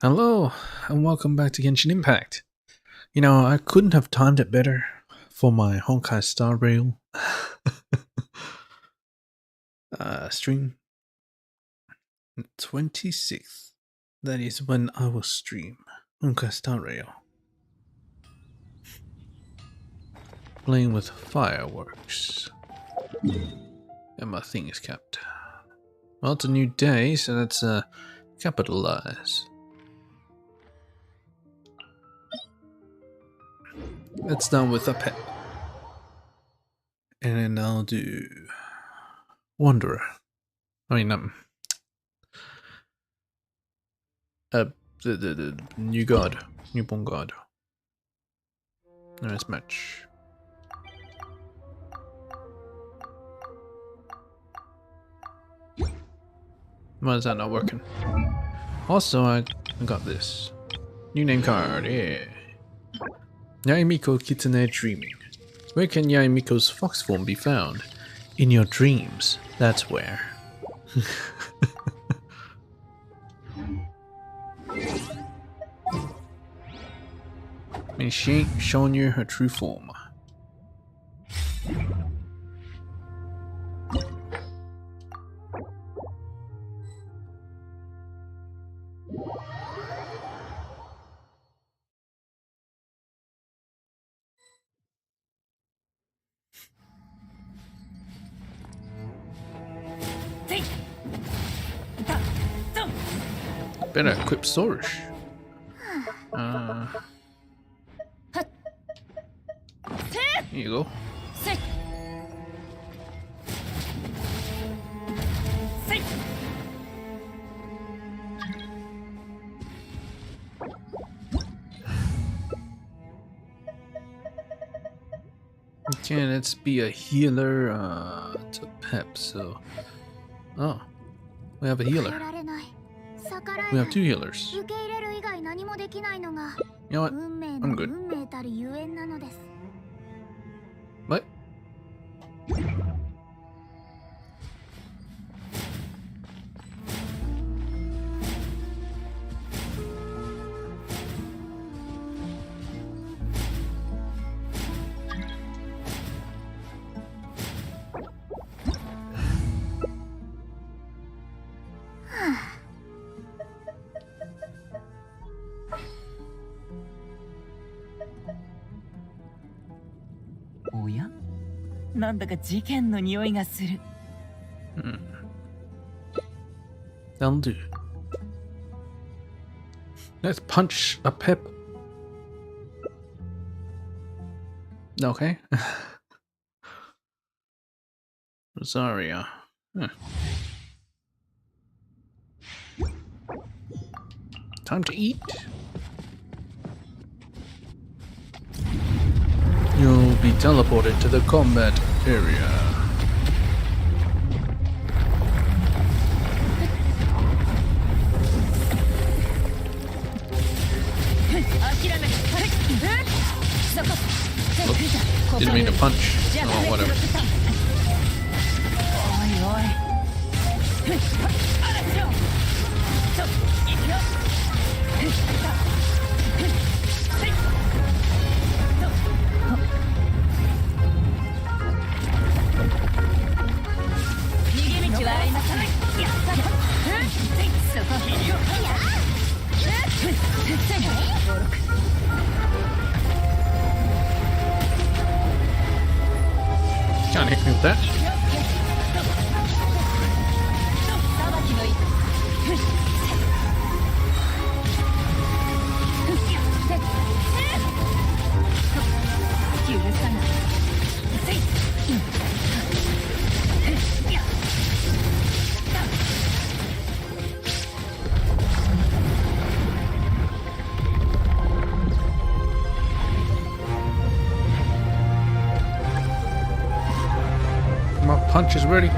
Hello, and welcome back to Genshin Impact. You know, I couldn't have timed it better for my Honkai Star Rail stream. 26th. That is when I will stream Honkai Star Rail. Playing with fireworks. And my thing is capped. Well, it's a new day, so let's capitalize. Let's start with a pet. And then I'll do Wanderer. The new god. Newborn god. Nice match. Why is that not working? Also, I got this. New name card, yeah. Yaimiko Kitsune Dreaming. Where can Yaimiko's fox form be found? In your dreams, that's where. I mean, she ain't showing you her true form. Better equip Sorish. Here you go. Okay, let's be a healer to Pep, so... Oh, we have a healer. We have two healers. You know what? I'm good. What? That'll do. Let's punch a Pep. Okay. Rosaria. Huh. Time to eat. You'll be teleported to the combat area. Oops. Didn't mean to punch. Oh, whatever. Can't hit me with that. My punch is ready.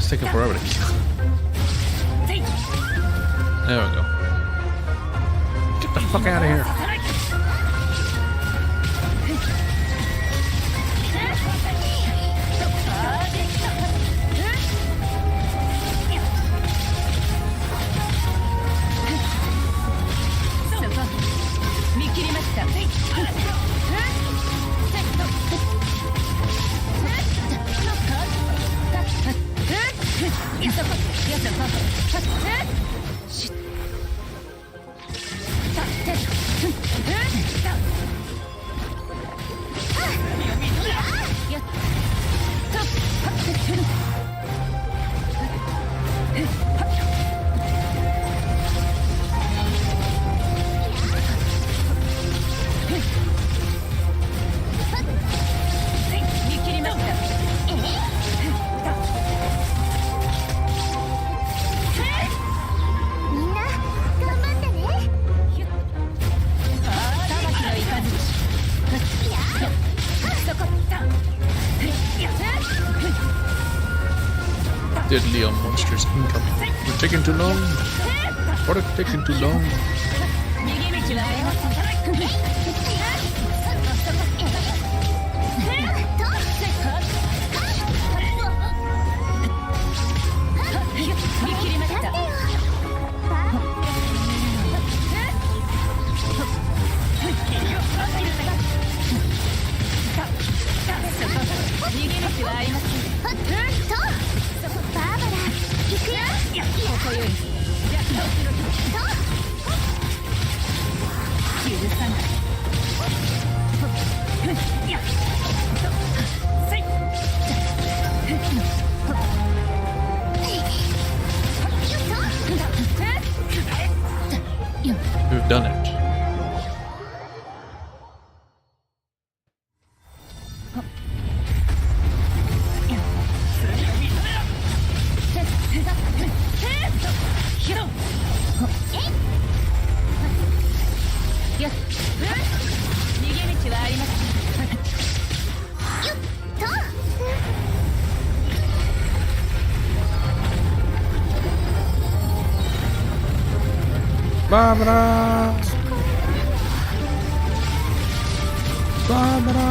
It's taking forever to kill. There we go. Get the fuck out of here. Deadly on monsters incoming. We're taking too long. What are taking too long? We've done it. Barbara! Barbara!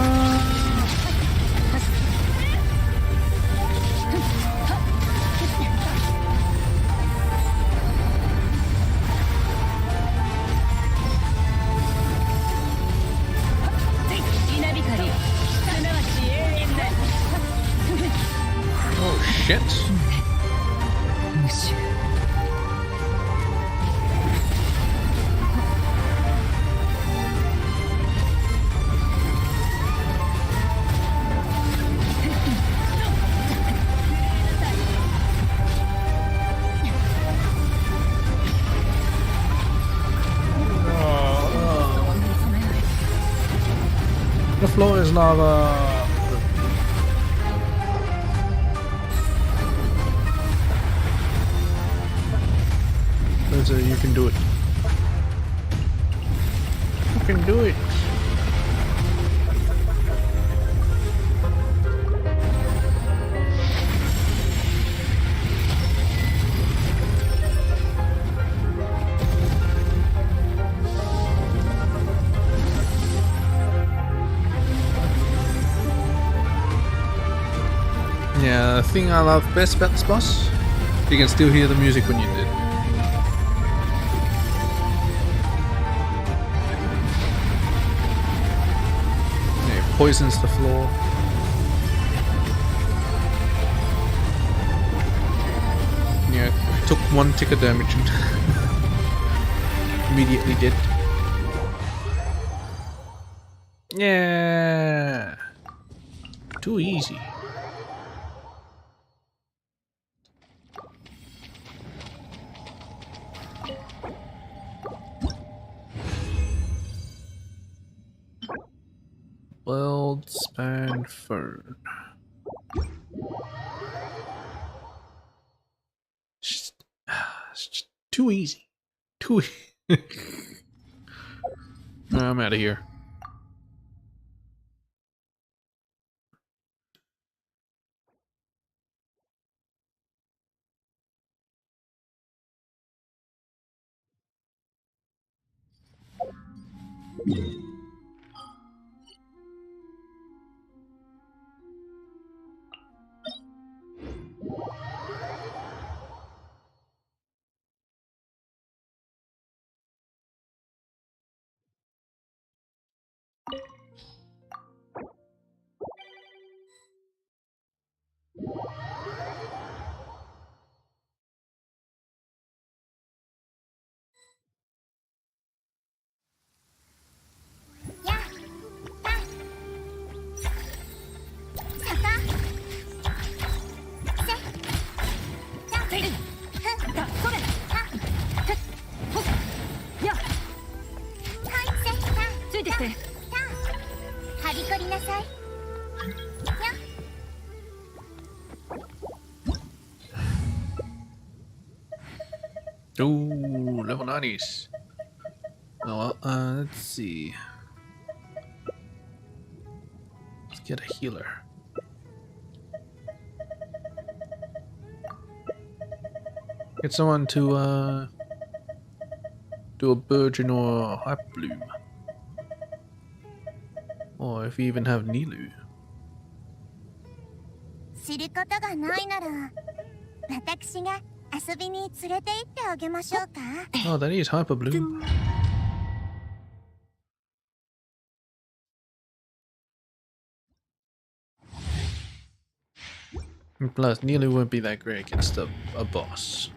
Oh shit! The floor is lava. You can do it. You can do it. Yeah, the thing I love best about this boss, you can still hear the music when you did. Poisons the floor. Yeah, took one tick of damage and immediately did. Yeah, too easy. World span fern. It's just too easy. Too easy. I'm out of here. Ooh, level 90s. Oh, well, let's see. Let's get a healer. Get someone to do a Burgeon or Hyper Bloom. Or if you even have Nilu. 知ることがないなら、私が遊びに連れて行ってあげましょうか。 Oh, that is Hyper Bloom. And plus, Nilu won't be that great against a boss.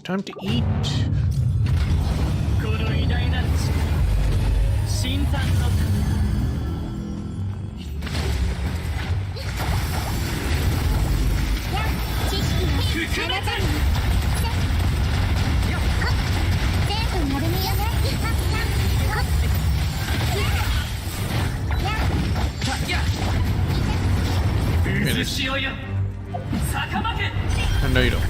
Time to eat. この偉大なる神誕のためだ。知識があなたに全部丸見えね。渦潮よ、逆負け。 And no, you don't.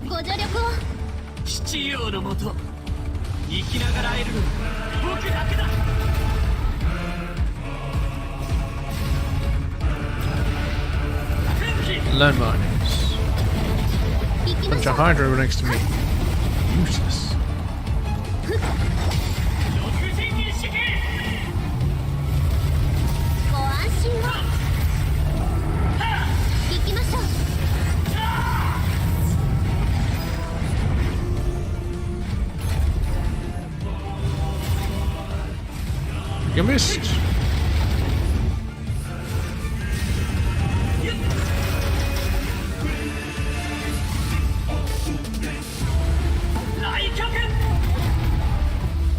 ご助力を。七葉のもと生きながら会えるのは僕だけだ。 Landmines. Bunch of Hydra next to me. Useless. 六人に式。ご安心を。行きましょう。 You missed.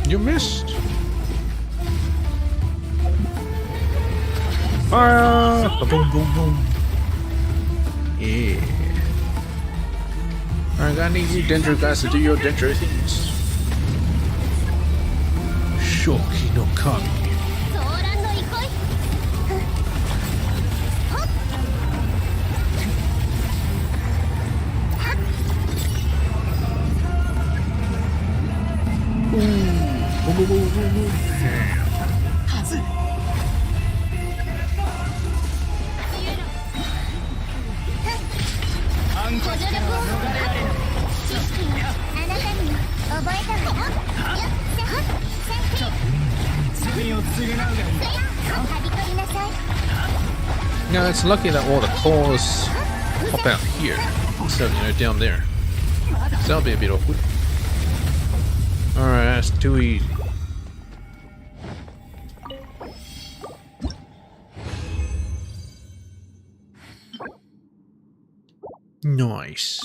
You missed. Fire! Boom, boom, boom. Yeah. Alright, I need you Dendro guys to do your Dendro things. Shoki no Kami. ソーランの憩い。Boom, boom, boom, boom, boom. はず。 ご助力を。知識があなたに覚えたわよ。罪を償うがいい。 はびこりなさい。 Now it's lucky that all the cores pop out here instead of, down there. So that'll be a bit awkward. Alright, that's too easy. Nice.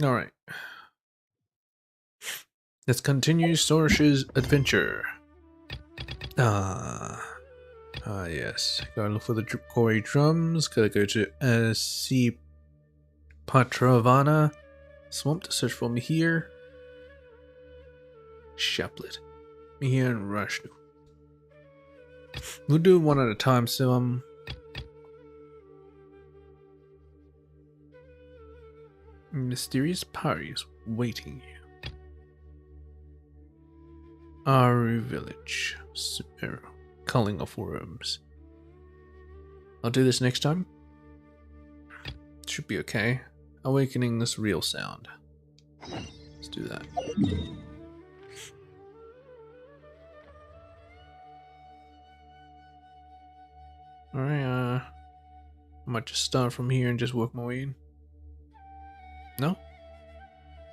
Alright. Let's continue Sorash's adventure. Yes. Gotta look for the Kori drums. Gotta go to C. Patravana Swamp to search for Mihir. Chaplet. Mihir and Rashnu. We'll do one at a time, so mysterious parties waiting you. Aru Village. Super. Culling of Worms. I'll do this next time. Should be okay. Awakening this real sound. Let's do that. Alright, I might just start from here and just work my way in. No?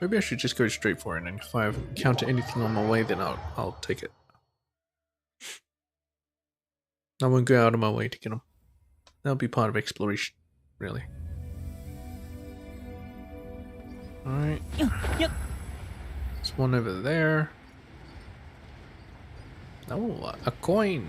Maybe I should just go straight for it, and if I encounter anything on my way, then I'll take it. I won't go out of my way to get them. That'll be part of exploration, really. Alright. There's one over there. Oh, a coin.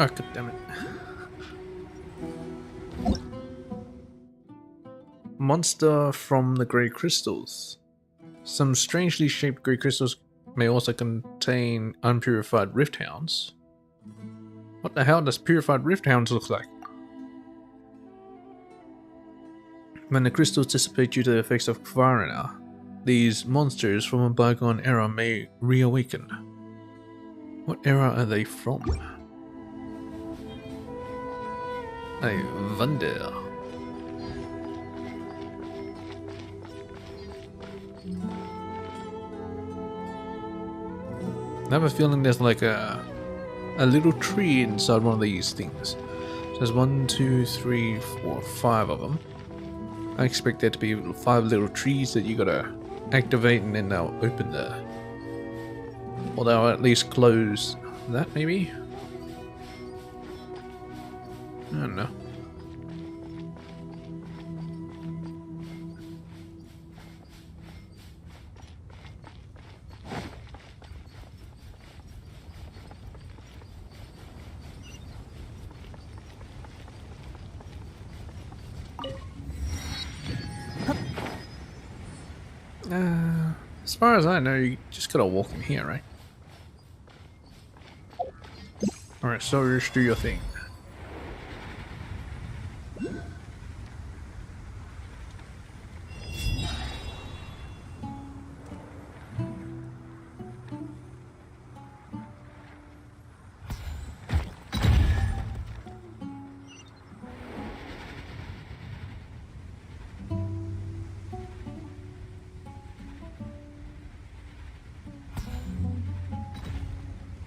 Oh, god damn it. Monster from the Grey Crystals. Some strangely shaped grey crystals may also contain unpurified rift hounds. What the hell does purified rift hounds look like? When the crystals dissipate due to the effects of Kvarina, these monsters from a bygone era may reawaken. What era are they from? I wonder. I have a feeling there's like a little tree inside one of these things. So there's 1, 2, 3, 4, 5 of them. I expect there to be 5 little trees that you gotta activate, and then they'll open the... or they'll at least close that, maybe? I don't know. As far as I know, you just gotta walk in here, right? Alright, so just do your thing.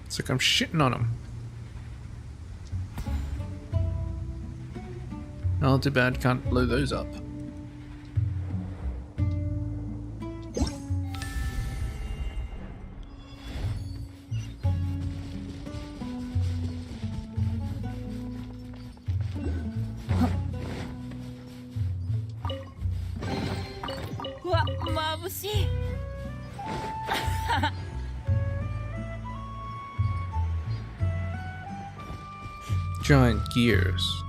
It's like I'm shitting on him. Oh, too bad, can't blow those up. Giant gears.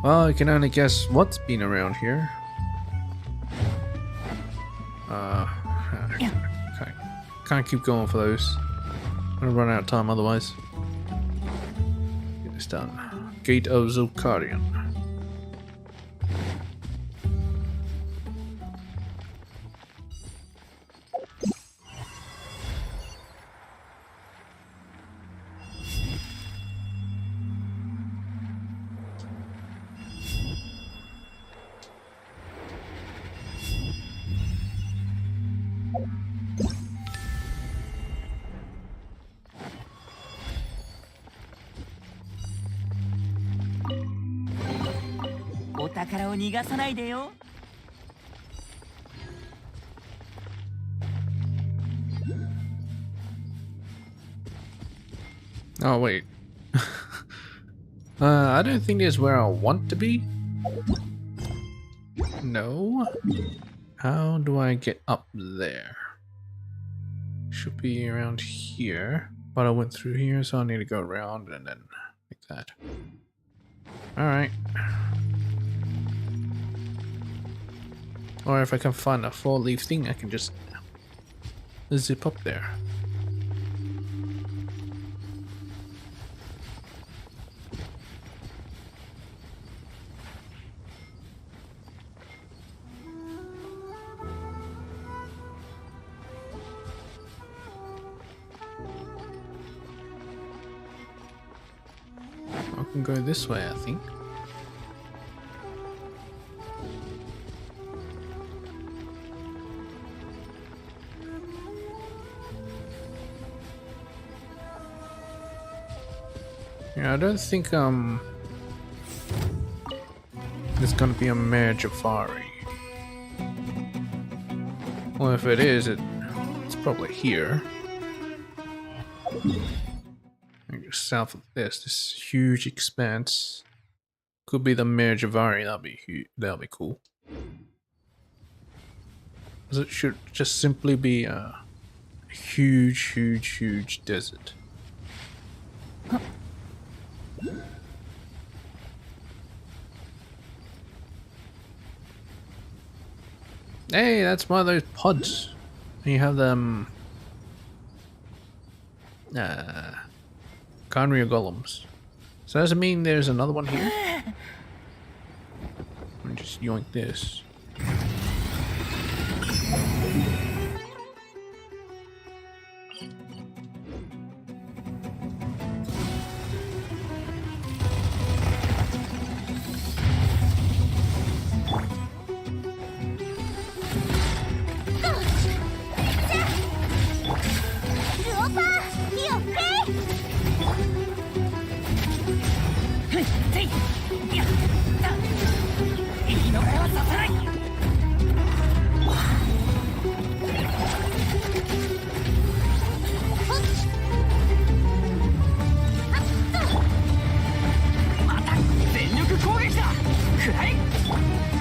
Well, I can only guess what's been around here. Can't keep going for those. I'm gonna run out of time otherwise. Get this done. Gate of Zulkarian. 力を逃がさないでよ。Oh wait. I don't think this is where I want to be. No. How do I get up there? Should be around here, but I went through here, so I need to go around and then like that. Alright. Or if I can find a 4-leaf thing, I can just zip up there. I can go this way, I think. Yeah, I don't think there's gonna be a Mare Jafari. Well, if it is, it's probably here. Just south of this huge expanse could be the Mare Jafari. That'll be cool. 'Cause it should just simply be a huge desert. Hey, that's one of those pods. You have them Conria golems. So does it mean there's another one here? Let me just yoink this.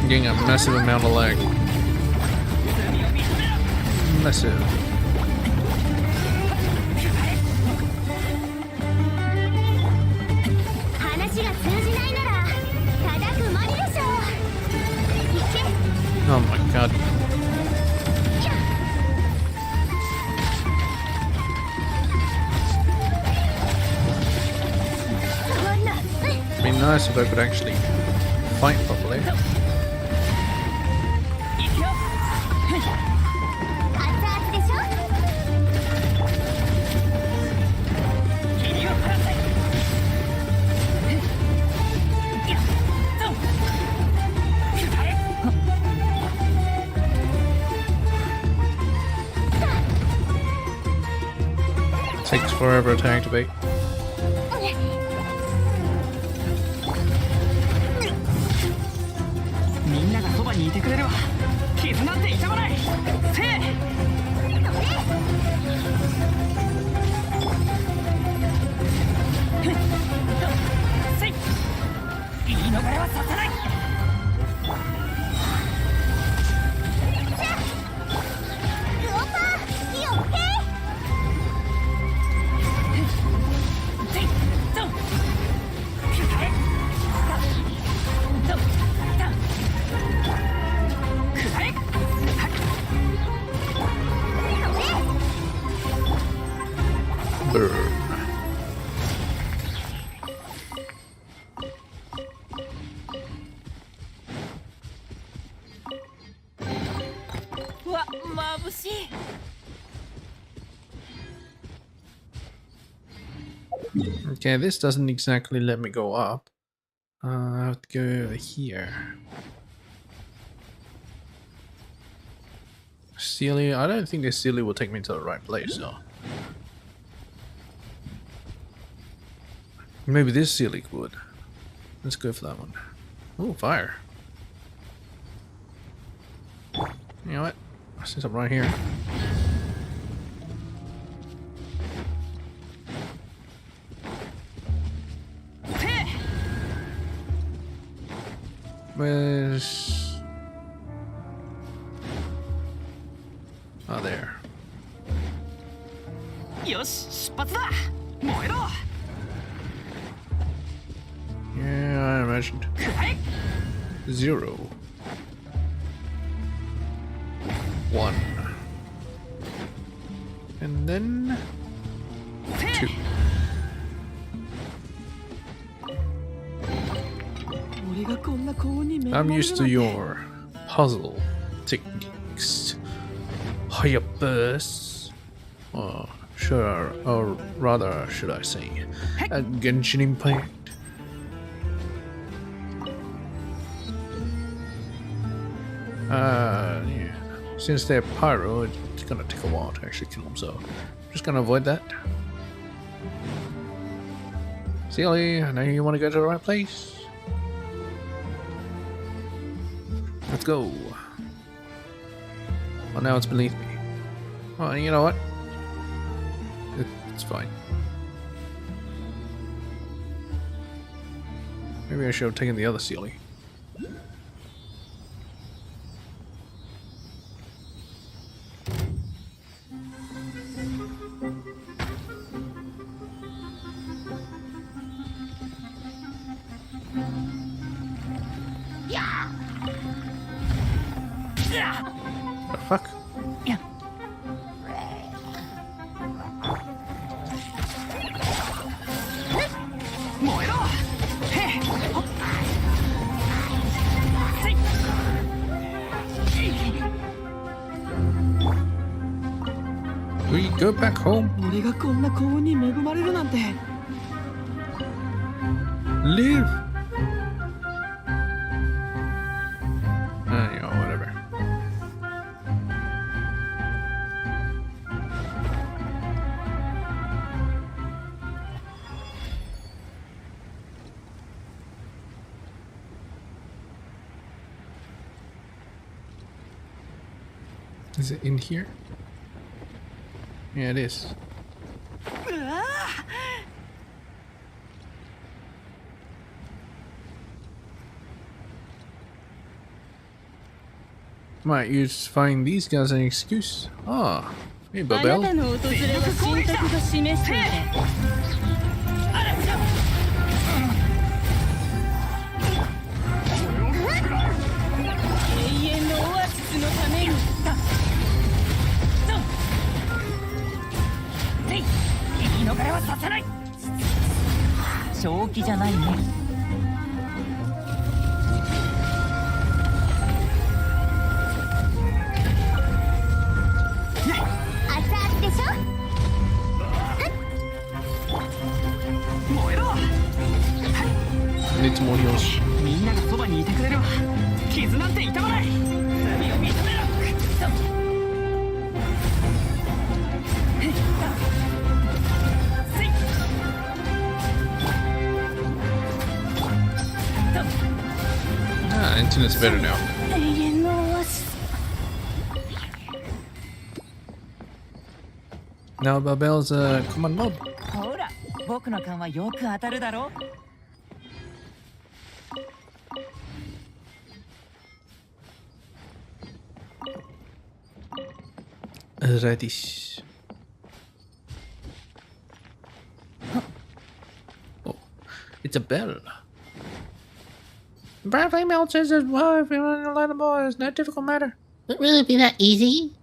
I'm getting a massive amount of lag. Massive. Oh my god. It'd be nice if I could actually fight properly. Takes forever to activate. Burn. Okay, this doesn't exactly let me go up. I have to go over here. Sealy, I don't think this Sealy will take me to the right place, though. Maybe this Sealy would. Let's go for that one. Oh, fire. You know what? I see something right here. Where's... Oh, there. よし、出発だ。燃えろ。 Yeah, I imagined. 0 1 and then 2. I'm used to your puzzle techniques. Higher bursts. Sure, or rather, should I say, a Genshin impact. Yeah. Since they're pyro, it's gonna take a while to actually kill them, so I'm just gonna avoid that. Sealy, I know you want to go to the right place. Let's go. Well, now it's beneath me. Well, you know what? It's fine. Maybe I should have taken the other Sealy. The fuck? Yeah. We go back home. Live. You know, whatever. Is it in here? Yeah, it is. Might you just find these guys an excuse? Ah, hey, Babel. あなたの訪れは神格が示していて永遠のオアシスのために言い逃れはさせない。正気じゃないね。 Need some more heals. みんながそばにいてくれるわ。傷なんて痛まない。罪を認めろ。Ah, internet's better now. 永遠のオアシス Now Babel's a common mob. ほら、僕の勘はよく当たるだろ。 Radish. Oh, it's a bell. Bradley melts his wife and a lot of boys. No difficult matter. Would it really be that easy?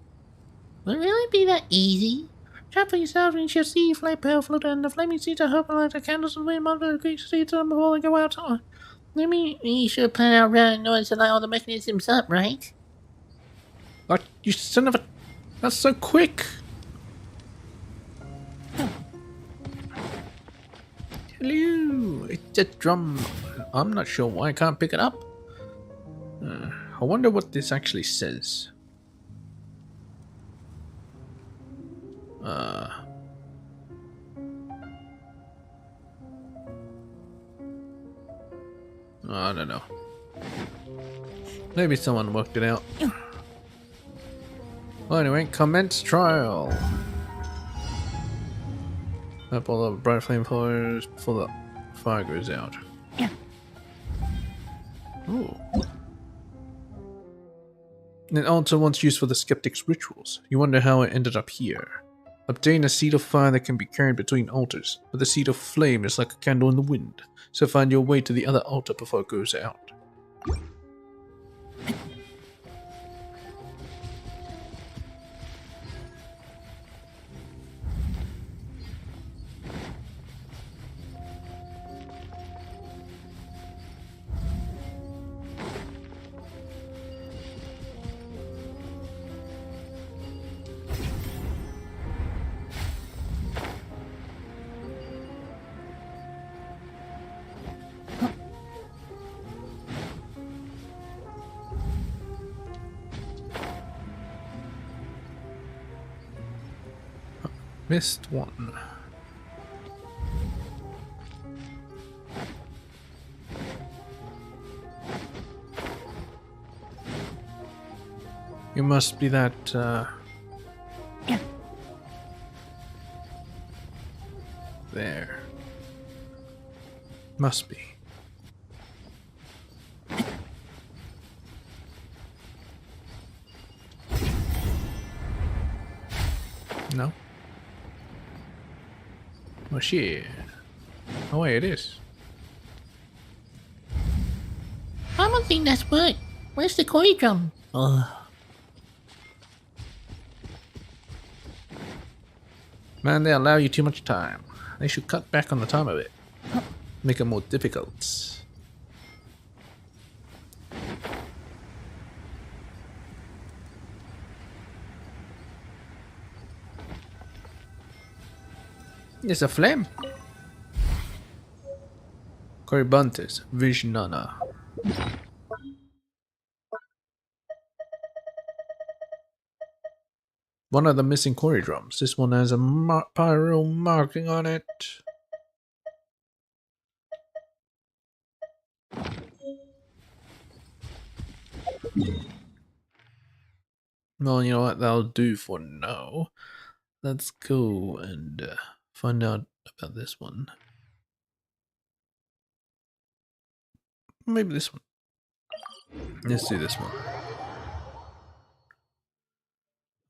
Would it really be that easy? Trap for yourself and you shall see flame pale float and the flaming seeds are hoping like the candles and wind under the Greek seeds on before they go out. I mean, you should have planned out right in order to light all the mechanisms up, right? Like, you son of a... That's so quick! Hello! It's a drum. I'm not sure why I can't pick it up. I wonder what this actually says. I don't know. Maybe someone worked it out. Well, anyway, commence trial. Up all the bright flame fires before the fire goes out. Ooh. An altar once used for the skeptic's rituals. You wonder how it ended up here. Obtain a seed of fire that can be carried between altars, but the seed of flame is like a candle in the wind, so find your way to the other altar before it goes out. Missed one. You must be that, there. Must be. No? Oh shit. Oh wait, it is. I don't think that's right. Where's the koi drum? Ugh. Man, they allow you too much time. They should cut back on the time of it. Make it more difficult. It's a flame. Corybuntus, Vishnana. One of the missing quarry drums. This one has a pyro marking on it. Well, you know what? That'll do for now. Let's go and find out about this one. Maybe this one. Let's do this one.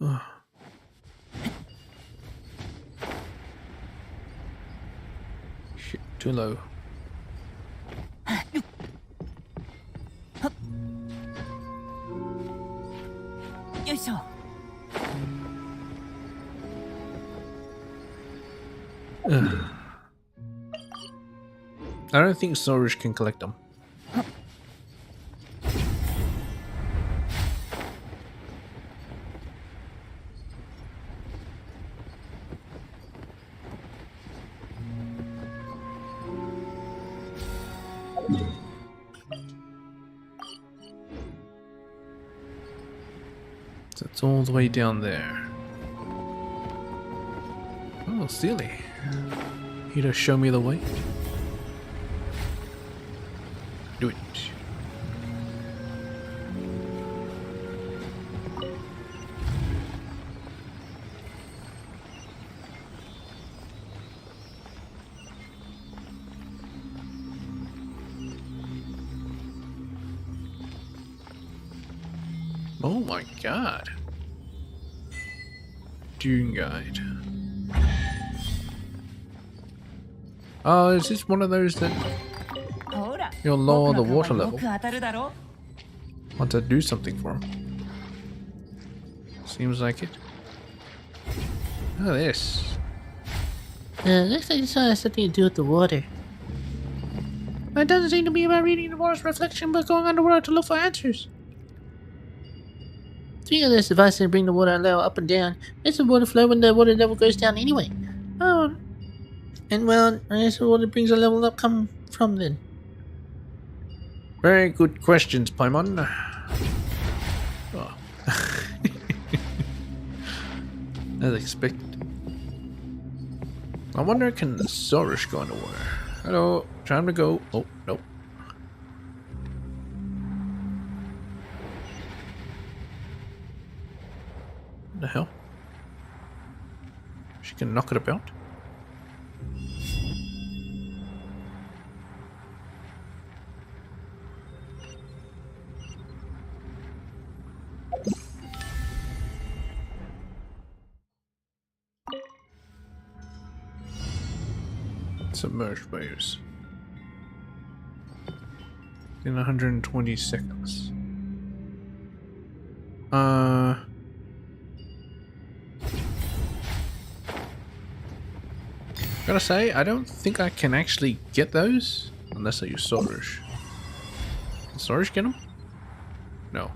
Oh. Shit, too low. I don't think storage can collect them. So it's all the way down there. Oh, silly. Here to show me the way. Do it. Oh my god. Dune guide. Oh, is this one of those that you'll lower the water level? Want to do something for him? Seems like it. Oh, this. Looks like this has something to do with the water. It doesn't seem to be about reading the water's reflection, but going underwater to look for answers. Speaking of this device to bring the water level up and down, makes the water flow when the water level goes down anyway. Oh, and well, I guess the water brings the level up come from then. Very good questions, Paimon. Oh. As expected. I wonder, can the Saurish go underwater? Hello, time to go. Oh, nope. She can knock it about. Submerged waves. In 120 seconds. Gotta say, I don't think I can actually get those unless I use storage. Can storage get them? No.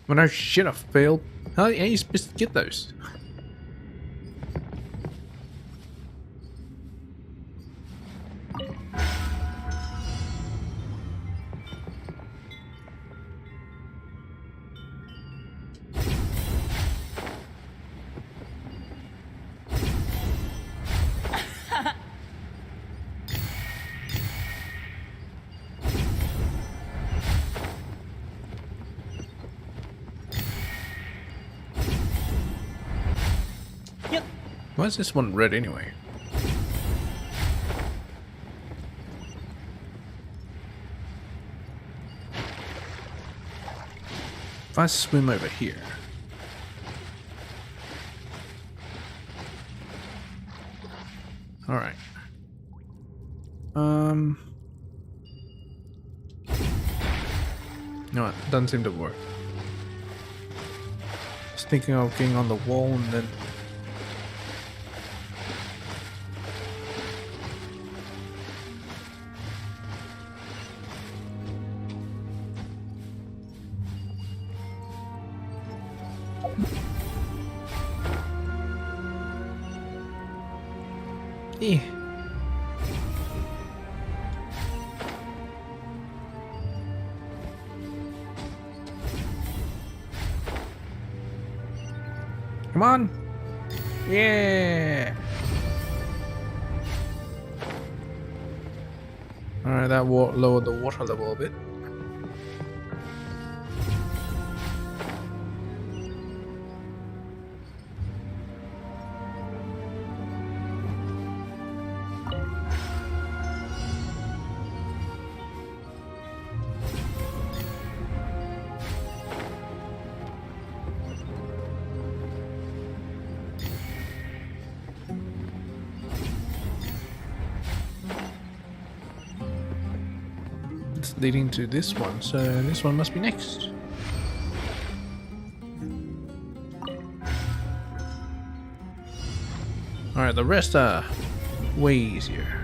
Well, no shit, I failed. How are you supposed to get those? Why is this one red anyway? If I swim over here. Alright. No, it doesn't seem to work. Just thinking of getting on the wall and then eh. Come on. Yeah. Alright, that lowered the water level a bit. Leading to this one, so this one must be next. Alright, the rest are way easier.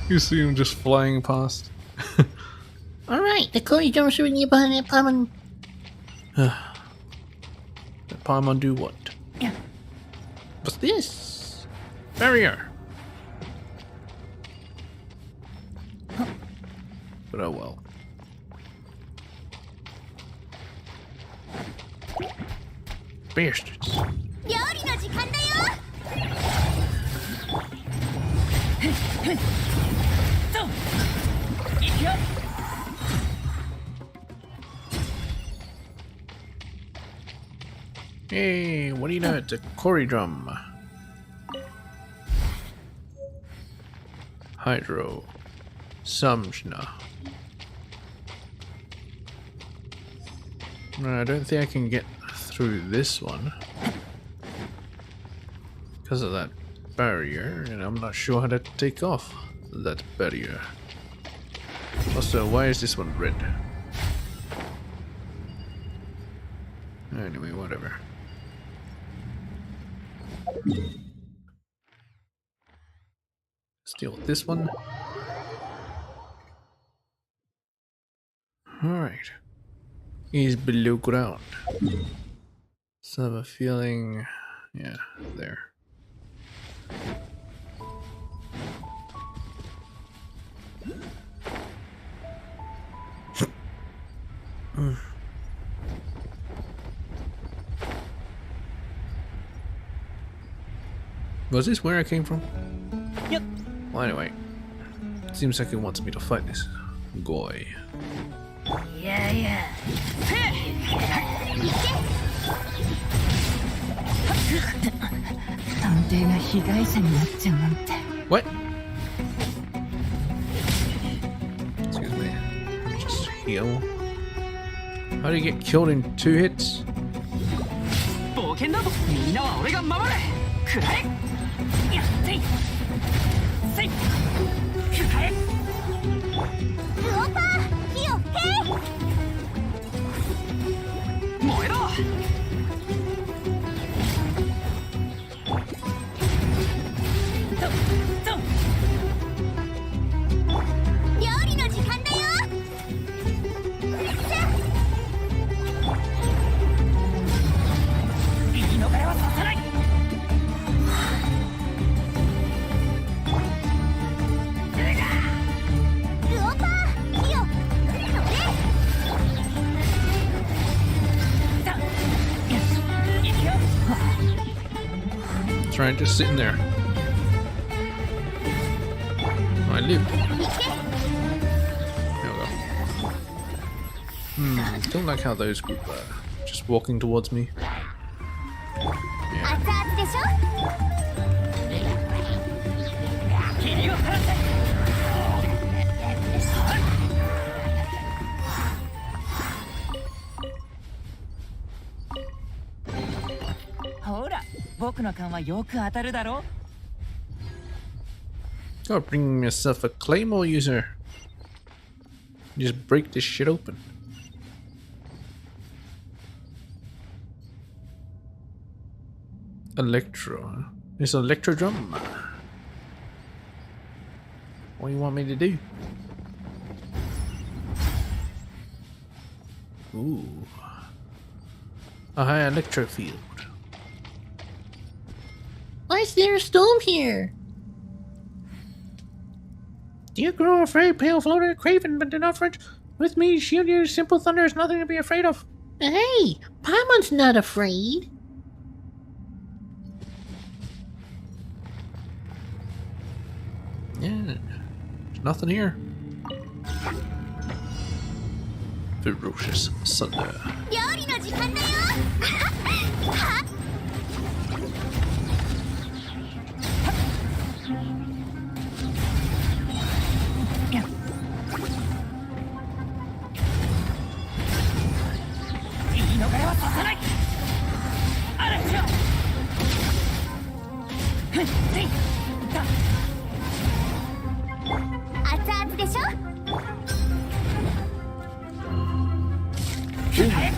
You see him just flying past. Alright, the Cory jumps are nearby that Paimon. The Paimon do what? Yeah. What's this? Barrier! But oh well. Bastards. 料理の時間だよ。そう行くよ Hey, what do you know? It's a Cory drum. Hydro. Samshna. No, I don't think I can get through this one. Because of that barrier, and I'm not sure how to take off that barrier. Also, why is this one red? Anyway, whatever. Let's deal with this one. Alright. He's below ground. So I have a feeling, yeah, there. Was this where I came from? Yep. Well, anyway, seems like it wants me to fight this guy. いやいや探偵が被害者になっちゃうなんて What? Excuse me. Just heal. How do you get killed in 2 hits? 冒険だぞ。みんなは俺が守れ。くらえ。やってい。せい。くらえ。ウオパー火を吹け。燃えろ。料理の時間だよ。言い逃れはさせない。ウオパー火をそれ。 Trying just sitting there. I live. There we go. Don't like how those group are just walking towards me. 熱々でしょ。霧を晴らせ。ほら、僕の勘はよく当たるだろ。 Gotta bring myself a claymore user. Just break this shit open. Electro. It's an electro drum. What do you want me to do? Ooh. A high electro field. Why is there a storm here? Do you grow afraid, pale floater, craven, but do not fret? With me, shield your simple thunder is nothing to be afraid of. Hey, Paimon's not afraid. Yeah, there's nothing here. Ferocious thunder. 料理の時間だよ。言い逃れはさせない。あらちゃ。ふん、せい。だ。熱々でしょ。くらえ。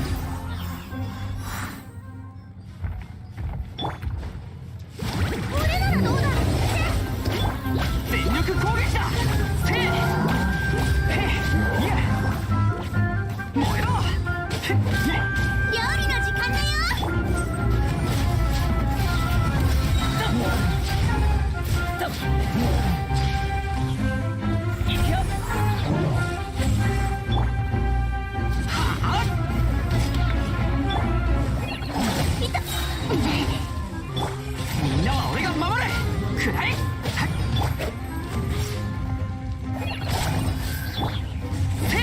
これならどうだ。全力攻撃だ。せい。へい。いや。燃えろ。ふん、ね。料理の時間だよ。いくよ。はあ。みんなは俺が守れ。くらえ。はっ。せい。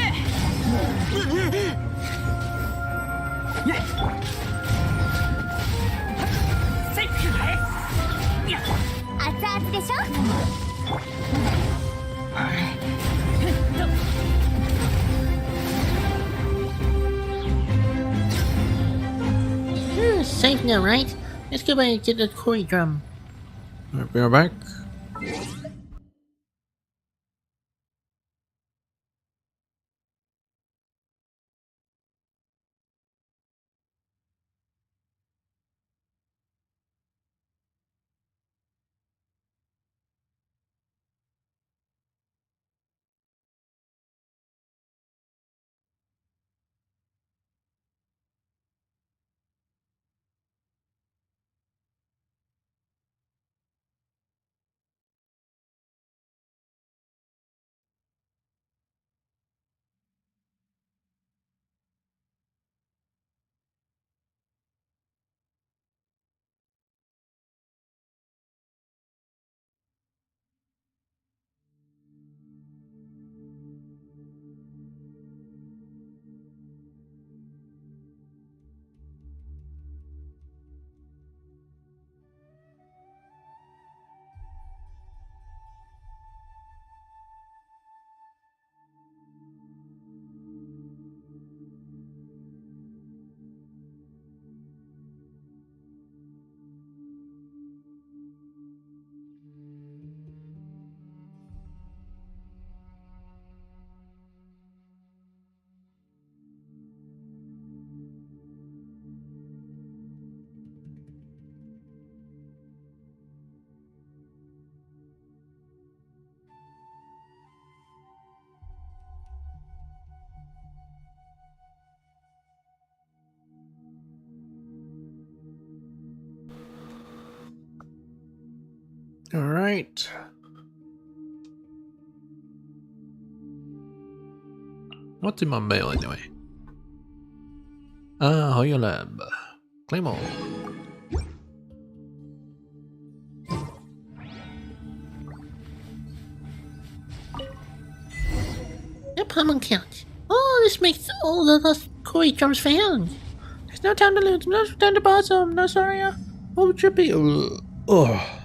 やい。せい。くらえ。やっ。熱々でしょ。 Safe now, right? Let's go back and get the Cory drum. Alright, be right back. Alright. What's in my mail anyway? Ah, Hoya Lab. Claymore. Your Paimon count. Oh, this makes all the lost Koi drums found. There's no time to lose. No time to pass them. No, sorry. What would you be? Oh.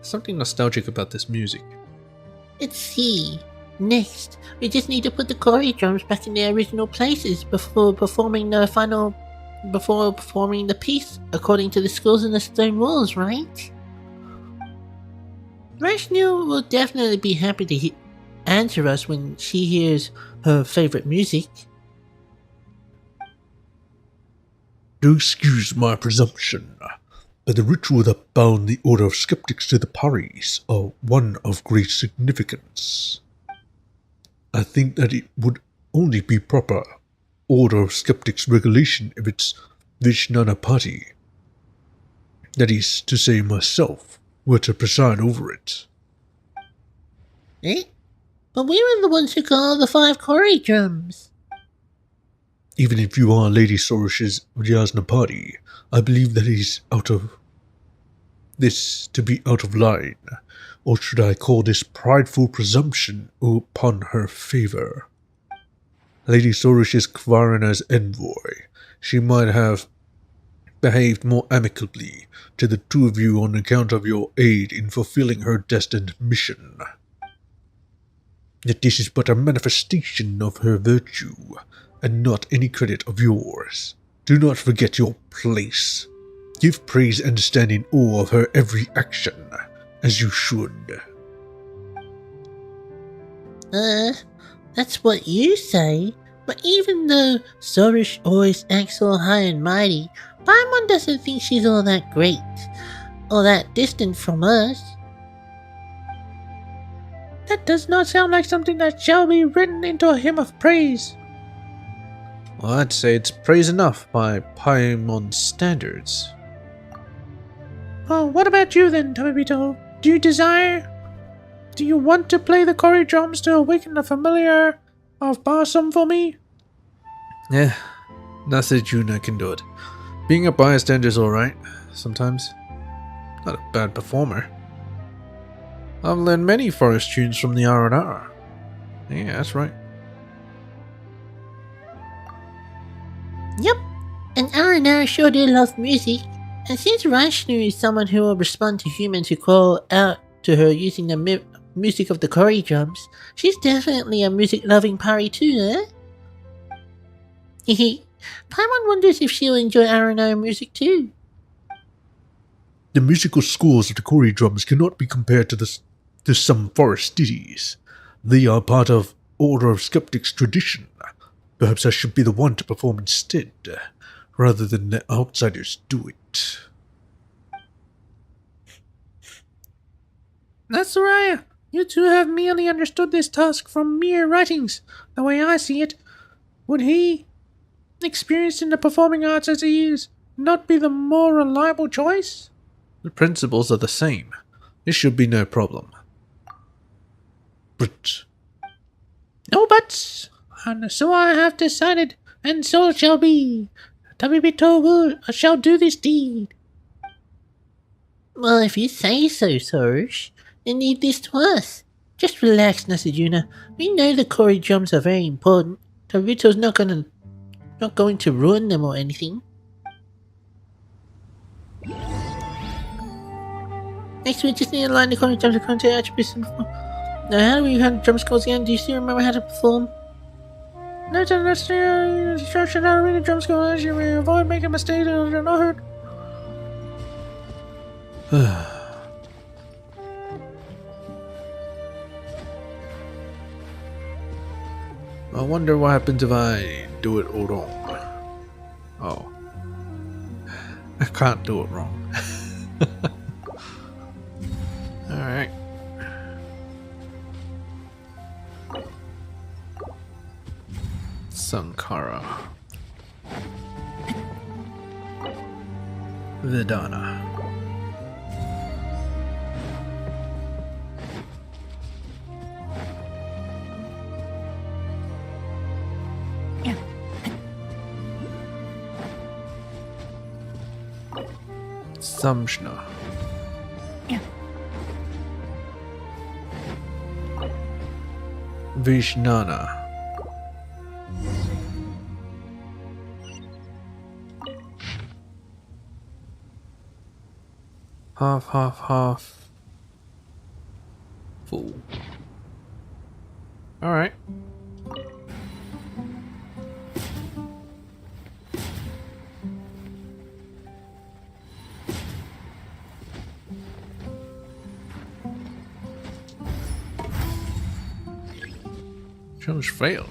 Something nostalgic about this music. Let's see. Next, we just need to put the Koi drums back in their original places before performing the piece according to the schools and the stone walls, right? Rashnu will definitely be happy to answer us when she hears her favorite music. Do excuse my presumption, but the ritual that bound the Order of Skeptics to the Paris are one of great significance. I think that it would only be proper Order of Skeptics regulation if it's Vishnanapati, that is to say myself, were to preside over it. Eh? But we were the ones who called the 5 Koi drums. Even if you are Lady Sorish's Vyasnapati, I believe that is out of line, or should I call this prideful presumption upon her favour. Lady Sorish is Kvarina's envoy. She might have behaved more amicably to the two of you on account of your aid in fulfilling her destined mission. Yet this is but a manifestation of her virtue, and not any credit of yours. Do not forget your place. Give praise and stand in awe of her every action, as you should. That's what you say. But even though Sorish always acts all high and mighty, Paimon doesn't think she's all that great, or that distant from us. That does not sound like something that shall be written into a hymn of praise. Well, I'd say it's praise enough by Paimon's standards. Well, what about you then, Tomibito? Do you want to play the Koi drums to awaken the familiar of Barsum for me? Yeah, Nasejuna can do it. Being a bystander's alright, sometimes. Not a bad performer. I've learned many forest tunes from the R&R. Yeah, that's right. Yep, and R&R sure do love music. And since Rashnu is someone who will respond to humans who call out to her using the music of the Koi drums, she's definitely a music-loving pari too, eh? Hehe. Paimon wonders if she'll enjoy R&R music too. The musical scores of the Kori drums cannot be compared to some forest ditties. They are part of Order of Skeptics tradition. Perhaps I should be the one to perform instead, rather than let outsiders do it. That's right. You two have merely understood this task from mere writings. The way I see it, would he, experienced in the performing arts as he is, not be the more reliable choice? The principles are the same. This should be no problem. But No buts. And so I have decided, and so it shall be. Tabibito shall do this deed. Well, if you say so, Sarge, then leave this to us. Just relax, Nasajuna. We know the Kori drums are very important. Tabito's not going to ruin them or anything. Next, we just need to align the Kori drums according to attributes. Now, how do we have drum scores again? Do you still remember how to perform? No, that's the instruction how to read the drum score as you may avoid making mistakes and you're not hurt. I wonder what happens if I do it all wrong. Oh. I can't do it wrong. Alright. Sankara. Vedana. Samshna. Vishnana. Half, half, half. Full. Alright. Challenge failed.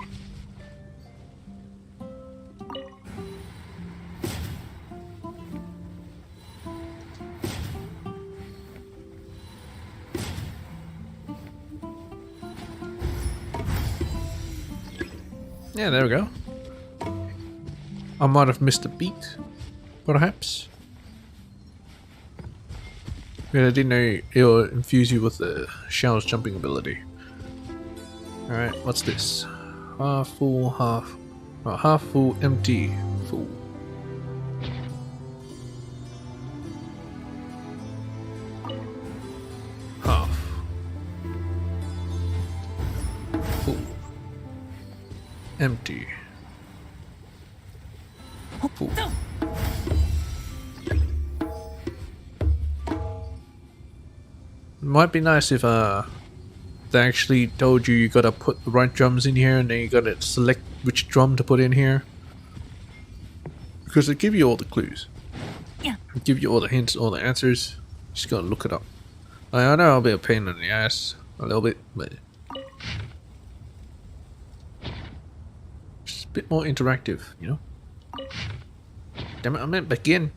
Yeah, there we go. I might have missed a beat, perhaps. Yeah, I didn't know it'll infuse you with the Xiao's jumping ability. Alright, what's this? Half full, half... Oh, half full, empty, full. Half. Full. Empty. Full. Might be nice if they actually told you gotta put the right drums in here and then you gotta select which drum to put in here. Because they give you all the clues. They give you all the hints, all the answers. Just gotta look it up. I know I'll be a pain in the ass a little bit, but just a bit more interactive, you know? Damn it, I meant begin.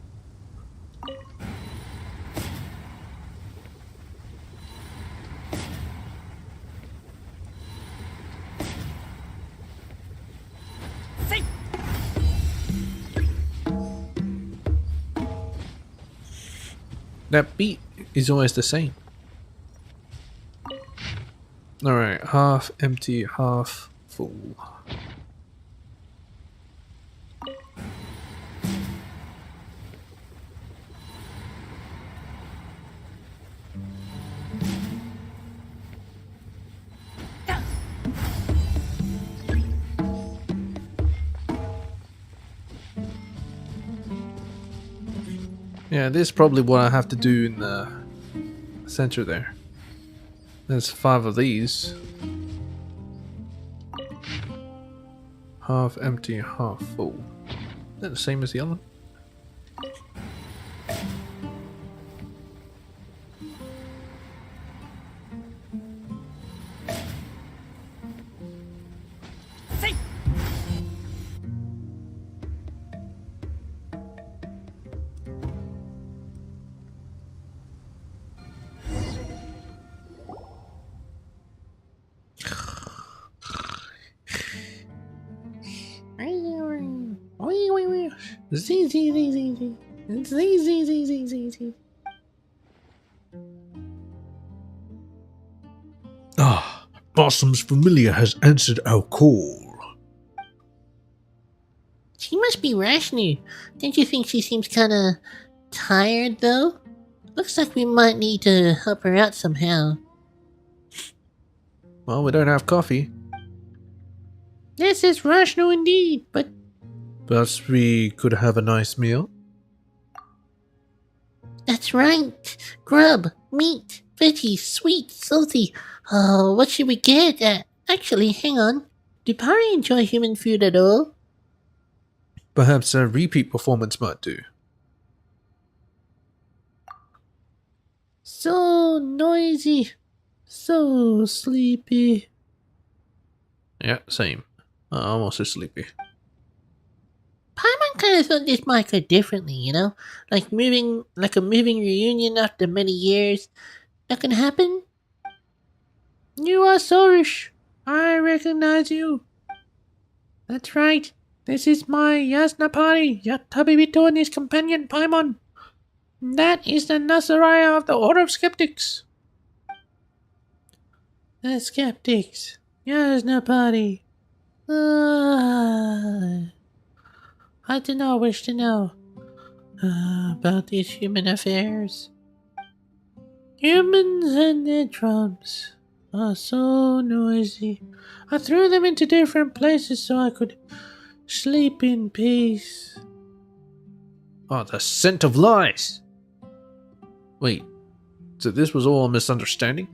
That beat is always the same. Alright, half empty, half full. Yeah, this is probably what I have to do in the center there. There's 5 of these. Half empty, half full. Is that the same as the other one? Z, Z, Z, Z, Z. Z, Z, Z, Z, Z, Z. Ah, Possum's familiar has answered our call. She must be Rashnu. Don't you think she seems kinda tired, though? Looks like we might need to help her out somehow. Well, we don't have coffee. This is Rashnu indeed, but Perhaps we could have a nice meal? that's right. Grub, meat, veggies, sweet, salty. Oh, what should we get? Actually, hang on. Do Pari enjoy human food at all? Perhaps a repeat performance might do. So noisy. So sleepy. Yeah, same. I'm also sleepy. Paimon kind of thought this might go differently, you know? Like a moving reunion after many years. That can happen? You are Sorish. I recognize you. That's right. This is my Yasnapari, Yatabibito and his companion Paimon. That is the Nasaraya of the Order of Skeptics. The Skeptics. Yasnapari. I do not wish to know about these human affairs. Humans and their drums are so noisy. I threw them into different places so I could sleep in peace. Oh, the scent of lies! Wait, so this was all a misunderstanding?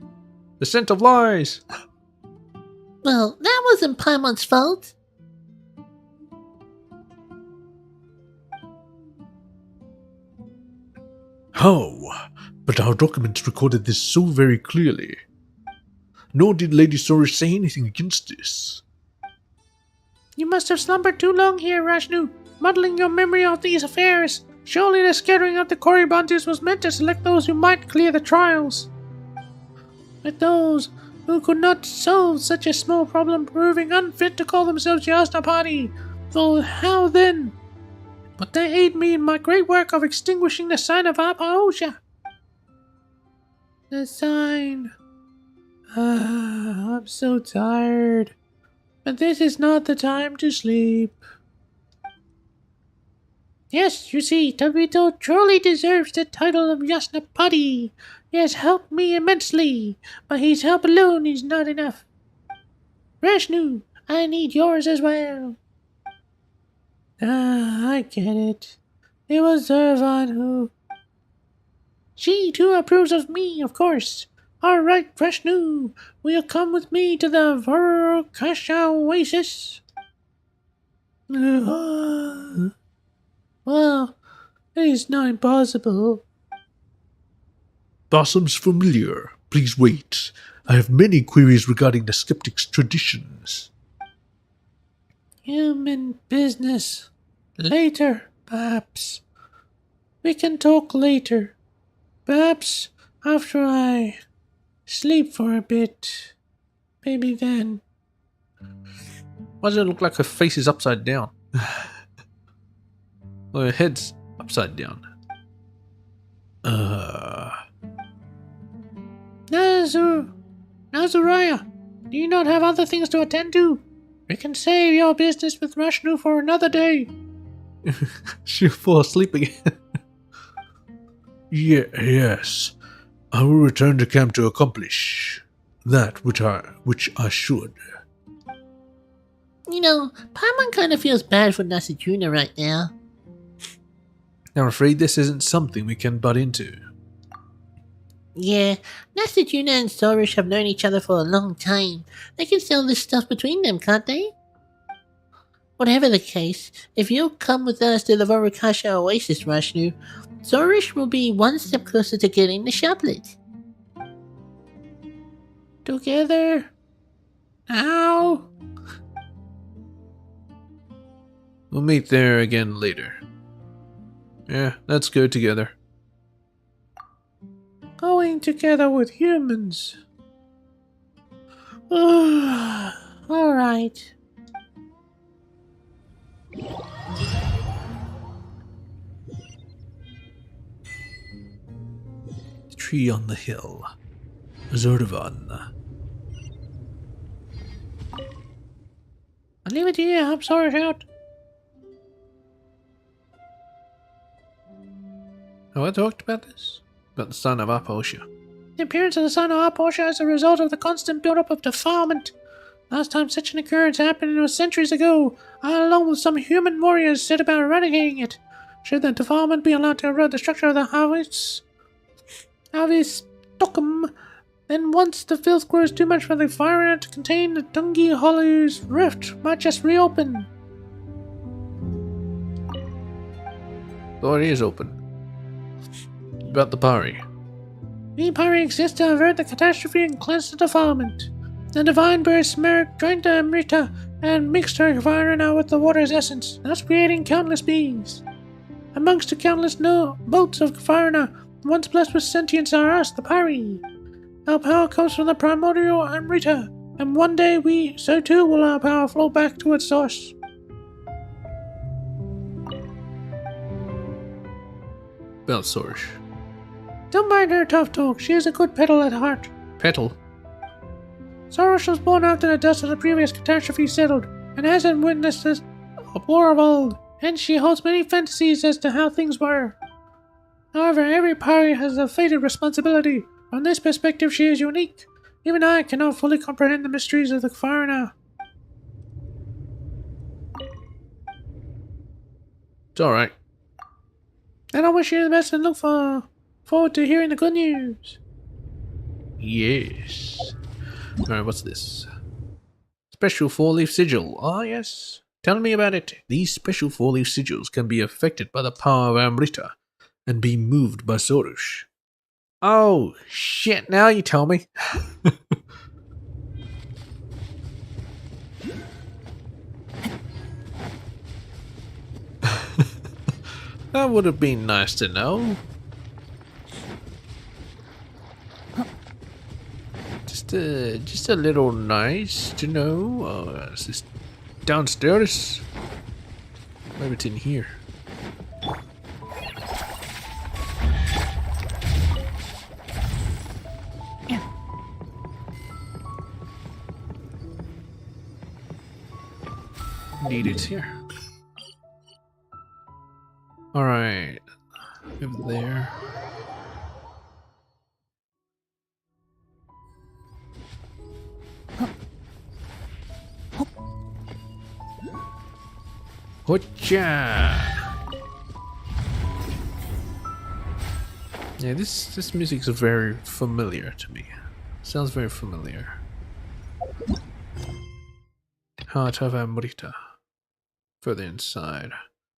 The scent of lies! Well, that wasn't Paimon's fault. How? But our documents recorded this so very clearly. Nor did Lady Sorish say anything against this. You must have slumbered too long here, Rashnu, muddling your memory of these affairs. Surely the scattering of the Korribantus was meant to select those who might clear the trials. But those who could not solve such a small problem proving unfit to call themselves Yasnapari. So how then? But they aid me in my great work of extinguishing the sign of Apaosha. The sign. I'm so tired. But this is not the time to sleep. Yes, you see, Tabito truly deserves the title of Yasnapadi. He has helped me immensely, but his help alone is not enough. Rashnu, I need yours as well. I get it. It was Zervan who... She too approves of me, of course. Alright, Rashnu, will you come with me to the Vorokasha Oasis? Well, it is not impossible. Possum's familiar. Please wait. I have many queries regarding the skeptic's traditions. Human business. Later, perhaps. We can talk later. Perhaps after I sleep for a bit. Maybe then. Why does it look like her face is upside down? Well, her head's upside down. Nazariah, do you not have other things to attend to? We can save your business with Rashnu for another day. She'll fall asleep again. Yes. I will return to camp to accomplish that which I should. You know, Paimon kind of feels bad for Nasajuna right now. I'm afraid this isn't something we can butt into. Yeah, Nasajuna and Sorish have known each other for a long time. They can sell this stuff between them, can't they? Whatever the case, if you'll come with us to the Vorokasha Oasis, Rashnu, Sorish will be one step closer to getting the chaplet. Together? Now? We'll meet there again later. Yeah, let's go together. Going together with humans. Alright. tree on the hill. Zordavan. I'll leave it to you, I'm sorry out. Have I talked about this? About the son of Aposha. The appearance of the son of Aposha is a result of the constant buildup of defilement. Last time such an occurrence happened was centuries ago. I, along with some human warriors, set about eradicating it. Should the defilement be allowed to erode the structure of the Havis Tokum, then once the filth grows too much for the fire to contain, the Tungi Hollow's rift might just reopen. Door is open. About the Pari. The Pari exists to avert the catastrophe and cleanse the defilement. The divine bird Smerik joined the Amrita and mixed her Varana with the water's essence, thus creating countless beings. Amongst the countless boats of Varana, once blessed with sentience are us, the Pari. Our power comes from the primordial Amrita, and one day so too will our power flow back to its source. About Sorish. Don't mind her tough talk, she is a good petal at heart. Petal. Soros was born after the dust of the previous catastrophe settled, and hasn't witnessed a war of old, and she holds many fantasies as to how things were. However, every Pari has a fated responsibility. From this perspective, she is unique. Even I cannot fully comprehend the mysteries of the Farina. It's alright. And I wish you the best and look forward to hearing the good news. Yes. Alright, what's this? Special 4-leaf sigil. Ah, yes. Tell me about it. These special 4-leaf sigils can be affected by the power of Amrita and be moved by Sorush. Oh, shit, now you tell me. That would have been nice to know. Just a little nice to know. Is this downstairs? Maybe it's in here. Indeed, it's here. Alright. Over there. Hocha! Yeah, this music is very familiar to me. Sounds very familiar. Heart of Amrita. Further inside,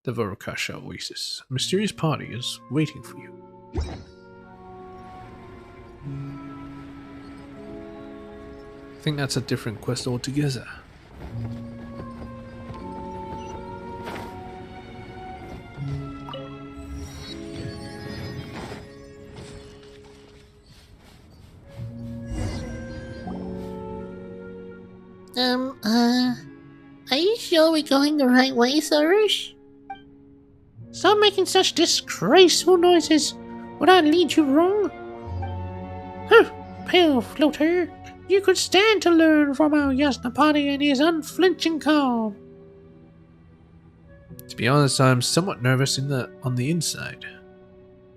the Varakasha Oasis. A mysterious party is waiting for you. I think that's a different quest altogether. Are you sure we're going the right way, Sorush? Stop making such disgraceful noises. Would I lead you wrong? Huh, pale floater. You could stand to learn from our Yasnapati and his unflinching calm. To be honest, I'm somewhat nervous on the inside.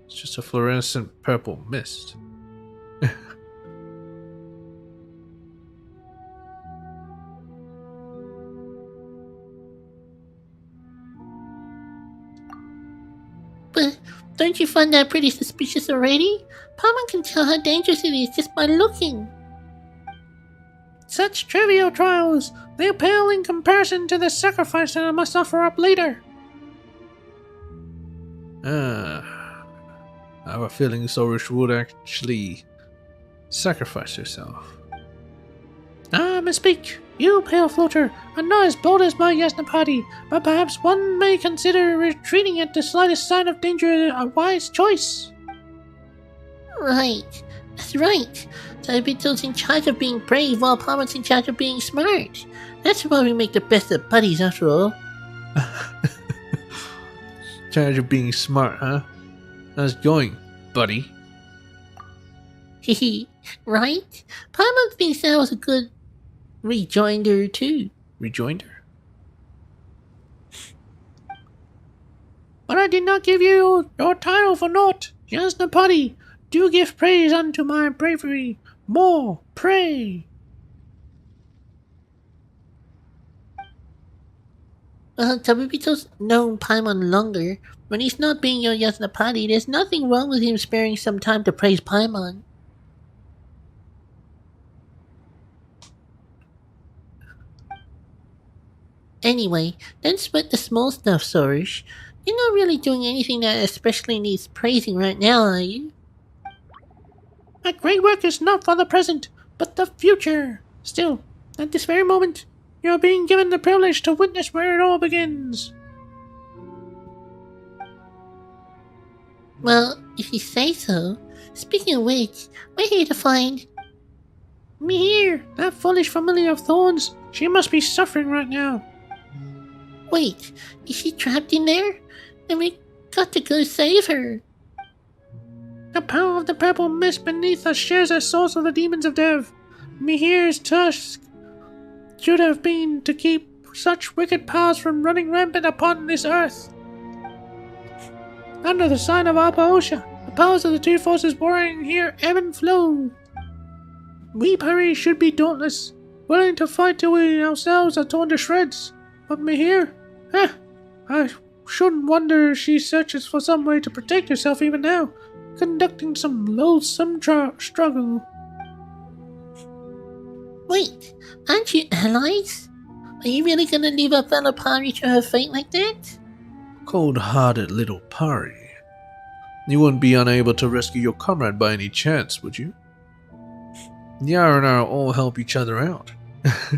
It's just a fluorescent purple mist. But don't you find that pretty suspicious already? Paimon can tell how dangerous it is just by looking. Such trivial trials, they pale in comparison to the sacrifice that I must offer up later. I have a feeling Sorush would actually sacrifice herself. I misspeak. You, pale floater, are not as bold as my Yasnapati, but perhaps one may consider retreating at the slightest sign of danger a wise choice. Right. That's right. Sabito's in charge of being brave while Paimon's in charge of being smart. That's why we make the best of buddies after all. Charge of being smart, huh? How's it going, buddy? Hehe, right? Paimon thinks that was a good rejoinder too. Rejoinder? But I did not give you your title for naught. Yasnapati, do give praise unto my bravery. More, pray. Well, Tabubito's known Paimon longer. When he's not being your Yasnapati, there's nothing wrong with him sparing some time to praise Paimon. Anyway, don't sweat the small stuff, Sorish. You're not really doing anything that especially needs praising right now, are you? My great work is not for the present, but the future. Still, at this very moment, you are being given the privilege to witness where it all begins. Well, if you say so. Speaking of which, we're here to find... Me here, that foolish familiar of thorns. She must be suffering right now. Wait, is she trapped in there? Then we got to go save her. The power of the purple mist beneath us shares a source of the demons of Dev. Mihir's task should have been to keep such wicked powers from running rampant upon this earth. Under the sign of Apaosha, the powers of the two forces warring here ebb and flow. We Pari should be dauntless, willing to fight till we ourselves are torn to shreds. But Mihir, I shouldn't wonder she searches for some way to protect herself even now, conducting some loathsome struggle. Wait, aren't you allies? Are you really gonna leave a fellow Pari to her fate like that? Cold-hearted little Pari. You wouldn't be unable to rescue your comrade by any chance, would you? Yara and I all help each other out.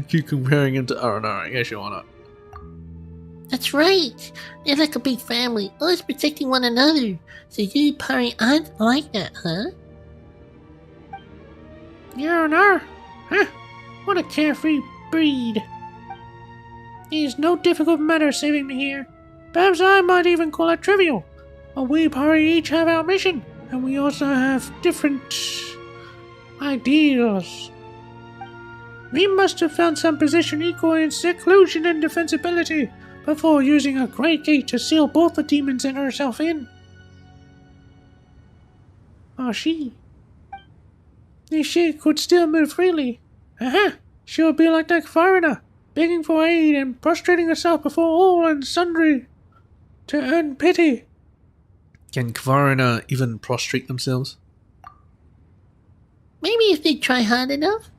Keep comparing him to Aranara, I guess you wanna. That's right. They're like a big family, always protecting one another. So you Pari aren't like that, huh? Yara, huh? What a carefree breed. It is no difficult matter saving me here. Perhaps I might even call it trivial. But we Pari each have our mission, and we also have different ideals. We must have found some position equal in seclusion and defensibility before using a great gate to seal both the demons and herself in. Or she. If she could still move freely, she would be like that foreigner, begging for aid and prostrating herself before all and sundry to earn pity. Can Kvarina even prostrate themselves? Maybe if they try hard enough.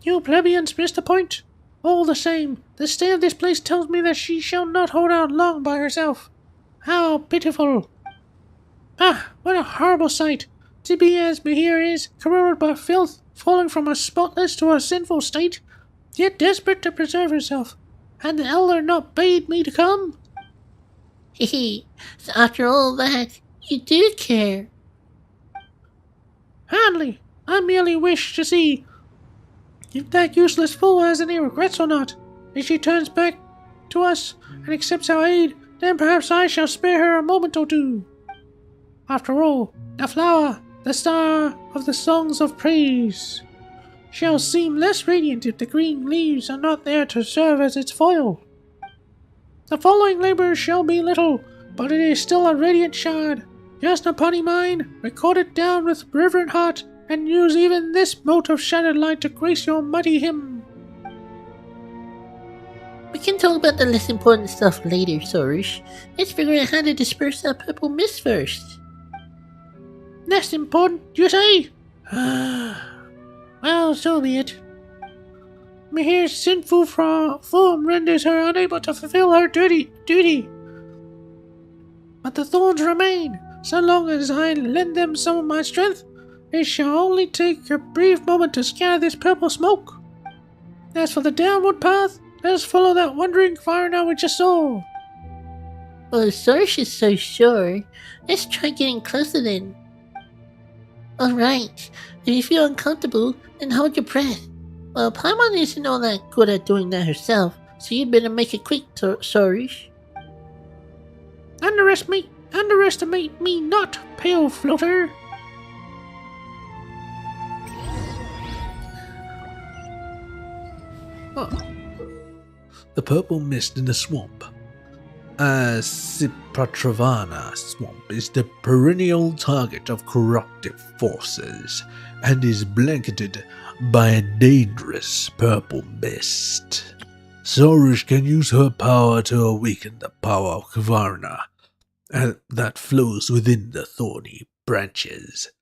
You plebeians missed the point. All the same, the state of this place tells me that she shall not hold out long by herself. How pitiful! Ah, what a horrible sight! To be as Mihir is, corroded by filth, falling from a spotless to a sinful state, yet desperate to preserve herself. Had the elder not bade me to come? Hehe, so after all that, you do care. Hardly. I merely wish to see if that useless fool has any regrets or not. If she turns back to us and accepts our aid, then perhaps I shall spare her a moment or two. After all, the flower, the star of the songs of praise, shall seem less radiant if the green leaves are not there to serve as its foil. The following labor shall be little, but it is still a radiant shard. Just upon mine, record it down with reverent heart, and use even this mote of shattered light to grace your mighty hymn. We can talk about the less important stuff later, Sorish. Let's figure out how to disperse that purple mist first. Less important, you say? Well, so be it. Mihir's sinful form renders her unable to fulfill her duty. But the thorns remain. So long as I lend them some of my strength, it shall only take a brief moment to scatter this purple smoke. As for the downward path, let us follow that wandering fire now we just saw. Well, if Sorish is so sure, let's try getting closer then. Alright, if you feel uncomfortable, then hold your breath. Well, Paimon isn't all that good at doing that herself, so you'd better make it quick, Sorish. Underestimate me not, pale floater. the purple mist in the swamp. Sipratravana swamp is the perennial target of corruptive forces and is blanketed by a dangerous purple mist. Sorush can use her power to awaken the power of Kvarna that flows within the thorny branches.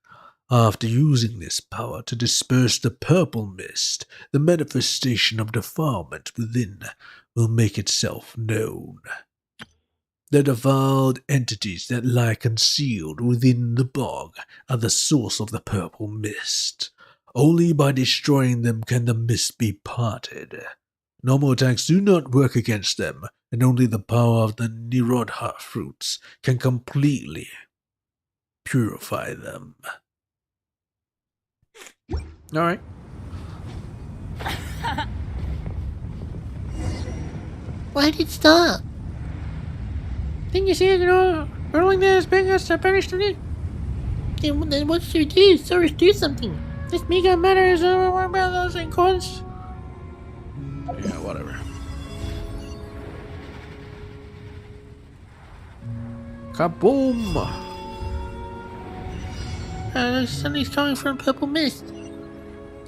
After using this power to disperse the purple mist, the manifestation of defilement within will make itself known. The defiled entities that lie concealed within the bog are the source of the purple mist. Only by destroying them can the mist be parted. Normal attacks do not work against them, and only the power of the Nirodha fruits can completely purify them. Alright. Why did it stop? Didn't you see it, rolling there as big as the perished in it? Then what should we do? Sorush, do something. This mega matter is one about those coins. Yeah, whatever. Kaboom! Something's coming from purple mist.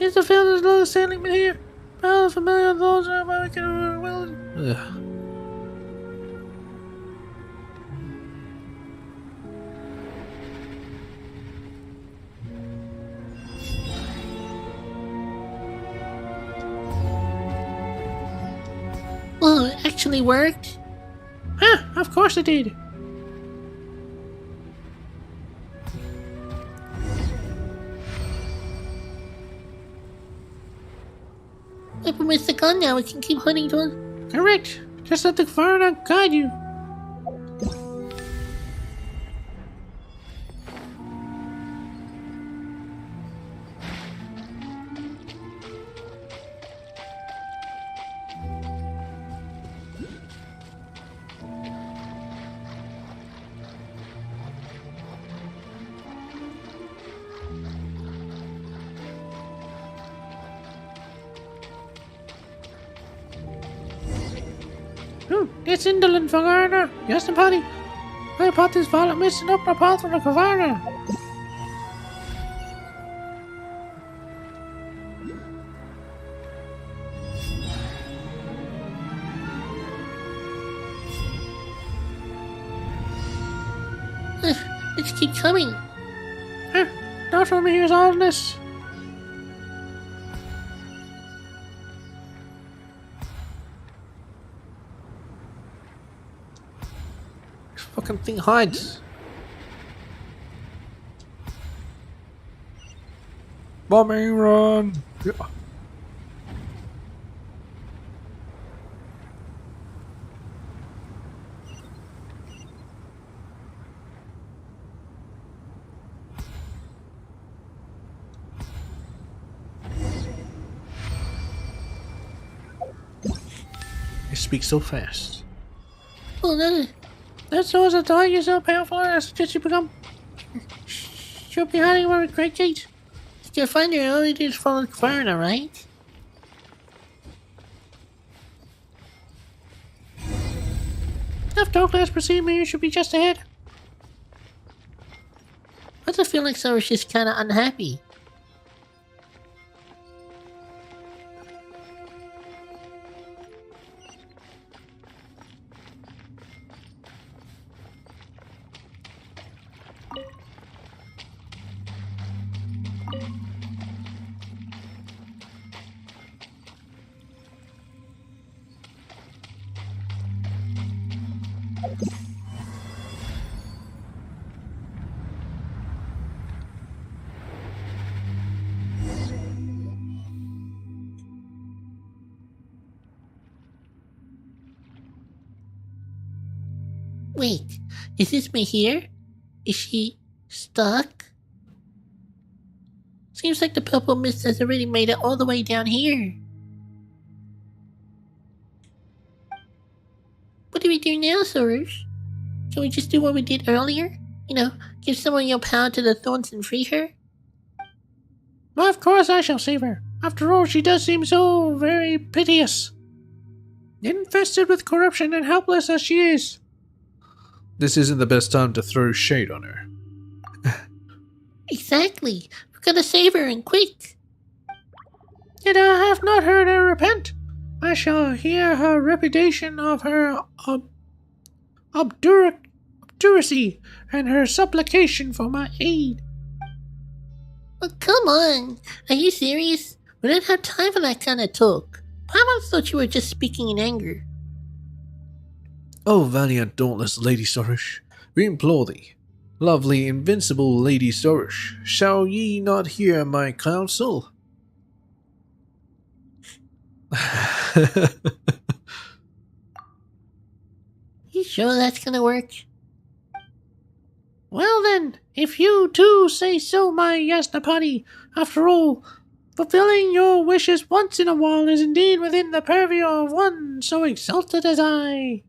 It's the field is low sailing here. Well, familiar with those we can well. Oh, it actually worked? Huh, of course it did. Purple mist is gone now, we can keep hunting towards. Correct. Just let the fire guide you. It's indolent, Vagarna. Yes, the party. I bought this violet mist and opened a path for the Kavarna. Let's keep coming. Not from here's all this. Fucking thing hides. Bombing run. Yeah. You speak so fast. Oh, no. That's always a time you're so powerful, I suggest you become. Should be hiding around with Great Gate. To find her, all we do is follow Kvarna, right? If Douglas precede me, you should be just ahead. I just feel like Sorush is kinda unhappy. Wait, is this me here? Is she stuck? Seems like the purple mist has already made it all the way down here. What do we do now, Sorush? Can we just do what we did earlier? You know, give someone your power to the thorns and free her? Well, of course I shall save her. After all, she does seem so very piteous. infested with corruption and helpless as she is. This isn't the best time to throw shade on her. Exactly. We're gonna save her and quick. Yet I have not heard her repent. I shall hear her repudiation of her obduracy and her supplication for my aid. Oh, come on. Are you serious? We don't have time for that kind of talk. Paimon thought you were just speaking in anger. O valiant, dauntless Lady Sorush, we implore thee, lovely, invincible Lady Sorush, shall ye not hear my counsel? You sure that's gonna work? Well then, if you too say so, my Yasnapati, after all, fulfilling your wishes once in a while is indeed within the purview of one so exalted as I.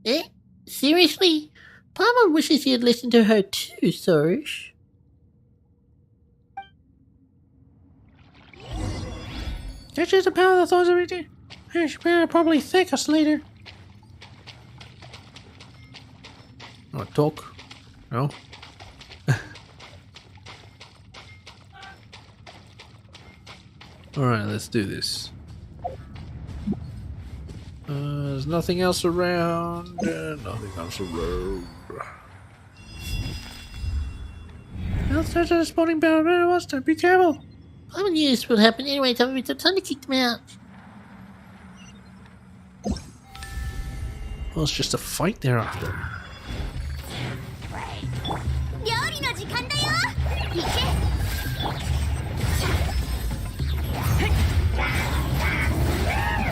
Eh? Seriously? Paimon wishes you'd listen to her too, Sorush. That's just a power of the thoughts already. I should probably thank us later. Want to talk? No? Alright, let's do this. There's nothing else around. Nothing else around. There's a spawning bear monster. Be careful. Paimon knew this would happen anyway, so it's time to kick them out. Well, it's just a fight thereafter. 料理の時間だよ。行け。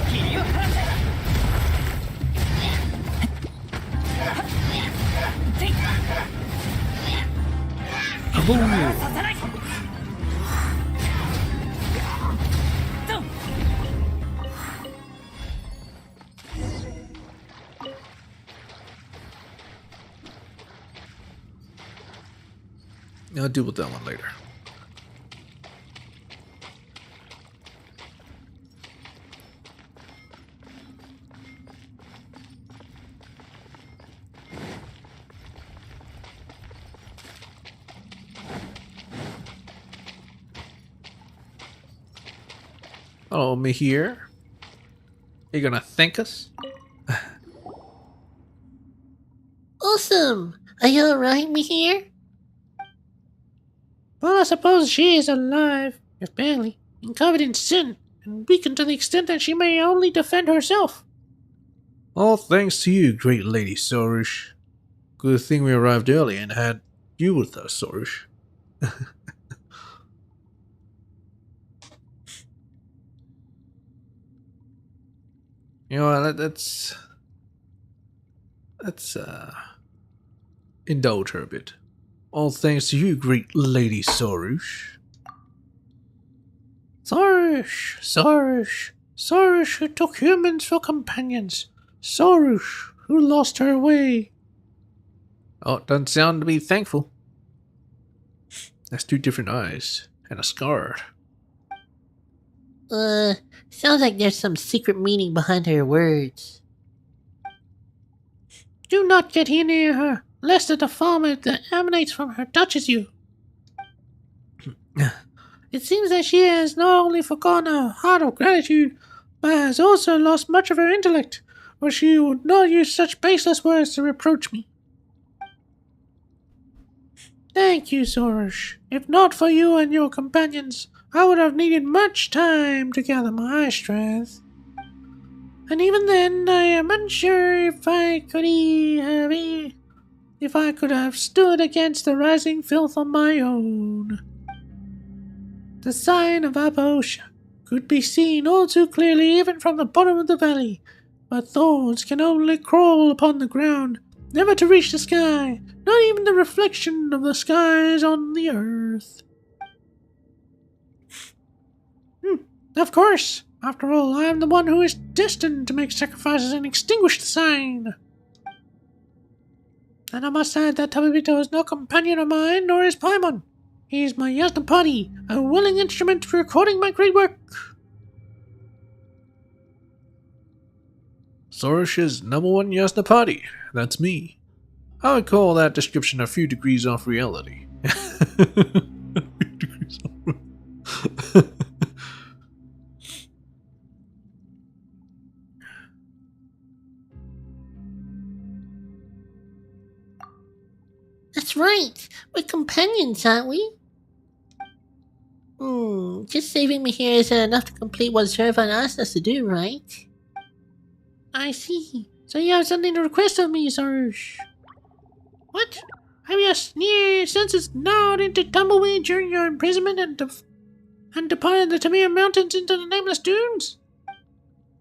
霧を晴らせ刺さないドン I'll deal with that one later. Hello, me here. You gonna thank us? Awesome! Are you alright, me here? Well, I suppose she is alive, if barely, and covered in sin, and weakened to the extent that she may only defend herself. All thanks to you, great Lady Sorush. Good thing we arrived early and had you with us, Sorush. You know, let's indulge her a bit. All thanks to you, great Lady Sorush. Sorush who took humans for companions. Sorush who lost her way. Oh, it doesn't sound to be thankful. That's two different eyes and a scar. Sounds like there's some secret meaning behind her words. Do not get near her, lest the defilement that emanates from her touches you. It seems that she has not only forgotten her heart of gratitude, but has also lost much of her intellect, or she would not use such baseless words to reproach me. Thank you, Sorush. If not for you and your companions, I would have needed much time to gather my strength. And even then, I am unsure if I could have stood against the rising filth on my own. The sign of Aposha could be seen all too clearly even from the bottom of the valley, but thorns can only crawl upon the ground, never to reach the sky, not even the reflection of the skies on the earth. Of course, after all, I am the one who is destined to make sacrifices and extinguish the sign. And I must add that Tabibito is no companion of mine, nor is Paimon. He is my Yasnapati, a willing instrument for recording my great work. Sorish's #1 Yasnapati. That's me. I would call that description a few degrees off reality. That's right. We're companions, aren't we? Just saving me here isn't enough to complete what Zervan asked us to do, right? I see. So you have something to request of me, Sarush. What? Have your sneer senses gnawed into tumbleweed during your imprisonment and departed the Tamir Mountains into the Nameless Dunes?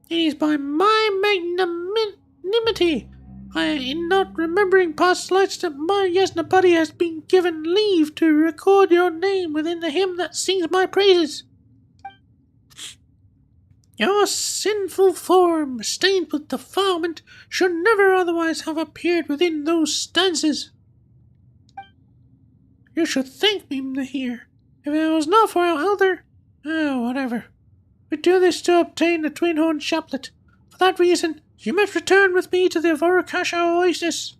It is by my magnanimity, in not remembering past slights, that my Yasnapati has been given leave to record your name within the hymn that sings my praises. Your sinful form, stained with defilement, should never otherwise have appeared within those stanzas. You should thank me here. If it was not for our elder... whatever. We do this to obtain the twin-horn chaplet. For that reason, you must return with me to the Vorukasha Oasis.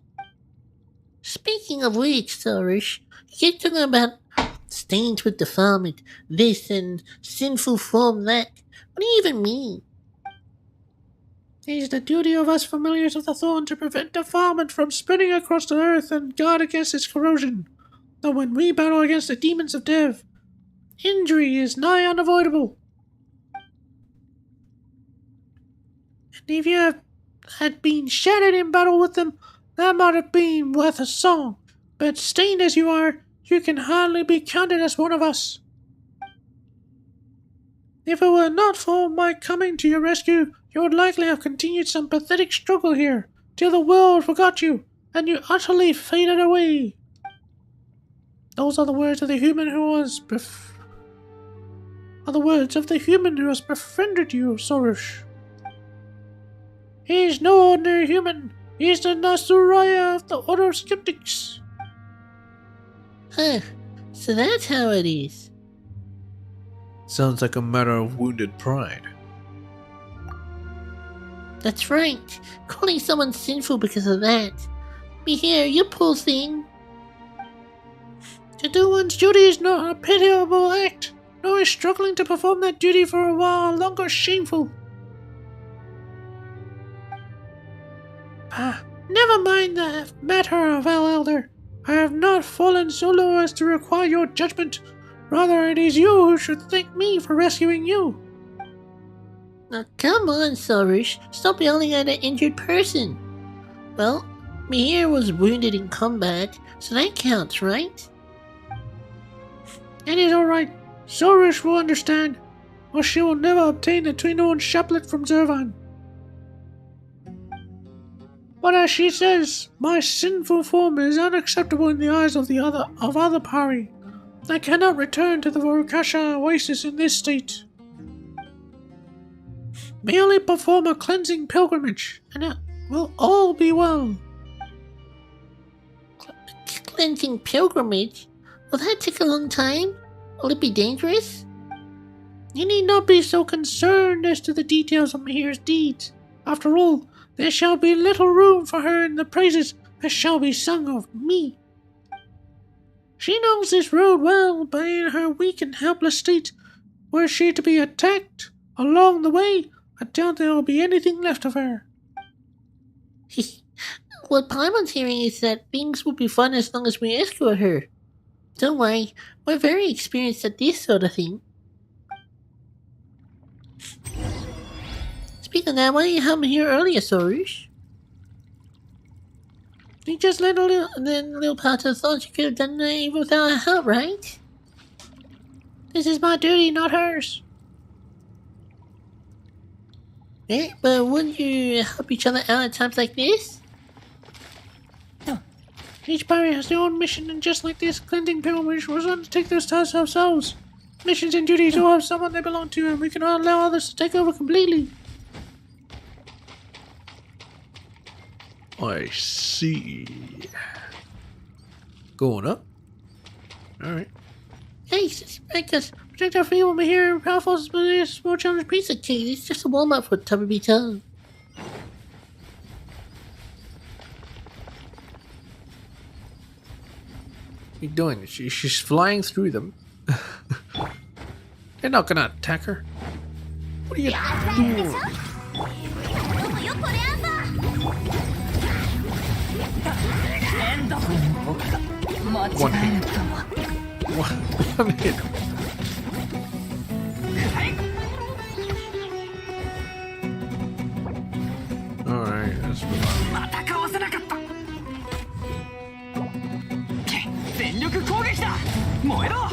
Speaking of which, Sarush, you keep talking about stained with defilement, this and sinful form that. What do you even mean? It is the duty of us familiars of the Thorn to prevent defilement from spreading across the earth and guard against its corrosion. Though when we battle against the demons of Dev, injury is nigh unavoidable. And if you had been shattered in battle with them, that might have been worth a song. But stained as you are, you can hardly be counted as one of us. If it were not for my coming to your rescue, you would likely have continued some pathetic struggle here, till the world forgot you, and you utterly faded away. Those are the words of the human who has befriended you, Sorush. He is no ordinary human. He is the Nasuraya of the Order of Skeptics. Huh. So that's how it is. Sounds like a matter of wounded pride. That's right. Calling someone sinful because of that. Me here, you poor thing. To do one's duty is not a pitiable act, nor is struggling to perform that duty for a while longer shameful. Never mind the matter of our elder. I have not fallen so low as to require your judgment. Rather, it is you who should thank me for rescuing you. Now, come on, Sarush. Stop yelling at an injured person. Well, Mihir was wounded in combat, so that counts, right? It is alright. Sarush will understand, or she will never obtain the twin-horn chaplet from Zervan. But as she says, my sinful form is unacceptable in the eyes of other Pari. I cannot return to the Vorukasha Oasis in this state. Merely perform a cleansing pilgrimage, and it will all be well. Cleansing pilgrimage? Will that take a long time? Will it be dangerous? You need not be so concerned as to the details of Mihir's deeds. After all, there shall be little room for her in the praises that shall be sung of me. She knows this road well, but in her weak and helpless state, were she to be attacked along the way, I doubt there will be anything left of her. What Paimon's hearing is that things will be fun as long as we escort her. Don't worry, we're very experienced at this sort of thing. Speaking of that, why didn't you help me here earlier, Sarush? You just let a little Pato thought you could have done that even without our help, right? This is my duty, not hers. Yeah, but wouldn't you help each other out at times like this? No. Each party has their own mission, and just like this, cleansing pilgrimage was undertake those tasks ourselves. Missions and duties all have someone they belong to, and we cannot allow others to take over completely. I see. Going up? Alright. Hey, suspect us. Protect our freedom over here and powerful small challenge pizza cake. It's just a warm up for Tubby Tongue. are you doing? She's flying through them. You're not gonna attack her. What are you doing? どこよこれあんば。連続間違いなくとも One hit. はい Alright, let's move on. またかわせなかった全力攻撃だ燃えろか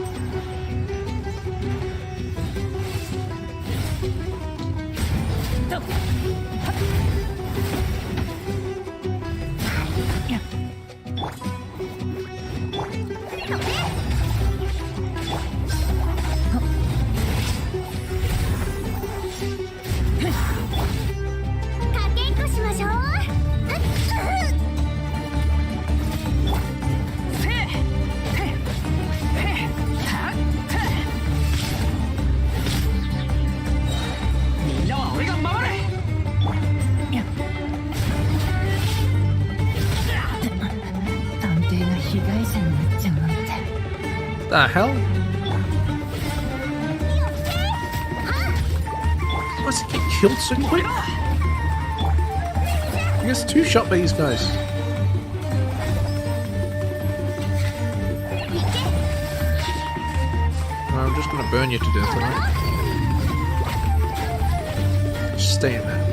けっこしましょう。せへへはっみんなは俺が守れ探偵が被害者になっちゃうなんて The hell? What's he get killed so quick? He gets two shot by these guys. I'm just gonna burn you to death, alright? Just stay in there.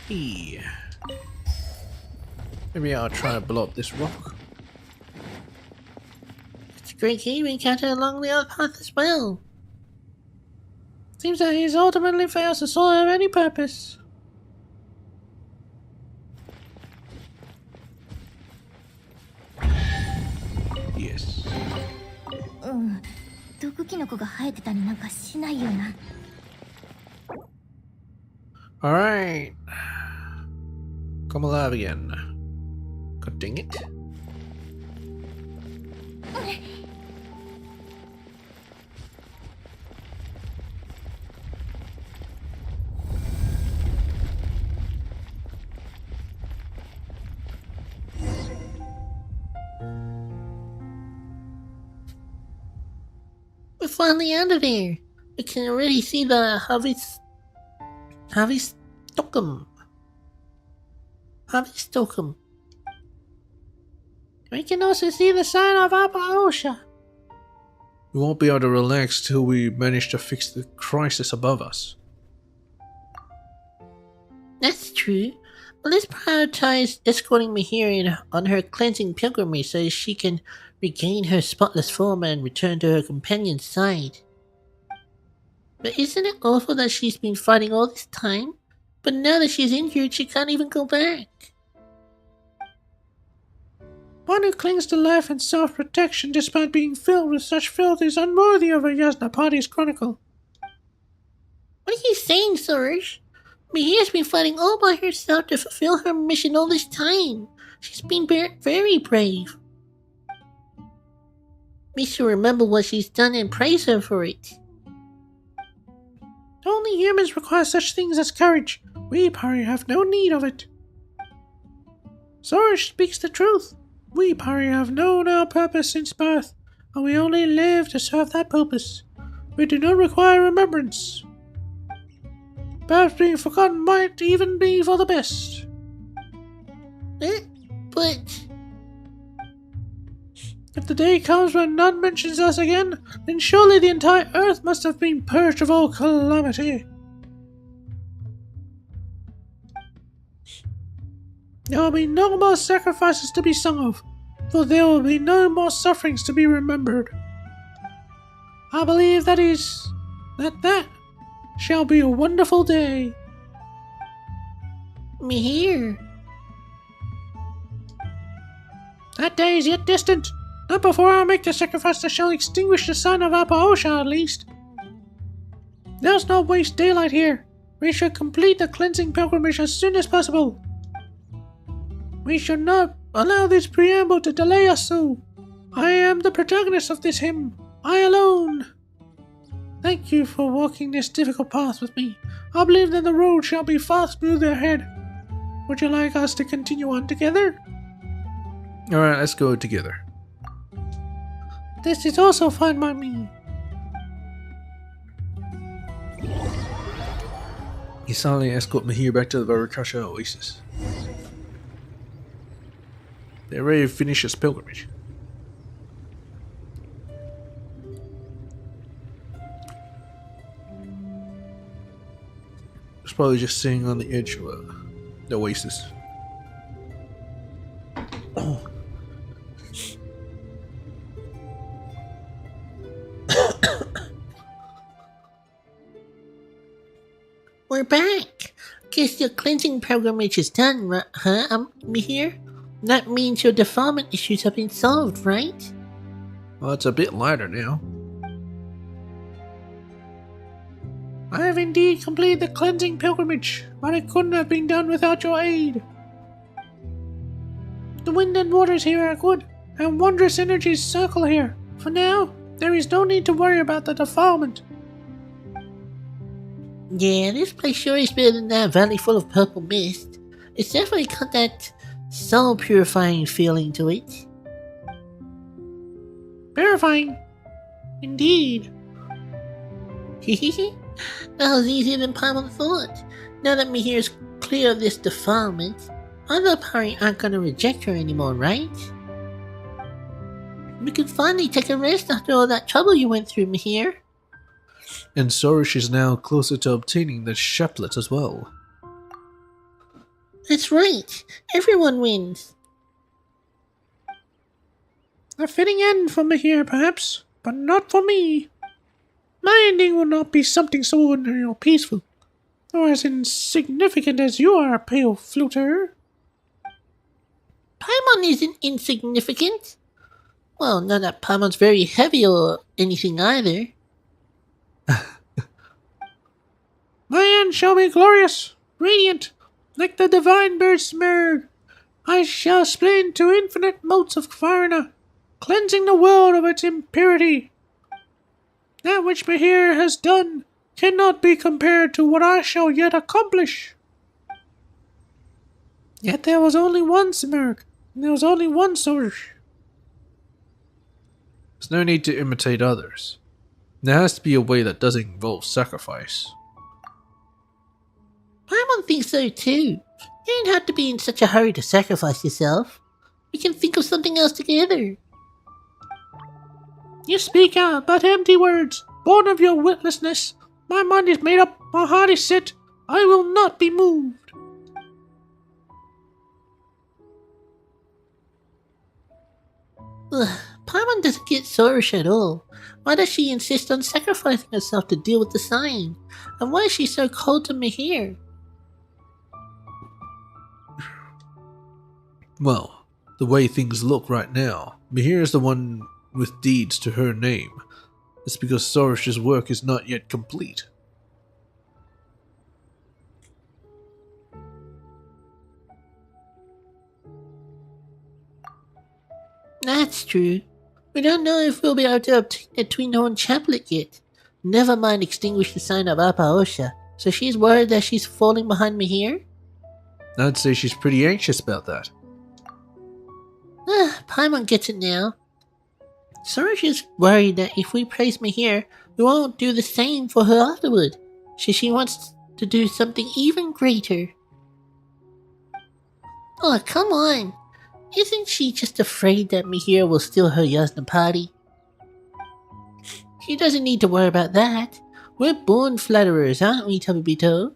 Hey. Maybe I'll try to blow up this rock. It's a great game encounter along the other path as well. Seems that he's ultimately fails to serve any purpose. Yes. うん。毒キノコが生えてたりなんかしないよな。Alright. Come alive again. God dang it. We're finally out of there. We can already see the Havistokum. We can also see the sign of Apaosha. We won't be able to relax till we manage to fix the crisis above us. That's true. But let's prioritize escorting Mahiri on her cleansing pilgrimage so she can regain her spotless form and return to her companion's side. But isn't it awful that she's been fighting all this time? But now that she's injured, she can't even go back. One who clings to life and self-protection despite being filled with such filth is unworthy of a Yasnapadi's chronicle. What are you saying, Surge? Mahir's been fighting all by herself to fulfill her mission all this time. She's been very brave. We should remember what she's done and praise her for it. Only humans require such things as courage. We, Pari, have no need of it. Sorish speaks the truth. We, Pari, have known our purpose since birth, and we only live to serve that purpose. We do not require remembrance. Perhaps being forgotten might even be for the best. But... If the day comes when none mentions us again, then surely the entire earth must have been purged of all calamity. There will be no more sacrifices to be sung of. for there will be no more sufferings to be remembered. I believe that shall be a wonderful day. Mihir. That day is yet distant. Not before I make the sacrifice that shall extinguish the sun of Apaosha, at least. Let's not waste daylight here. We should complete the cleansing pilgrimage as soon as possible. We should not allow this preamble to delay us so. I am the protagonist of this hymn. I alone. Thank you for walking this difficult path with me. I believe that the road shall be far smoother ahead. Would you like us to continue on together? Alright, let's go together. This is also fine by me. You silently escort Mihir back to the Varakasha Oasis. They're ready to finish this pilgrimage. It's probably just sitting on the edge of the oasis. We're back. Guess your cleansing pilgrimage is done, huh, Mihir? That means your defilement issues have been solved, right? Well, it's a bit lighter now. I have indeed completed the cleansing pilgrimage, but it couldn't have been done without your aid. The wind and waters here are good, and wondrous energies circle here. For now, there is no need to worry about the defilement. Yeah, this place sure is better than that valley full of purple mist. It's definitely got that soul-purifying feeling to it. Purifying? Indeed. That was easier than Paimon thought. Now that Mihir is clear of this defilement, other party aren't gonna reject her anymore, right? We can finally take a rest after all that trouble you went through, Mihir. And Sorish is now closer to obtaining the chaplet as well. That's right. Everyone wins. A fitting end for Mihir, perhaps, but not for me. My ending will not be something so ordinary or peaceful, or as insignificant as you are, pale fluter. Paimon isn't insignificant. Well, not that Paimon's very heavy or anything either. My end shall be glorious, radiant, like the divine bird Smerg. I shall split into infinite motes of Kvarna, cleansing the world of its impurity. That which Mihir has done cannot be compared to what I shall yet accomplish. Yet there was only one Smerg, and there was only one Sorish. There's no need to imitate others. There has to be a way that doesn't involve sacrifice. Paimon thinks so too. You don't have to be in such a hurry to sacrifice yourself. We can think of something else together. You speak out, but empty words, born of your witlessness. My mind is made up, my heart is set. I will not be moved. Ugh, Paimon doesn't get Sorish at all. Why does she insist on sacrificing herself to deal with the sign? And why is she so cold to Mihir? Well, the way things look right now, Mihir is the one with deeds to her name. It's because Sorish's work is not yet complete. That's true. We don't know if we'll be able to obtain a twin-horn chaplet yet. Never mind extinguish the sign of Apaosha. So she's worried that she's falling behind Mihir? I'd say she's pretty anxious about that. Paimon gets it now. Sorish is worried that if we praise Mihir, we won't do the same for her afterward. She wants to do something even greater. Oh, come on. Isn't she just afraid that Mihir will steal her Yasna party? She doesn't need to worry about that. We're born flatterers, aren't we, Tabibito?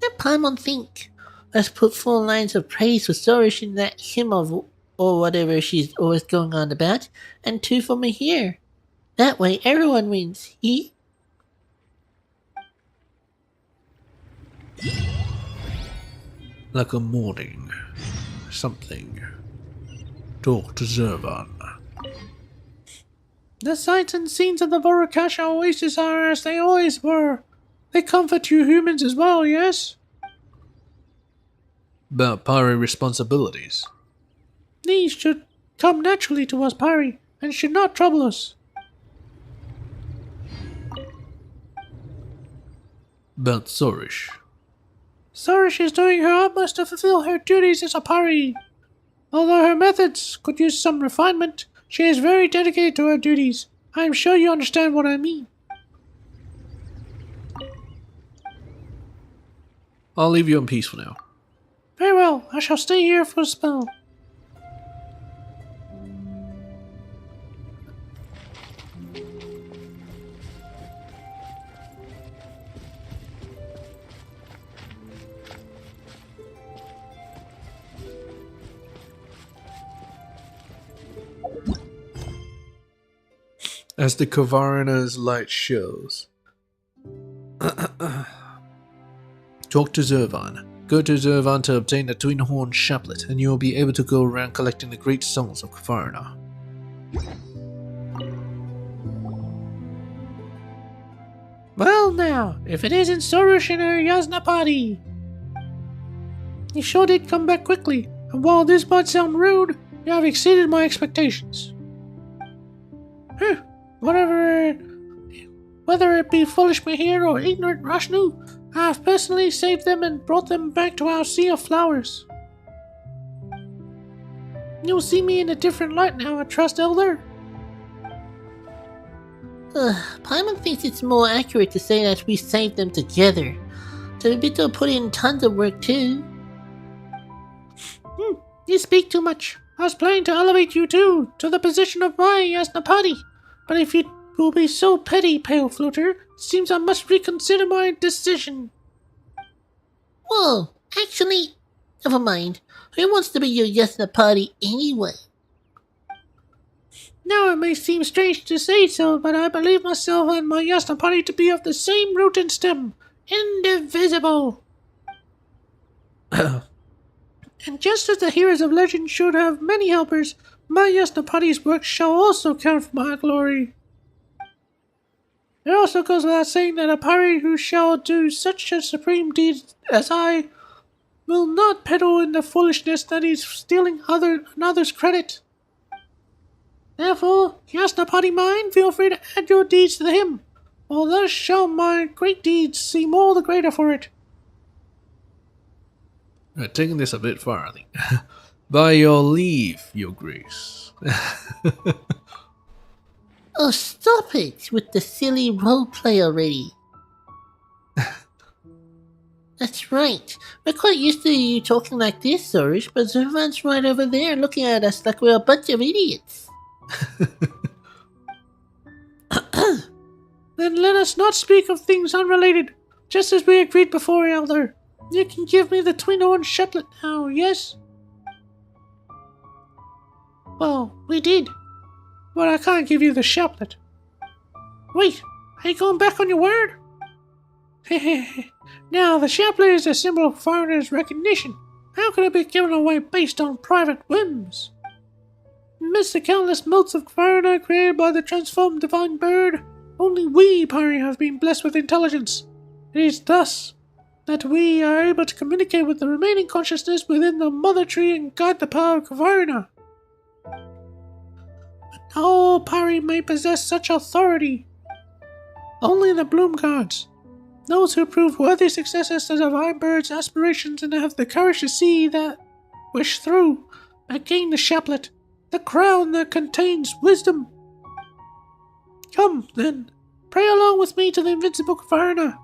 Let Paimon think. Let's put 4 lines of praise for Sorish in that hymn of or whatever she's always going on about, and 2 for me here. That way everyone wins. Like a morning. Something. Talk to Zervan. The sights and scenes of the Vorakasha Oasis are as they always were. They comfort you humans as well, yes? About Pari responsibilities. These should come naturally to us, Pari, and should not trouble us. About Sorish. Sorish is doing her utmost to fulfill her duties as a Pari. Although her methods could use some refinement, she is very dedicated to her duties. I am sure you understand what I mean. I'll leave you in peace for now. Very well, I shall stay here for a spell. As the Kavarina's light shows. Talk to Zervan. Go to Zervan to obtain the Twin Horn Chaplet, and you will be able to go around collecting the great souls of Kavarina. Well now, if it isn't Sorish and her Yasnapati! You sure did come back quickly, and while this might sound rude, you have exceeded my expectations. Whether it be foolish Mihir or ignorant Rashnu, I have personally saved them and brought them back to our sea of flowers. You'll see me in a different light now, I trust, Elder. Paimon thinks it's more accurate to say that we saved them together. Tabito put in tons of work too. You speak too much. I was planning to elevate you too, to the position of my Yasnapati. But if you will be so petty, Pale Floater, it seems I must reconsider my decision. Well, actually, never mind. Who wants to be your Yasnapati anyway? Now it may seem strange to say so, but I believe myself and my Yasnapati to be of the same root and stem. Indivisible. And just as the heroes of legend should have many helpers, my Yasnapati's work shall also count for my glory. It also goes without saying that a Pari who shall do such a supreme deed as I will not peddle in the foolishness that is stealing another's credit. Therefore, Yasnapati mine, feel free to add your deeds to the hymn, or thus shall my great deeds seem all the greater for it. Taking this a bit far, I think. By your leave, your grace. Oh, stop it with the silly roleplay already. That's right. We're quite used to you talking like this, Sorish, but Zervan's right over there looking at us like we're a bunch of idiots. Then let us not speak of things unrelated, just as we agreed before, Elder. You can give me the Twin Horn Chaplet now, yes? Well, we did. But I can't give you the chaplet. Wait, are you going back on your word? Now, the chaplet is a symbol of foreigners' recognition. How can it be given away based on private whims? Amidst the countless motes of foreigner created by the transformed divine bird, only we, Pari, have been blessed with intelligence. It is thus that we are able to communicate with the remaining consciousness within the mother tree and guide the power of Kavarina. But no Pari may possess such authority. Only the Bloom Guards, those who prove worthy successors to the Divine Bird's aspirations and have the courage to see that wish through, may gain the chaplet, the crown that contains wisdom. Come, then, pray along with me to the invincible Kavarina.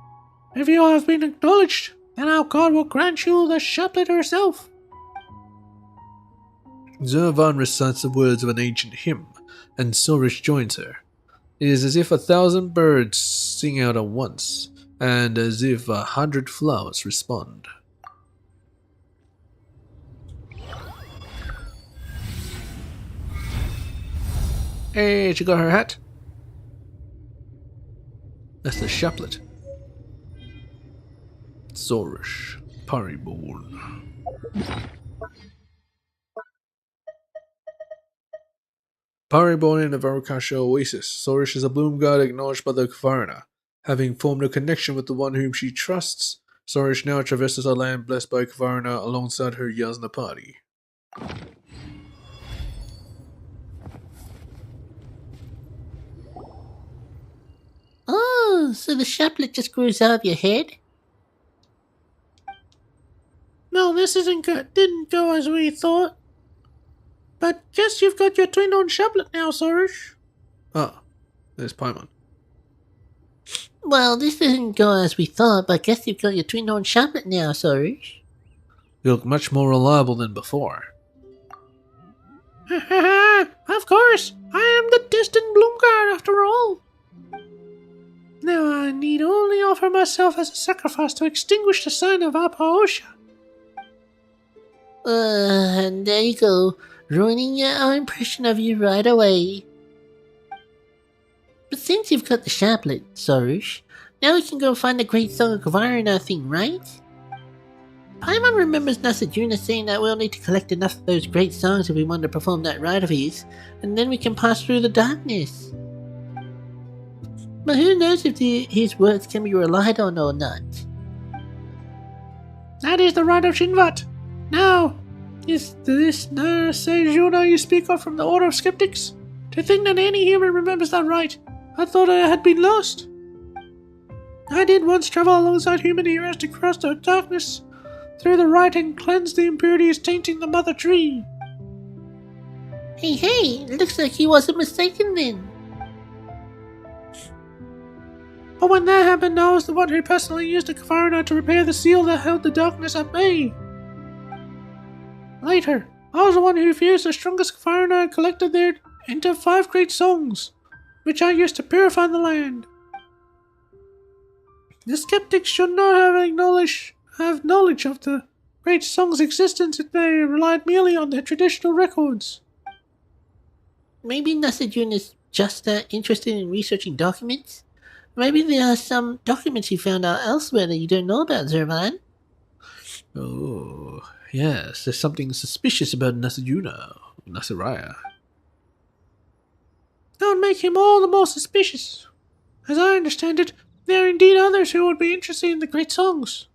If you have been acknowledged, then our God will grant you the chaplet herself. Zervan recites the words of an ancient hymn, and Sorish joins her. It is as if 1,000 birds sing out at once, and as if 100 flowers respond. Hey, she got her hat. That's the chaplet. Zorish, Pariborn. Pariborn in the Varakasha Oasis. Zorish is a bloom god acknowledged by the Kvarna. Having formed a connection with the one whom she trusts, Zorish now traverses a land blessed by Kvarna alongside her Yasna party. Oh, so the chaplet just grows out of your head? No, this didn't go as we thought. But guess you've got your twin-on chaplet now, Zorish. Ah, there's Paimon. Well, this didn't go as we thought, but guess you've got your twin-on chaplet now, Zorish. You look much more reliable than before. Of course, I am the destined bloom guard after all. Now I need only offer myself as a sacrifice to extinguish the sign of Apaosha. And there you go, ruining our impression of you right away. But since you've got the chaplet, Zorish, now we can go find the great song of Kvarna thing, right? Paimon remembers Nasajuna saying that we'll need to collect enough of those great songs if we want to perform that rite of his, and then we can pass through the darkness. But who knows if his words can be relied on or not? That is the rite of Shinvat. Now, is this Nasajuna you speak of from the Order of Skeptics? To think that any human remembers that rite, I thought I had been lost. I did once travel alongside human heroes to cross the darkness through the rite and cleanse the impurities tainting the mother tree. Hey, looks like he wasn't mistaken then. But when that happened, I was the one who personally used the Kvarna to repair the seal that held the darkness at bay. Later, I was the one who fused the strongest Kvarna and collected there into 5 great songs, which I used to purify the land. The skeptics should not have knowledge of the great song's existence if they relied merely on their traditional records. Maybe Nasajun is just interested in researching documents? Maybe there are some documents you found out elsewhere that you don't know about, Zervan. Oh, yes, there's something suspicious about Nasajuna, Nasiraya. Don't make him all the more suspicious. As I understand it, there are indeed others who would be interested in the great songs.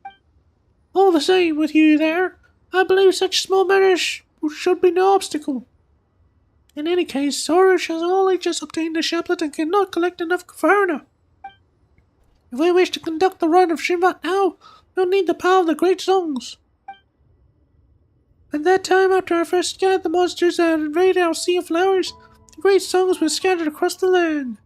All the same, with you there, I believe such small matters should be no obstacle. In any case, Zorish has only just obtained the chaplet and cannot collect enough Kvarna. If we wish to conduct the rite of Shinvat now, we'll need the power of the great songs. At that time, after I first scattered the monsters that invaded our Sea of Flowers, the great songs were scattered across the land.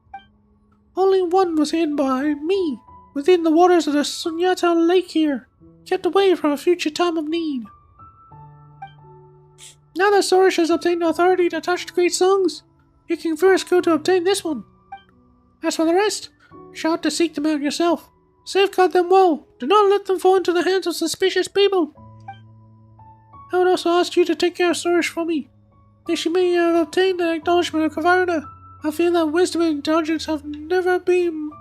Only one was hidden by me, within the waters of the Sunyata Lake here, kept away from a future time of need. Now that Zorish has obtained authority to touch the great songs, you can first go to obtain this one. As for the rest, you shall have to seek them out yourself. Safeguard them well. Do not let them fall into the hands of suspicious people. I would also ask you to take care of Zorish for me. If she may have obtained an acknowledgement of Kvarna, I feel that wisdom and intelligence have never been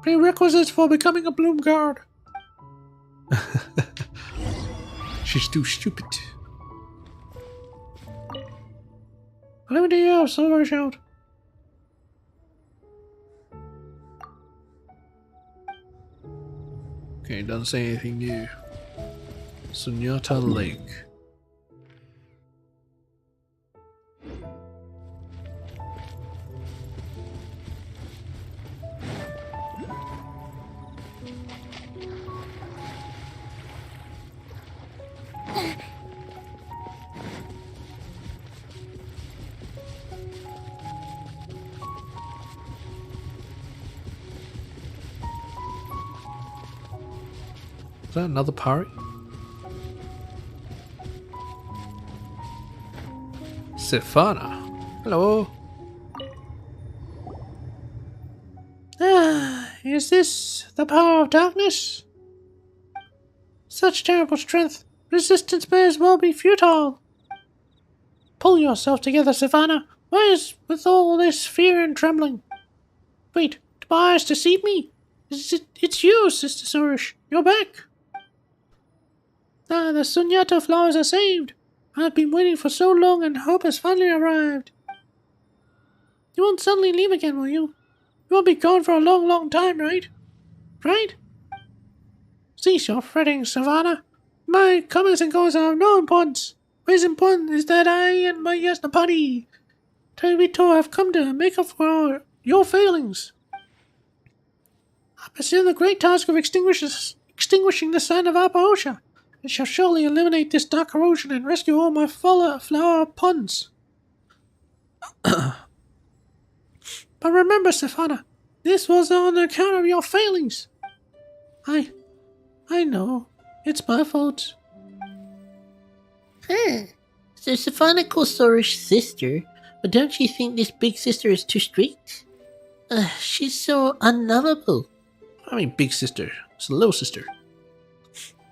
prerequisites for becoming a bloom guard. She's too stupid. Let me do you have Zorish out. Okay, doesn't say anything new. Sunyata Lake. Is that another parry? Sefana. Hello. Is this the power of darkness? Such terrible strength. Resistance may as well be futile. Pull yourself together, Savannah. Why is with all this fear and trembling? Wait, do my eyes deceive me? It's you, Sister Sorish. You're back. Ah, the Sunyata flowers are saved. I've been waiting for so long and hope has finally arrived. You won't suddenly leave again, will you? You won't be gone for a long, long time, right? Right? Cease your fretting, Savannah. My comings and goings are of no importance. What is important is that I and my Yasnapati Tabito have come to make up for your failings. I pursue the great task of extinguishing the sign of Apaosha, and shall surely eliminate this dark corrosion and rescue all my flower ponds. But remember, Savannah, this was on account of your failings. I know. It's my fault. So Savannah calls Sorish sister, but don't you think this big sister is too strict? She's so unlovable. I mean big sister. It's a little sister.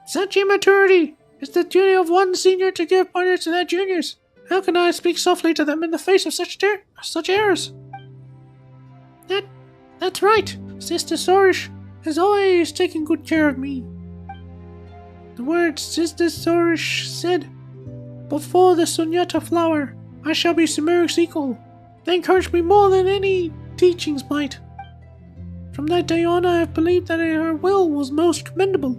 Such immaturity! It's the duty of one senior to give pointers to their juniors. How can I speak softly to them in the face of such errors? That's right. Sister Sorish has always taken good care of me. The words Sister Sorish said, "Before the Sunyata flower, I shall be Sumeric's equal." They encouraged me more than any teachings might. From that day on, I have believed that her will was most commendable.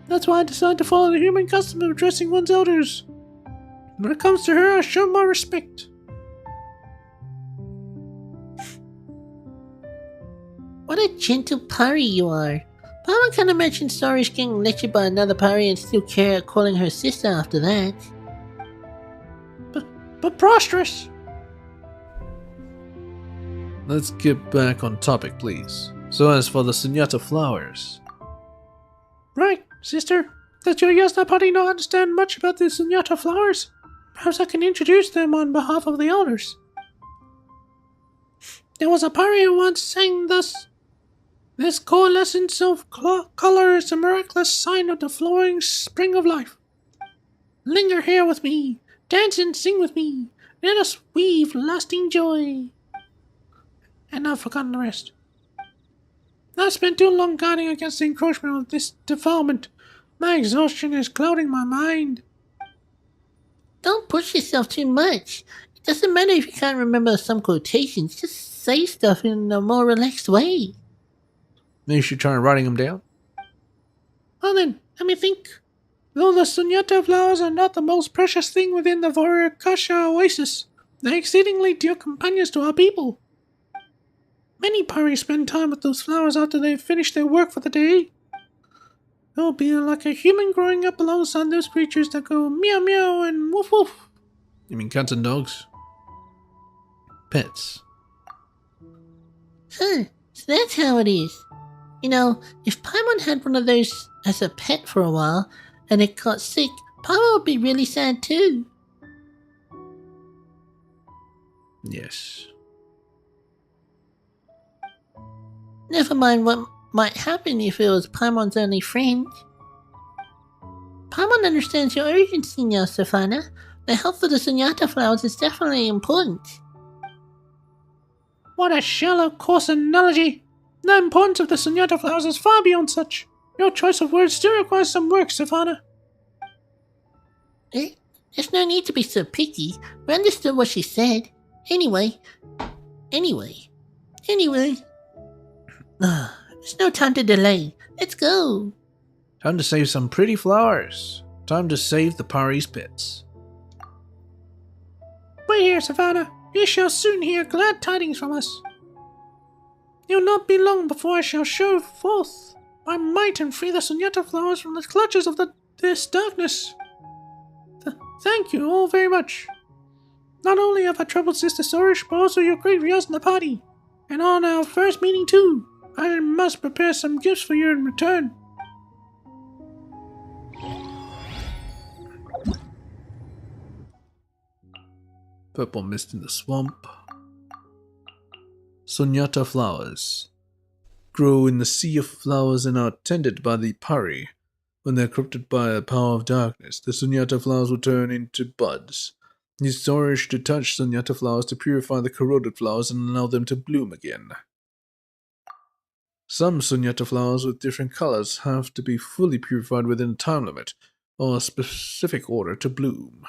That's why I decided to follow the human custom of addressing one's elders. When it comes to her, I show my respect. What a gentle pari you are. But I can't imagine Sorish getting lectured by another pari and still calling her sister after that. But preposterous! Let's get back on topic, please. So as for the Sunyata flowers. Right, sister. Does your Yasnapati not understand much about the Sunyata flowers? Perhaps I can introduce them on behalf of the elders. There was a pari who once sang thus. This coalescence of color is a miraculous sign of the flowing spring of life. Linger here with me, dance and sing with me, let us weave lasting joy. And I've forgotten the rest. I've spent too long guarding against the encroachment of this defilement. My exhaustion is clouding my mind. Don't push yourself too much. It doesn't matter if you can't remember some quotations, just say stuff in a more relaxed way. Maybe you should try writing them down. Well then, let me think. Though the Sunyata flowers are not the most precious thing within the Vorakasha oasis, they're exceedingly dear companions to our people. Many paris spend time with those flowers after they've finished their work for the day. It'll be like a human growing up alongside those creatures that go meow meow and woof woof. You mean cats and dogs? Pets. Huh, so that's how it is. You know, if Paimon had one of those as a pet for a while, and it got sick, Paimon would be really sad too. Yes. Never mind what might happen if it was Paimon's only friend. Paimon understands your urgency now, Savannah. The health of the Sunyata flowers is definitely important. What a shallow, coarse analogy! The importance of the Sunyata flowers is far beyond such. Your choice of words still requires some work, Savannah. There's no need to be so picky. We understood what she said. Anyway. There's no time to delay. Let's go. Time to save some pretty flowers. Time to save the Pari's pets. Wait here, Savannah. You shall soon hear glad tidings from us. It will not be long before I shall show forth my might and free the Sunyata flowers from the clutches of this darkness. Thank you all very much. Not only have I troubled Sister Sorish, but also your great Yasnapati. And on our first meeting too, I must prepare some gifts for you in return. Purple mist in the swamp. Sunyata flowers grow in the sea of flowers and are tended by the Pari. When they are corrupted by the power of darkness, the Sunyata flowers will turn into buds. Use Zorish to touch Sunyata flowers to purify the corroded flowers and allow them to bloom again. Some Sunyata flowers with different colors have to be fully purified within a time limit or a specific order to bloom.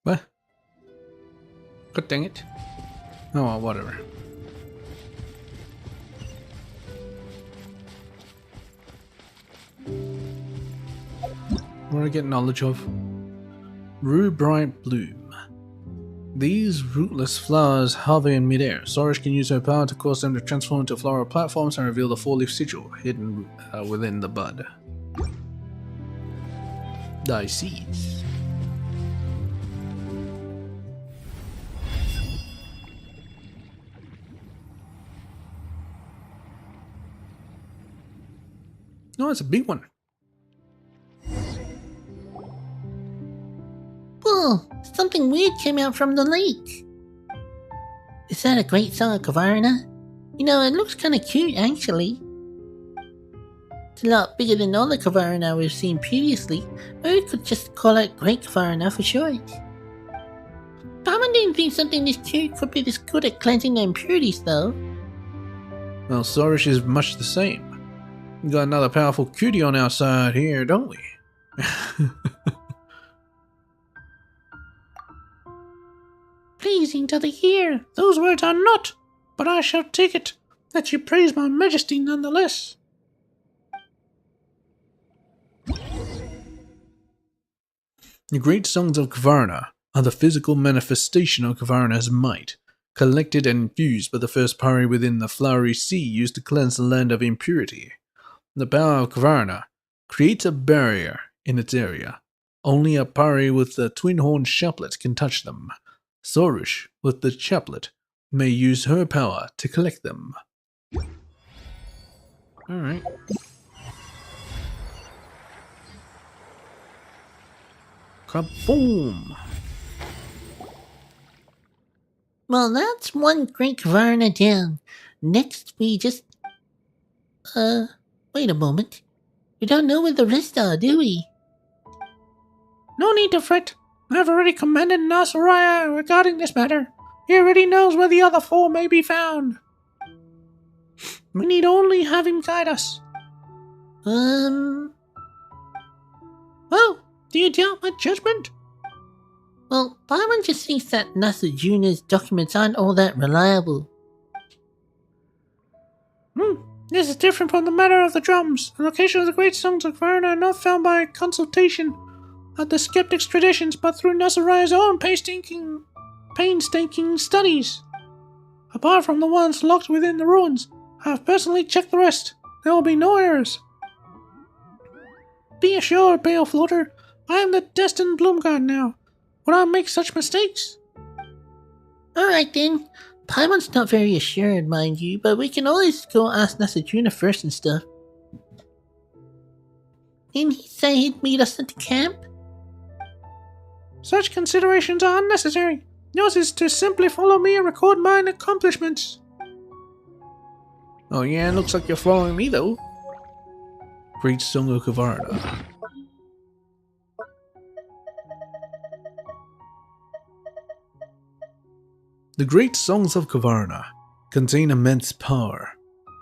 What? God dang it. Oh well, whatever. What do I get knowledge of? Rue Bright Bloom. These rootless flowers hover in midair. Zorish can use her power to cause them to transform into floral platforms and reveal the four-leaf sigil hidden within the bud. Thy seeds. No, it's a big one. Whoa, something weird came out from the lake. Is that a great song of Kavarna? You know, it looks kinda cute actually. It's a lot bigger than all the Kavarna we've seen previously, or we could just call it Great Kavarna for short. Paimon didn't think something this cute could be this good at cleansing the impurities though. Well, Zorish is much the same. We got another powerful cutie on our side here, don't we? Pleasing to the ear, those words are not, but I shall take it that you praise my majesty nonetheless. The great songs of Kavarna are the physical manifestation of Kavarna's might, collected and infused by the first pari within the flowery sea used to cleanse the land of impurity. The power of Kavarna creates a barrier in its area. Only a pari with the twin-horned chaplet can touch them. Zorish, with the chaplet, may use her power to collect them. Alright. Kaboom! Well, that's one Great Kavarna down. Next, we just... wait a moment. We don't know where the rest are, do we? No need to fret. I've already commanded Nasaraya regarding this matter. He already knows where the other four may be found. We need only have him guide us. Oh, do you doubt my judgment? Well, Paimon just thinks that Nasa Jr.'s documents aren't all that reliable. This is different from the matter of the drums. The location of the great songs of Kavarna are not found by consultation of the skeptics' traditions, but through Nasaraya's own painstaking studies. Apart from the ones locked within the ruins, I have personally checked the rest. There will be no errors. Be assured, Pale Floater, I am the destined Bloom God now. Would I make such mistakes? Alright then. Paimon's not very assured, mind you, but we can always go ask Nasajuna first and stuff. Didn't he say he'd meet us at the camp? Such considerations are unnecessary. Yours is to simply follow me and record my accomplishments. Oh yeah, it looks like you're following me though. Great Song of Kavarna. The great songs of Kavarna contain immense power,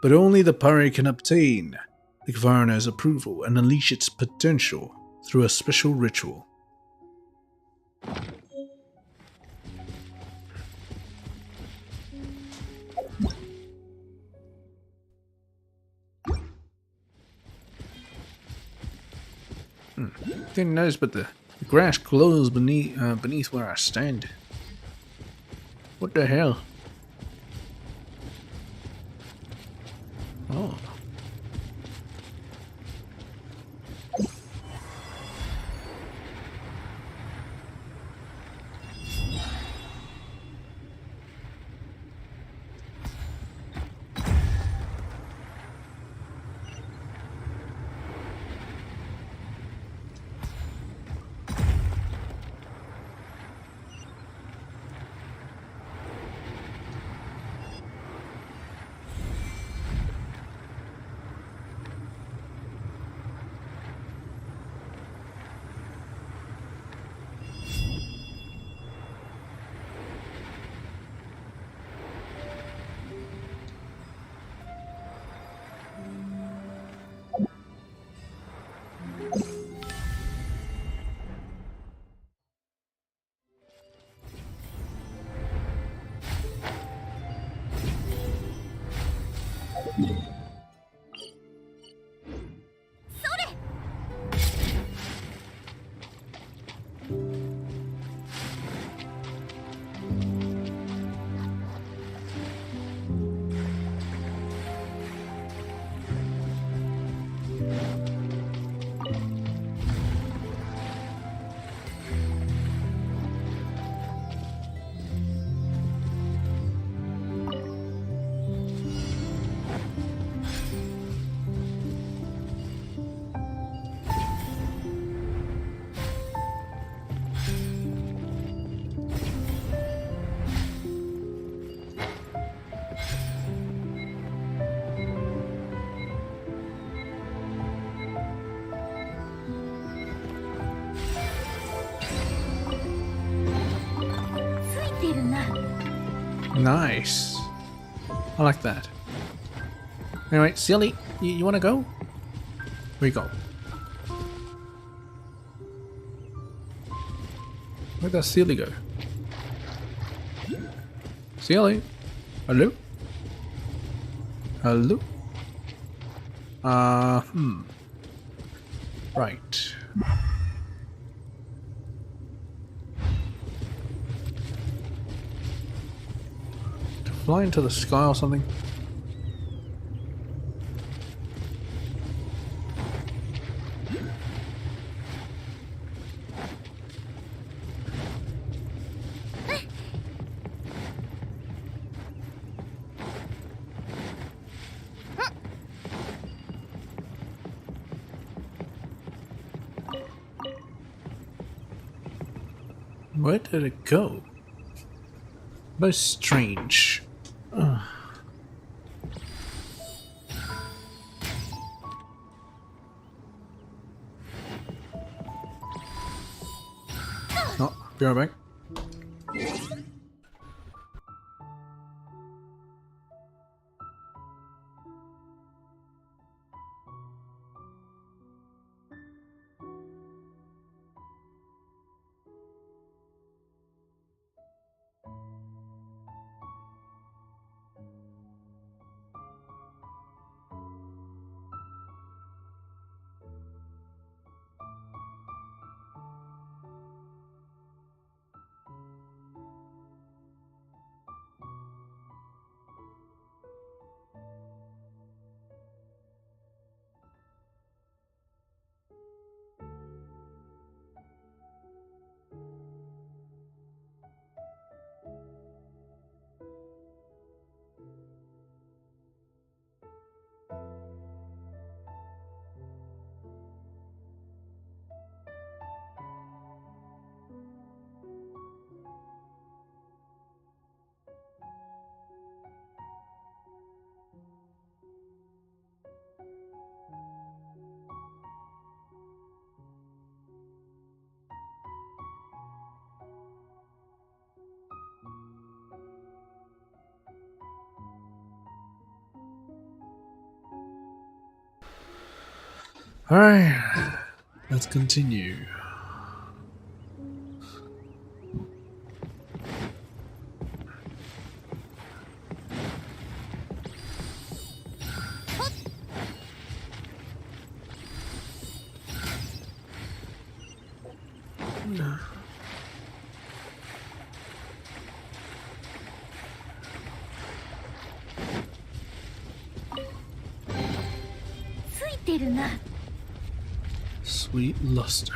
but only the pari can obtain the Kavarna's approval and unleash its potential through a special ritual. Didn't notice, but the grass glows beneath where I stand. What the hell? Oh. Nice. I like that. Anyway, Silly, you want to go? Where you go? Where does Silly go? Silly? Hello? Hello? Right. To fly into the sky or something? Where did it go? Most strange. Ugh. Oh, be right back. Alright, let's continue. ついてるな。 Sweet luster.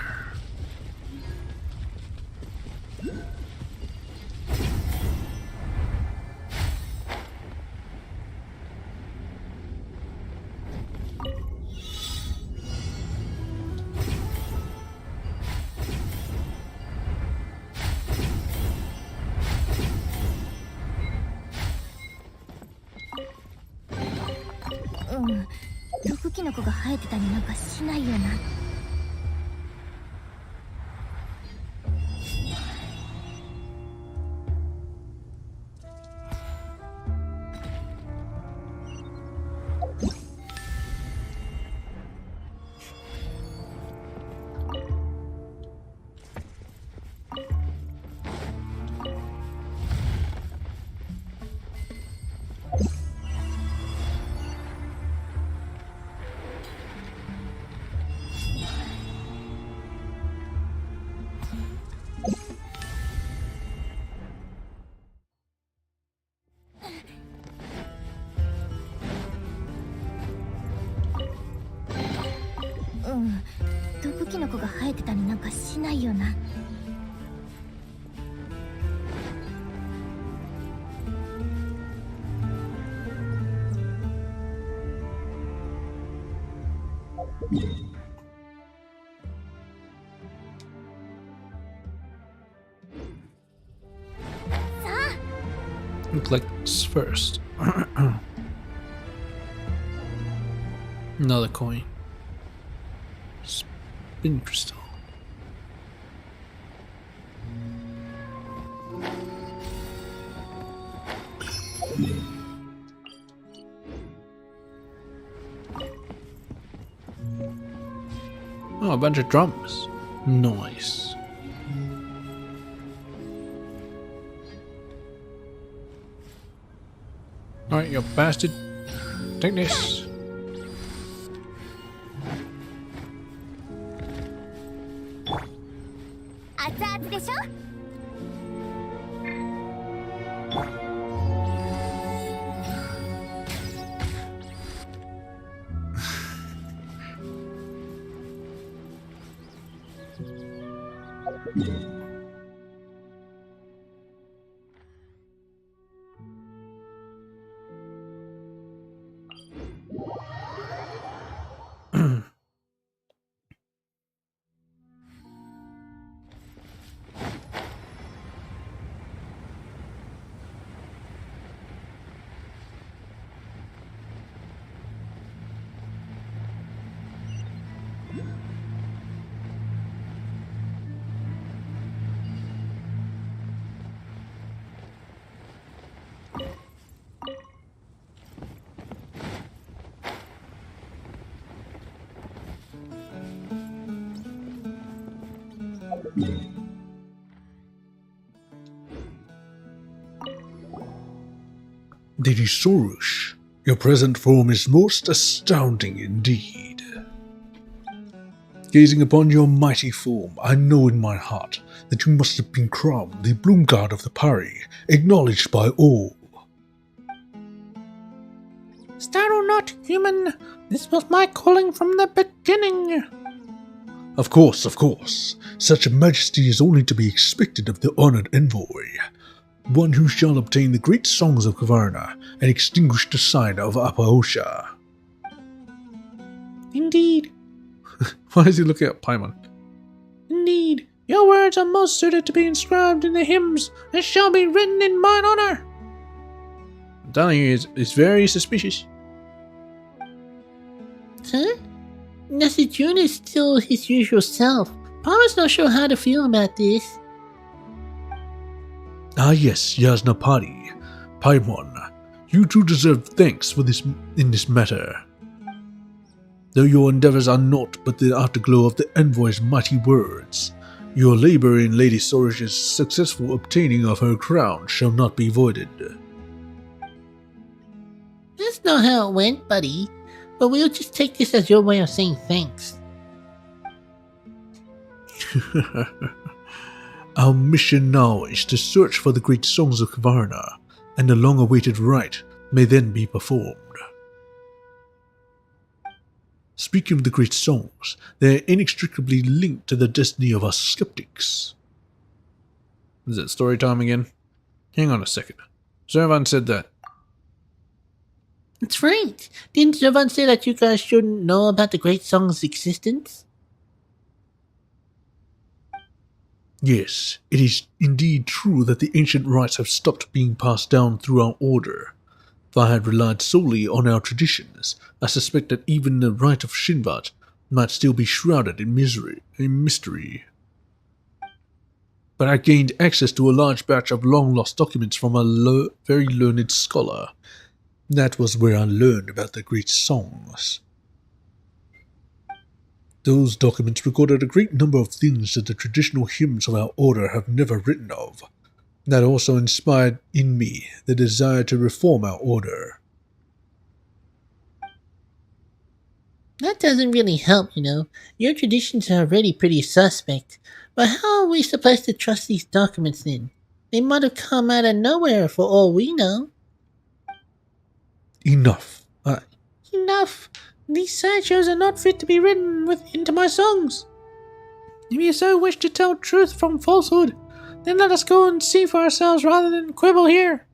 毒キノコが生えてたりなんかしないよな。毒キノコが生えてたりなんかしないよな。Collects first. Another coin. Spin crystal. Oh, a bunch of drums. Nice. Alright, you bastard. Take this. Lady Sorush, your present form is most astounding indeed. Gazing upon your mighty form, I know in my heart that you must have been crowned the bloom god of the Pari, acknowledged by all. Startle not, human. This was my calling from the beginning. Of course, of course. Such a majesty is only to be expected of the honored envoy, one who shall obtain the great songs of Caverna and extinguish the sign of Apaosha. Indeed. Why is he looking at Paimon? Indeed. Your words are most suited to be inscribed in the hymns and shall be written in mine honor. I'm telling you, it's very suspicious. Huh? Nasajun is still his usual self. Paimon not sure how to feel about this. Ah yes, Yasnapati, Paimon, you too deserve thanks for this in this matter. Though your endeavors are naught but the afterglow of the envoy's mighty words, your labor in Lady Sorush's successful obtaining of her crown shall not be voided. That's not how it went, buddy. But we'll just take this as your way of saying thanks. Our mission now is to search for the great songs of Kvarna, and the long-awaited rite may then be performed. Speaking of the great songs, they are inextricably linked to the destiny of us skeptics. Is it story time again? Hang on a second. Zervan said that. That's right. Didn't Jovan say that you guys shouldn't know about the great song's existence? Yes, it is indeed true that the ancient rites have stopped being passed down through our order. If I had relied solely on our traditions, I suspect that even the rite of Shinvat might still be shrouded in mystery. But I gained access to a large batch of long-lost documents from a very learned scholar. That was where I learned about the great songs. Those documents recorded a great number of things that the traditional hymns of our order have never written of. That also inspired in me the desire to reform our order. That doesn't really help, you know. Your traditions are already pretty suspect. But how are we supposed to trust these documents then? They might have come out of nowhere for all we know. Enough. Enough! These sideshows are not fit to be written into my songs. If you so wish to tell truth from falsehood, then let us go and see for ourselves rather than quibble here.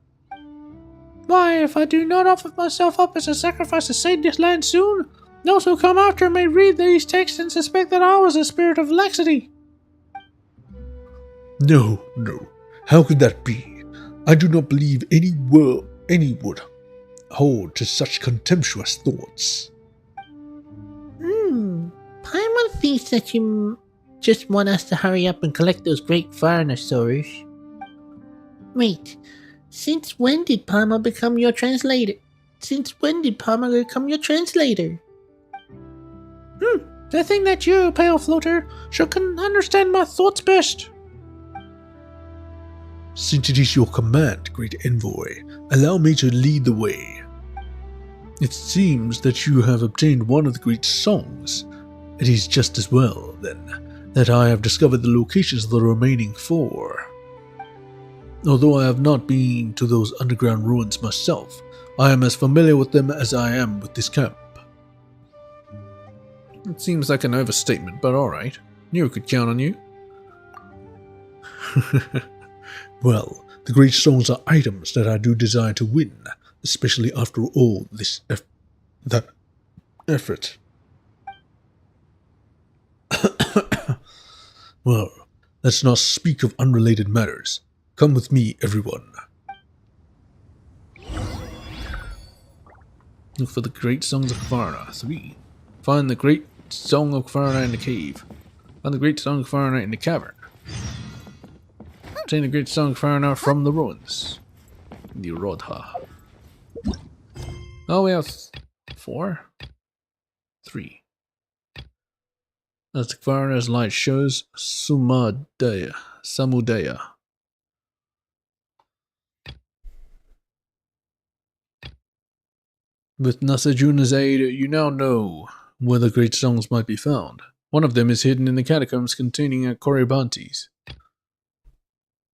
Why, if I do not offer myself up as a sacrifice to save this land soon, those who come after may read these texts and suspect that I was a spirit of laxity. No. How could that be? I do not believe any would hold to such contemptuous thoughts. Paimon thinks that you just want us to hurry up and collect those great foreigner stories. Wait, since when did Paimon become your translator? I think that you, Pale Floater, should understand my thoughts best. Since it is your command, great envoy, allow me to lead the way. It seems that you have obtained one of the great songs. It is just as well, then, that I have discovered the locations of the remaining 4. Although I have not been to those underground ruins myself, I am as familiar with them as I am with this camp. It seems like an overstatement, but alright. Nero could count on you. Well, the great songs are items that I do desire to win, especially after all this effort. Well, let's not speak of unrelated matters. Come with me, everyone. Look for the great songs of Kvarna. 3. Find the great song of Kvarna in the cave. Find the great song of Kvarna in the cavern. Obtain the great song of Kvarna from the ruins. The Rodha. Oh, we have 4? 3. As the Kvarna's light shows, Samudaya. With Nasajuna's aid, you now know where the great songs might be found. One of them is hidden in the catacombs containing a Corybantes.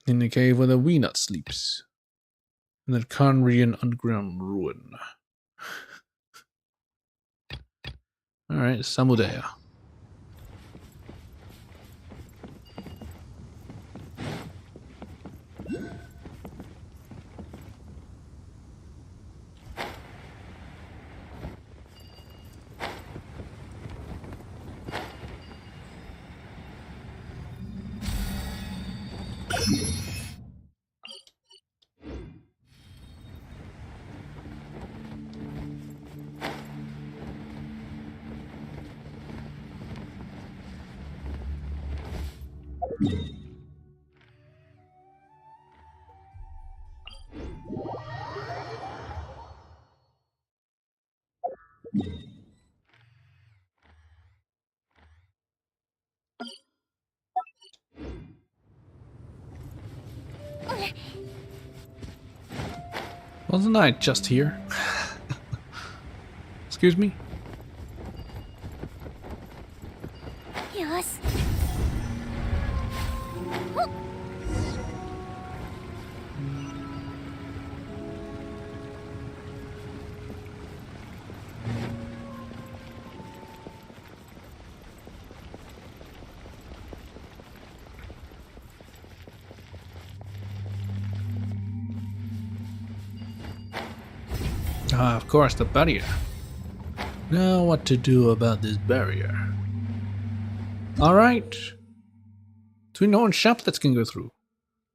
In the cave where the Weenut sleeps. In the Conrian underground ruin. Alright, Samudaya. Wasn't I just here? Excuse me? よし Ah, of course, the barrier. Now what to do about this barrier? Alright. Twin horn shaplets can go through.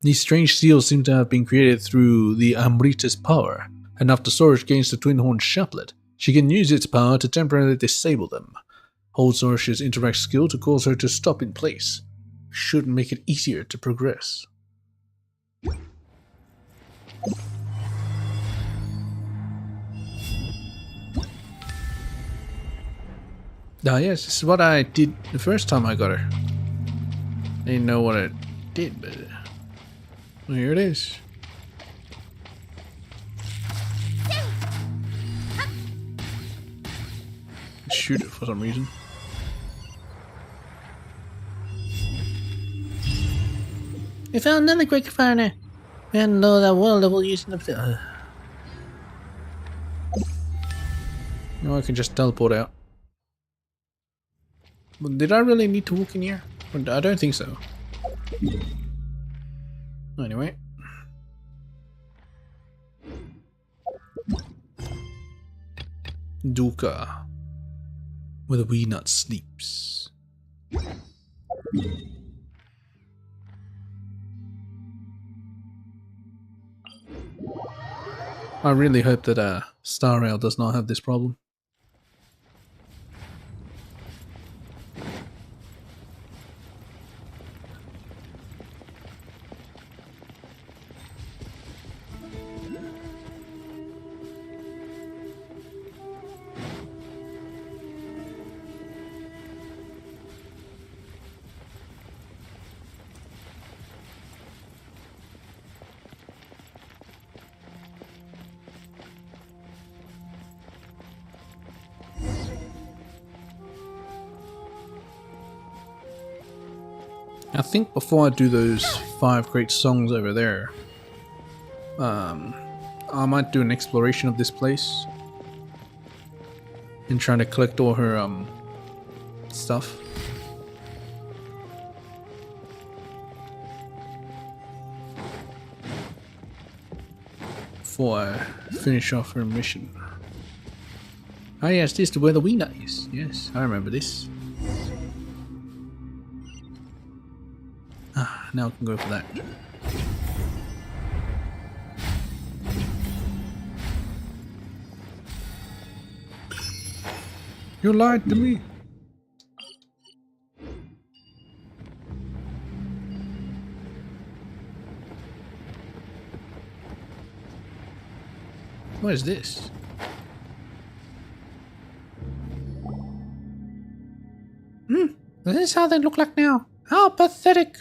These strange seals seem to have been created through the Amrita's power, and after Sorush gains the twin horn chaplet, she can use its power to temporarily disable them. Hold Sorush's interact skill to cause her to stop in place. Should make it easier to progress. Ah yes, this is what I did the first time I got her. I didn't know what I did, but well, here it is. Shoot it for some reason. We found another great foreigner. We hadn't know that world level using the. No, I can just teleport out. But did I really need to walk in here? I don't think so. Anyway. Duka. Where the wee nut sleeps. I really hope that Star Rail does not have this problem. I think before I do those 5 great songs over there, I might do an exploration of this place and try to collect all her stuff. Before I finish off her mission. Ah yes, this is where the wee nut is. Yes, I remember this. Ah, now I can go for that. You lied to me. What is this? This is how they look like now. How pathetic.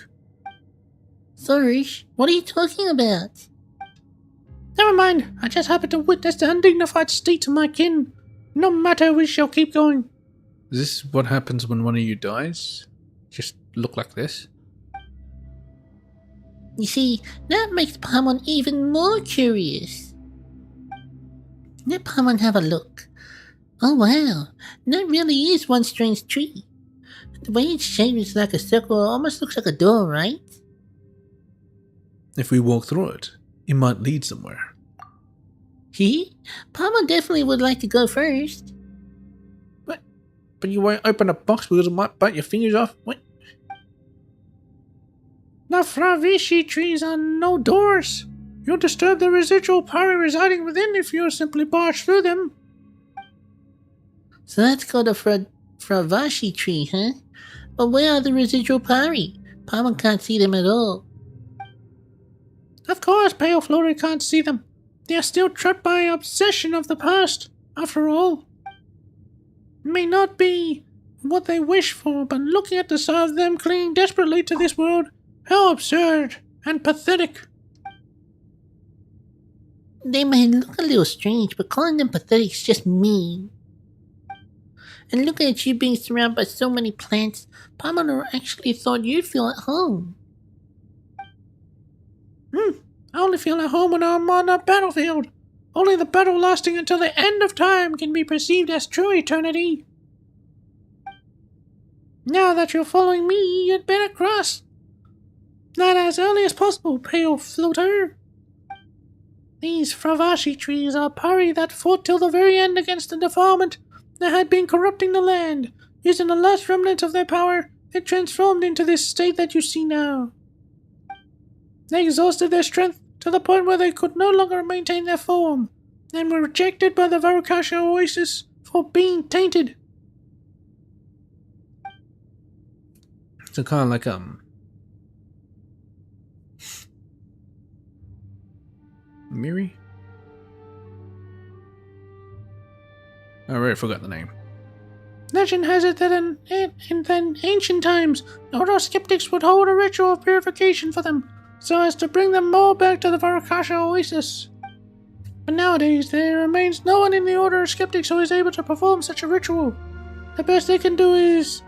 Sorush, what are you talking about? Never mind, I just happened to witness the undignified state of my kin. No matter, we shall keep going. Is this what happens when one of you dies? Just look like this? You see, that makes Paimon even more curious. Let Paimon have a look. Oh wow, that really is one strange tree. The way it's shaped is like a circle, almost looks like a door, right? If we walk through it, it might lead somewhere. He? Paimon definitely would like to go first. What? But you won't open a box because it might bite your fingers off? What? The Fravishi trees are no doors. You'll disturb the residual power residing within if you simply barge through them. So that's called a Fravashi tree, huh? But where are the residual pari? Paimon can't see them at all. Of course, Pale Flora can't see them. They are still trapped by an obsession of the past. After all, it may not be what they wish for, but looking at the sight of them clinging desperately to this world, how absurd and pathetic. They may look a little strange, but calling them pathetic is just mean. And looking at you being surrounded by so many plants, Paimon actually thought you'd feel at home. I only feel at home when I'm on a battlefield. Only the battle lasting until the end of time can be perceived as true eternity. Now that you're following me, you'd better cross that as early as possible, pale floater. These Fravashi trees are pari that fought till the very end against the defilement that had been corrupting the land. Using the last remnants of their power, they transformed into this state that you see now. They exhausted their strength to the point where they could no longer maintain their form, and were rejected by the Varakasha Oasis for being tainted. So kind of like Miri? I already forgot the name. Legend has it that in ancient times, the Ordo skeptics would hold a ritual of purification for them, so as to bring them all back to the Varakasha Oasis. But nowadays, there remains no one in the Order of Skeptics who is able to perform such a ritual. The best they can do is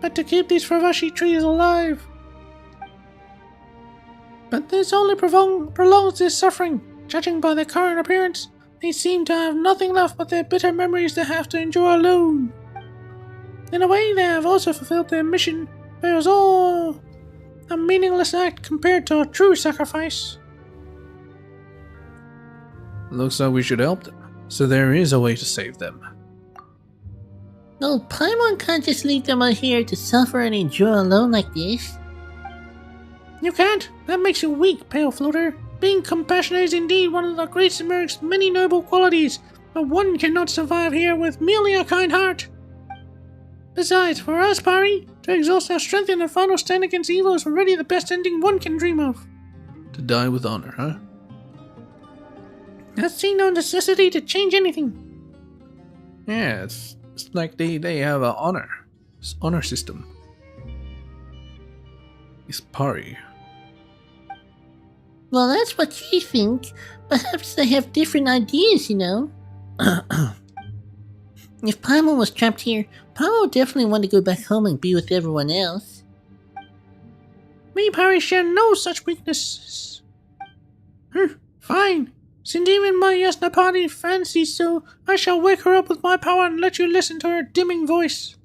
but to keep these Fravashi trees alive. But this only prolongs their suffering. Judging by their current appearance, they seem to have nothing left but their bitter memories they have to endure alone. In a way, they have also fulfilled their mission, but it was all a meaningless act compared to a true sacrifice. Looks like we should help them. So there is a way to save them. No, Paimon can't just leave them out here to suffer and endure alone like this. You can't. That makes you weak, Pale Floater. Being compassionate is indeed one of the Great Simiric's many noble qualities, but one cannot survive here with merely a kind heart. Besides, for us, Pari, to exhaust our strength in a final stand against evil is already the best ending one can dream of. To die with honor, huh? I see no necessity to change anything. Yeah, it's like they have an honor system. It's Pari. Well, that's what you think. Perhaps they have different ideas, you know. If Paimon was trapped here, Paimon would definitely want to go back home and be with everyone else. Me, Pari, share no such weaknesses. Fine. Since even my Yasnapati fancies so, I shall wake her up with my power and let you listen to her dimming voice.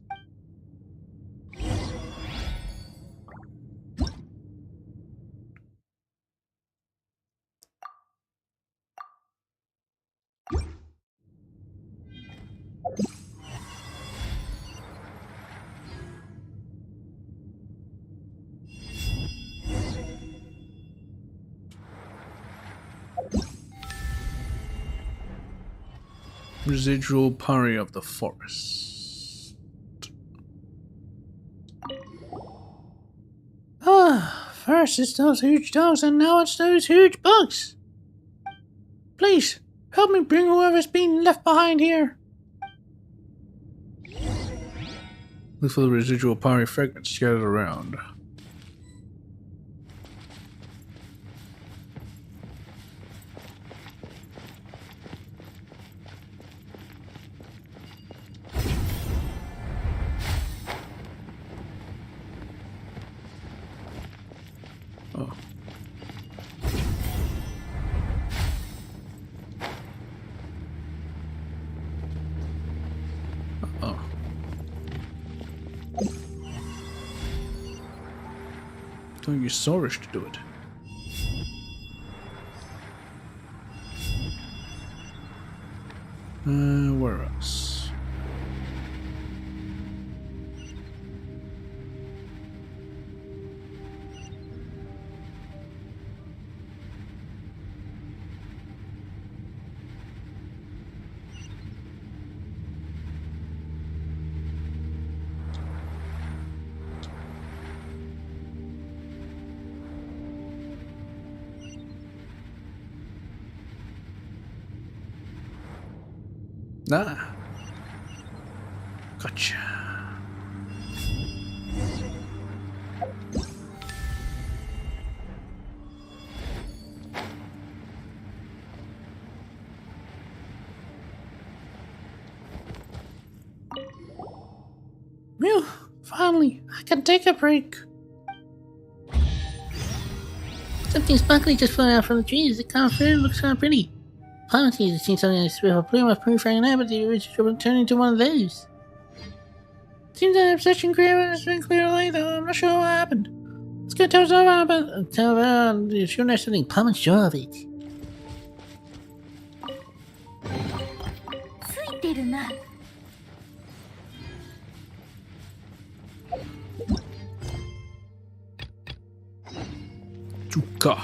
Residual Pari of the forest. First it's those huge dogs and now it's those huge bugs. Please, help me bring whoever's been left behind here. Look for the residual Pari fragments scattered around. Oh. Uh-oh. Don't use Saurish to do it. Where else? Ah. Gotcha. Phew, finally, I can take a break. Something sparkly just flew out from the trees. The color fruit looks kind of pretty. Planets have seen something like this with a plume of purifying air, but the original will turn into one of those. Seems that obsession has been cleared away, though I'm not sure what happened. Let's go tell Zara about tell her she'll know something. I'm sure of it. ついてるな。Chuka.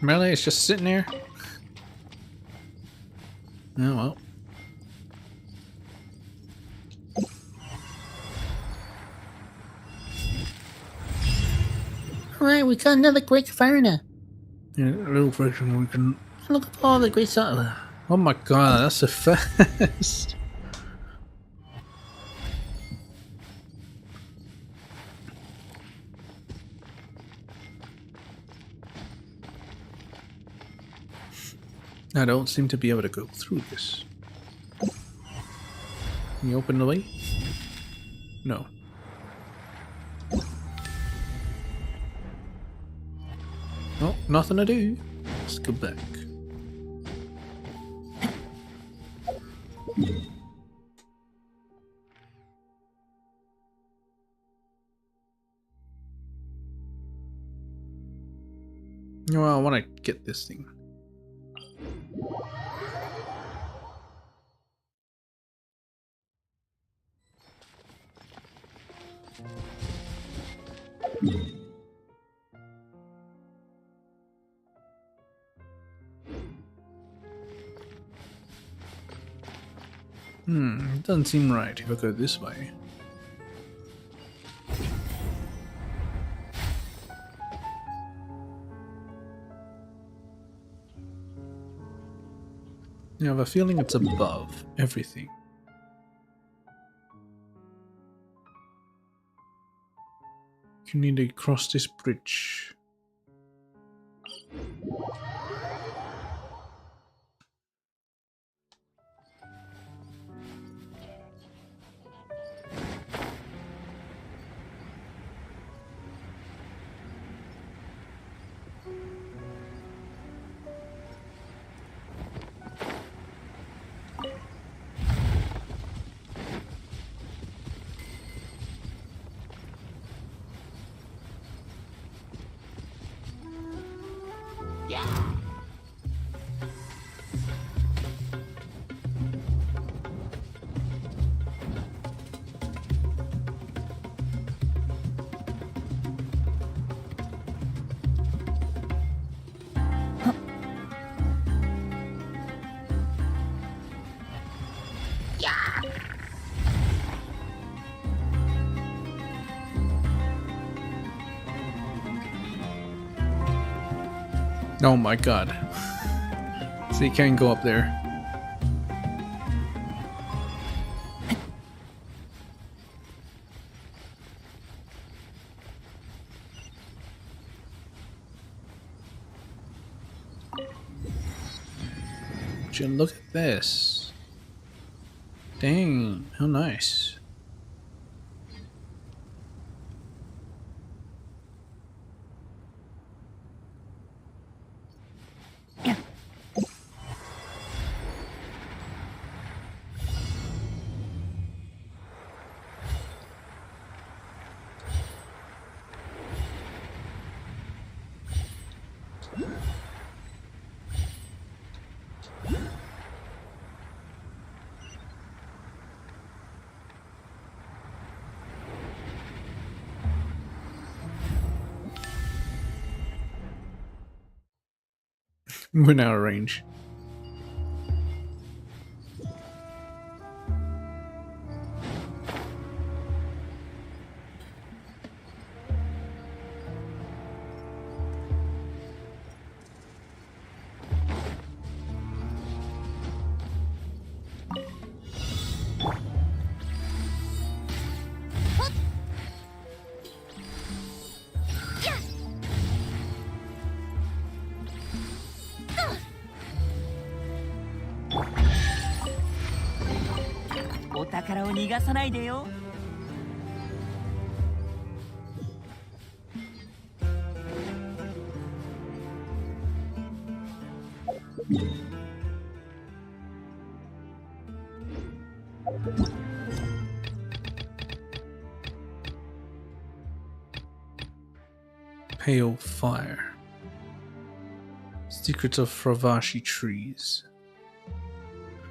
Really? It's just sitting there? Oh well. Alright, we got another great foreigner. Yeah, a little fraction we can. Look at all the great stuff. Oh my god, that's so fast. I don't seem to be able to go through this. Can you open the way? No. Oh, nothing to do. Let's go back. No, I want to get this thing. It doesn't seem right if I go this way. I have a feeling it's above everything. You need to cross this bridge. Oh my god. So you can't go up there. Would you look at this? Dang, how nice. We're now out of range. 宝を逃がさないでよ。Pale fire. Secrets of Fravashi trees.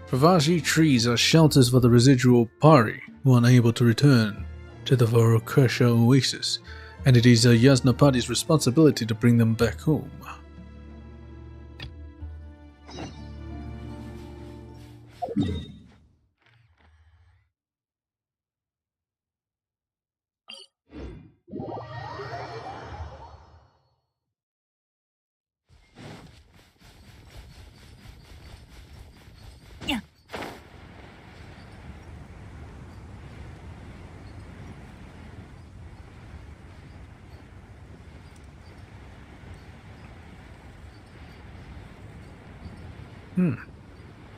Fravashi trees are shelters for the residual Pari who are unable to return to the Varokesha oasis, and it is Yasnapadi's responsibility to bring them back home.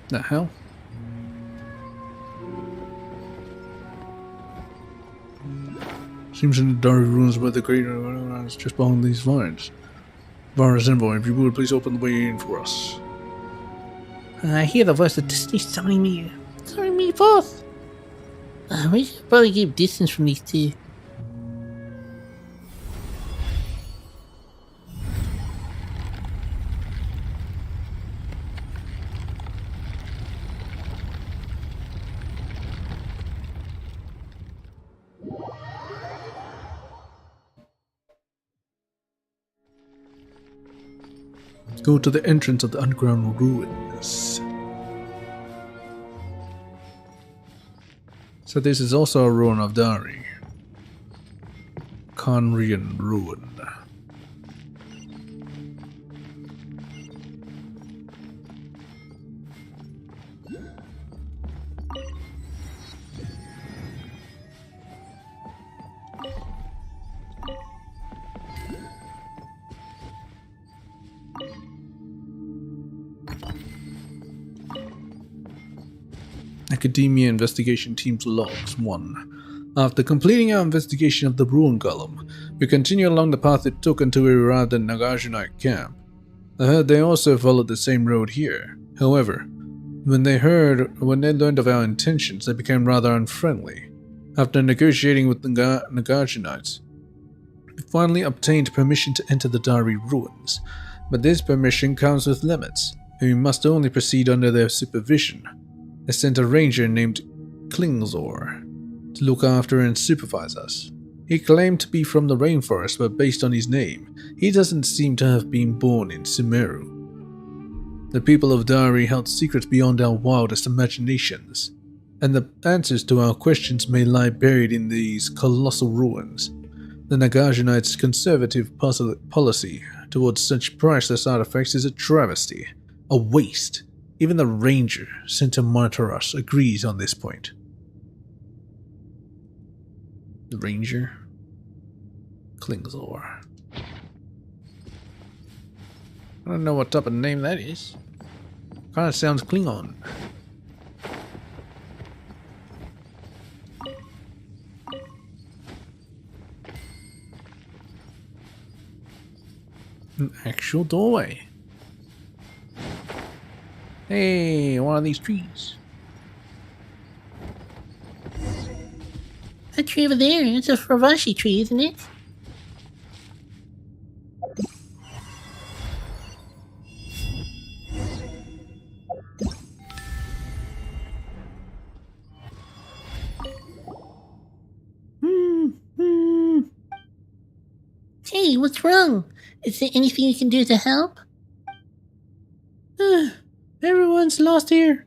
The hell? Seems in the Dari ruins where the greater is just behind these lines. Vara's envoy, if you would, please open the way in for us. I hear the voice of destiny summoning me forth. We should probably keep distance from these two. Go to the entrance of the underground ruins. So this is also a ruin of Dari. Conrian ruin. Academia Investigation Team's Logs 1. After completing our investigation of the ruin golem, we continued along the path it took until we arrived at Nagarjunite camp. I heard they also followed the same road here. However, when they learned of our intentions, they became rather unfriendly. After negotiating with the Nagarjunites, we finally obtained permission to enter the Dari ruins, but this permission comes with limits, and we must only proceed under their supervision. They sent a ranger named Klingzor to look after and supervise us. He claimed to be from the rainforest, but based on his name, he doesn't seem to have been born in Sumeru. The people of Dari held secrets beyond our wildest imaginations, and the answers to our questions may lie buried in these colossal ruins. The Nagarjunites' conservative policy towards such priceless artifacts is a travesty, a waste. Even the ranger sent to monitor us agrees on this point. The ranger? Klingzor. I don't know what type of name that is. Kinda sounds Klingon. An actual doorway. Hey, one of these trees. That tree over there, it's a Fravashi tree, isn't it? Hey, what's wrong? Is there anything you can do to help? Everyone's lost here.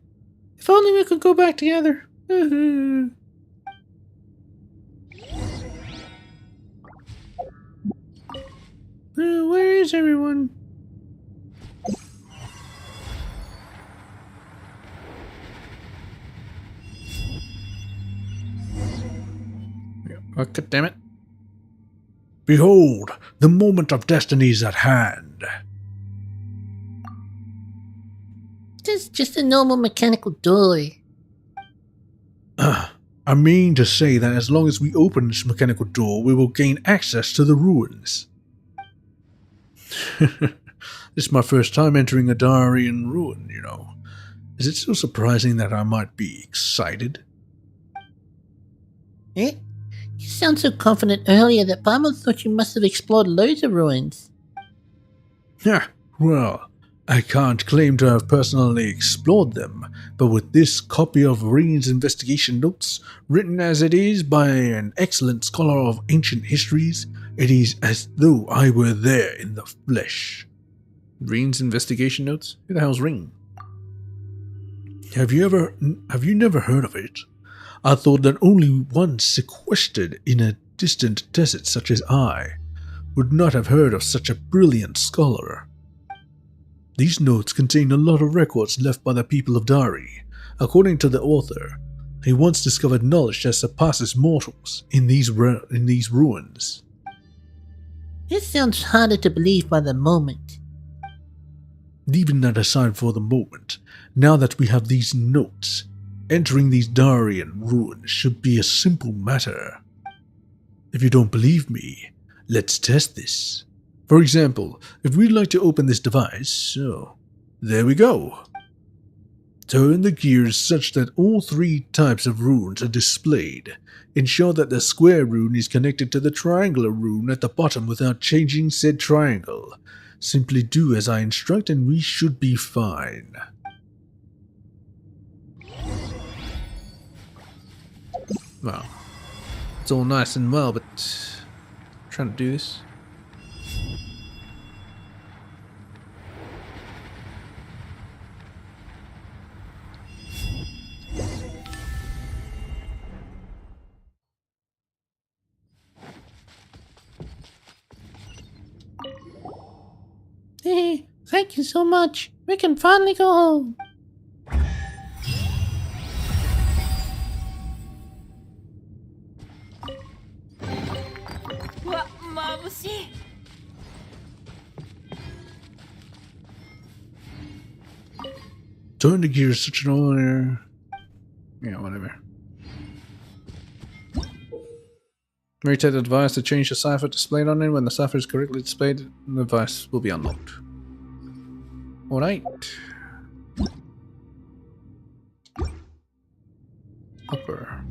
If only we could go back together. Where is everyone? God damn it. Behold, the moment of destiny is at hand. It's just a normal mechanical door. I mean to say that as long as we open this mechanical door, we will gain access to the ruins. This is my first time entering a Darian ruin, you know. Is it so surprising that I might be excited? Eh? You sound so confident earlier that Paimon thought you must have explored loads of ruins. Yeah, well, I can't claim to have personally explored them, but with this copy of Reen's investigation notes, written as it is by an excellent scholar of ancient histories, it is as though I were there in the flesh. Reen's investigation notes? Who the hell's Reen? Have you never heard of it? I thought that only one sequestered in a distant desert such as I would not have heard of such a brilliant scholar. These notes contain a lot of records left by the people of Dari. According to the author, he once discovered knowledge that surpasses mortals in these ruins. This sounds harder to believe by the moment. Leaving that aside for the moment, now that we have these notes, entering these Darian ruins should be a simple matter. If you don't believe me, let's test this. For example, if we'd like to open this device, so there we go. Turn the gears such that all three types of runes are displayed. Ensure that the square rune is connected to the triangular rune at the bottom without changing said triangle. Simply do as I instruct and we should be fine. Well, it's all nice and well, but I'm trying to do this. Hey, thank you so much. We can finally go home. Turn the gears such an honor. Yeah, whatever. Rotate the device to change the cipher displayed on it. When the cipher is correctly displayed, the device will be unlocked. Alright. Upper.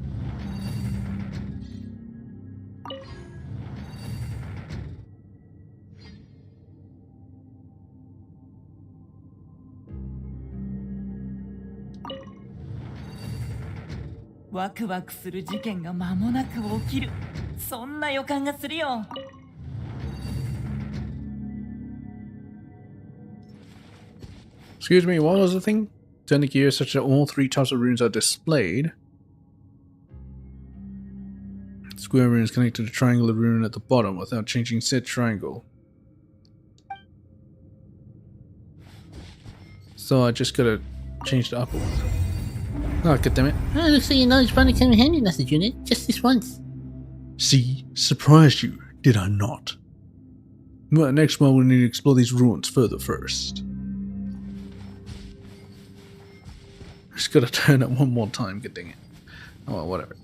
Excuse me, what was the thing? Turn the gears such that all three types of runes are displayed. Square rune is connected to the triangular rune at the bottom without changing said triangle. So I just gotta change the upper one. Oh, goddammit. Oh, looks like your knowledge finally came in handy, Master Junior. Just this once. See, surprised you, did I not? Well, next one we need to explore these ruins further first. Just gotta turn it one more time, good dang it. Oh well, whatever.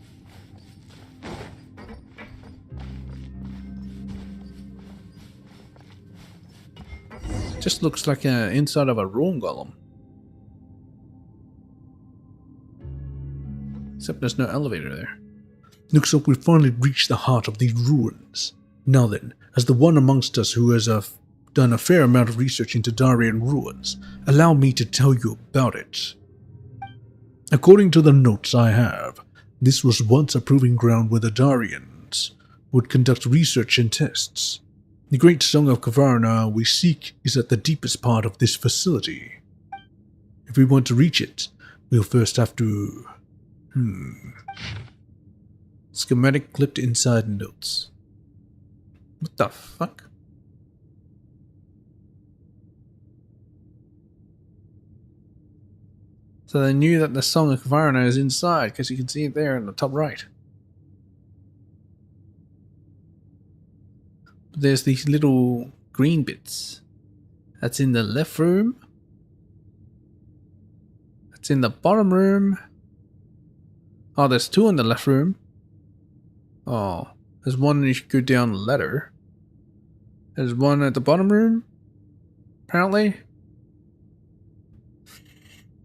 Just looks like inside of a ruin golem. Except there's no elevator there. Looks like we've finally reached the heart of these ruins. Now then, as the one amongst us who has done a fair amount of research into Darian ruins, allow me to tell you about it. According to the notes I have, this was once a proving ground where the Darians would conduct research and tests. The great song of Kavarna we seek is at the deepest part of this facility. If we want to reach it, we'll first have to... Schematic clipped inside notes. What the fuck? So they knew that the Song of Kavarna is inside, because you can see it there in the top right. But there's these little green bits. That's in the left room. That's in the bottom room. Oh, there's two in the left room. Oh, there's one you should go down the ladder. There's one at the bottom room, apparently.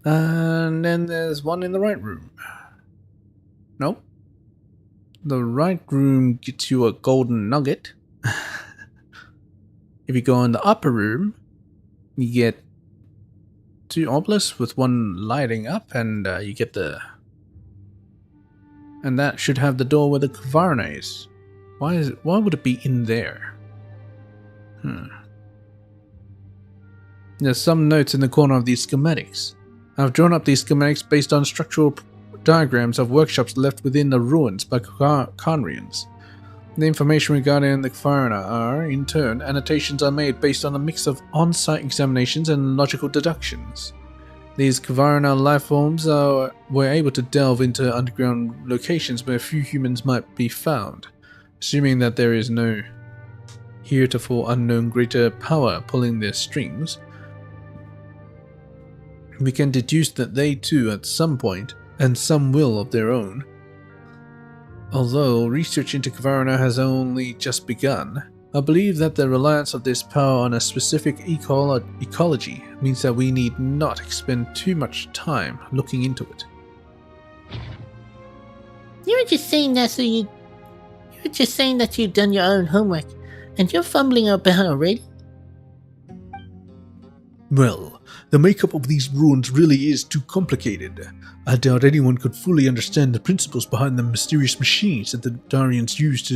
And then there's one in the right room. Nope. The right room gets you a golden nugget. If you go in the upper room, you get 2 obelisks with one lighting up, and you get the... And that should have the door where the Kvarna is. Why would it be in there? There's some notes in the corner of these schematics. I've drawn up these schematics based on structural diagrams of workshops left within the ruins by Conrians. The information regarding the Kvarna are, in turn, annotations are made based on a mix of on-site examinations and logical deductions. These Kvarna lifeforms were able to delve into underground locations where few humans might be found, assuming that there is no heretofore unknown greater power pulling their strings. We can deduce that they too, at some point, and some will of their own. Although research into Kvarna has only just begun, I believe that the reliance of this power on a specific ecology means that we need not expend too much time looking into it. You were just saying that you've done your own homework, and you're fumbling about already? Well, the makeup of these ruins really is too complicated. I doubt anyone could fully understand the principles behind the mysterious machines that the Darians used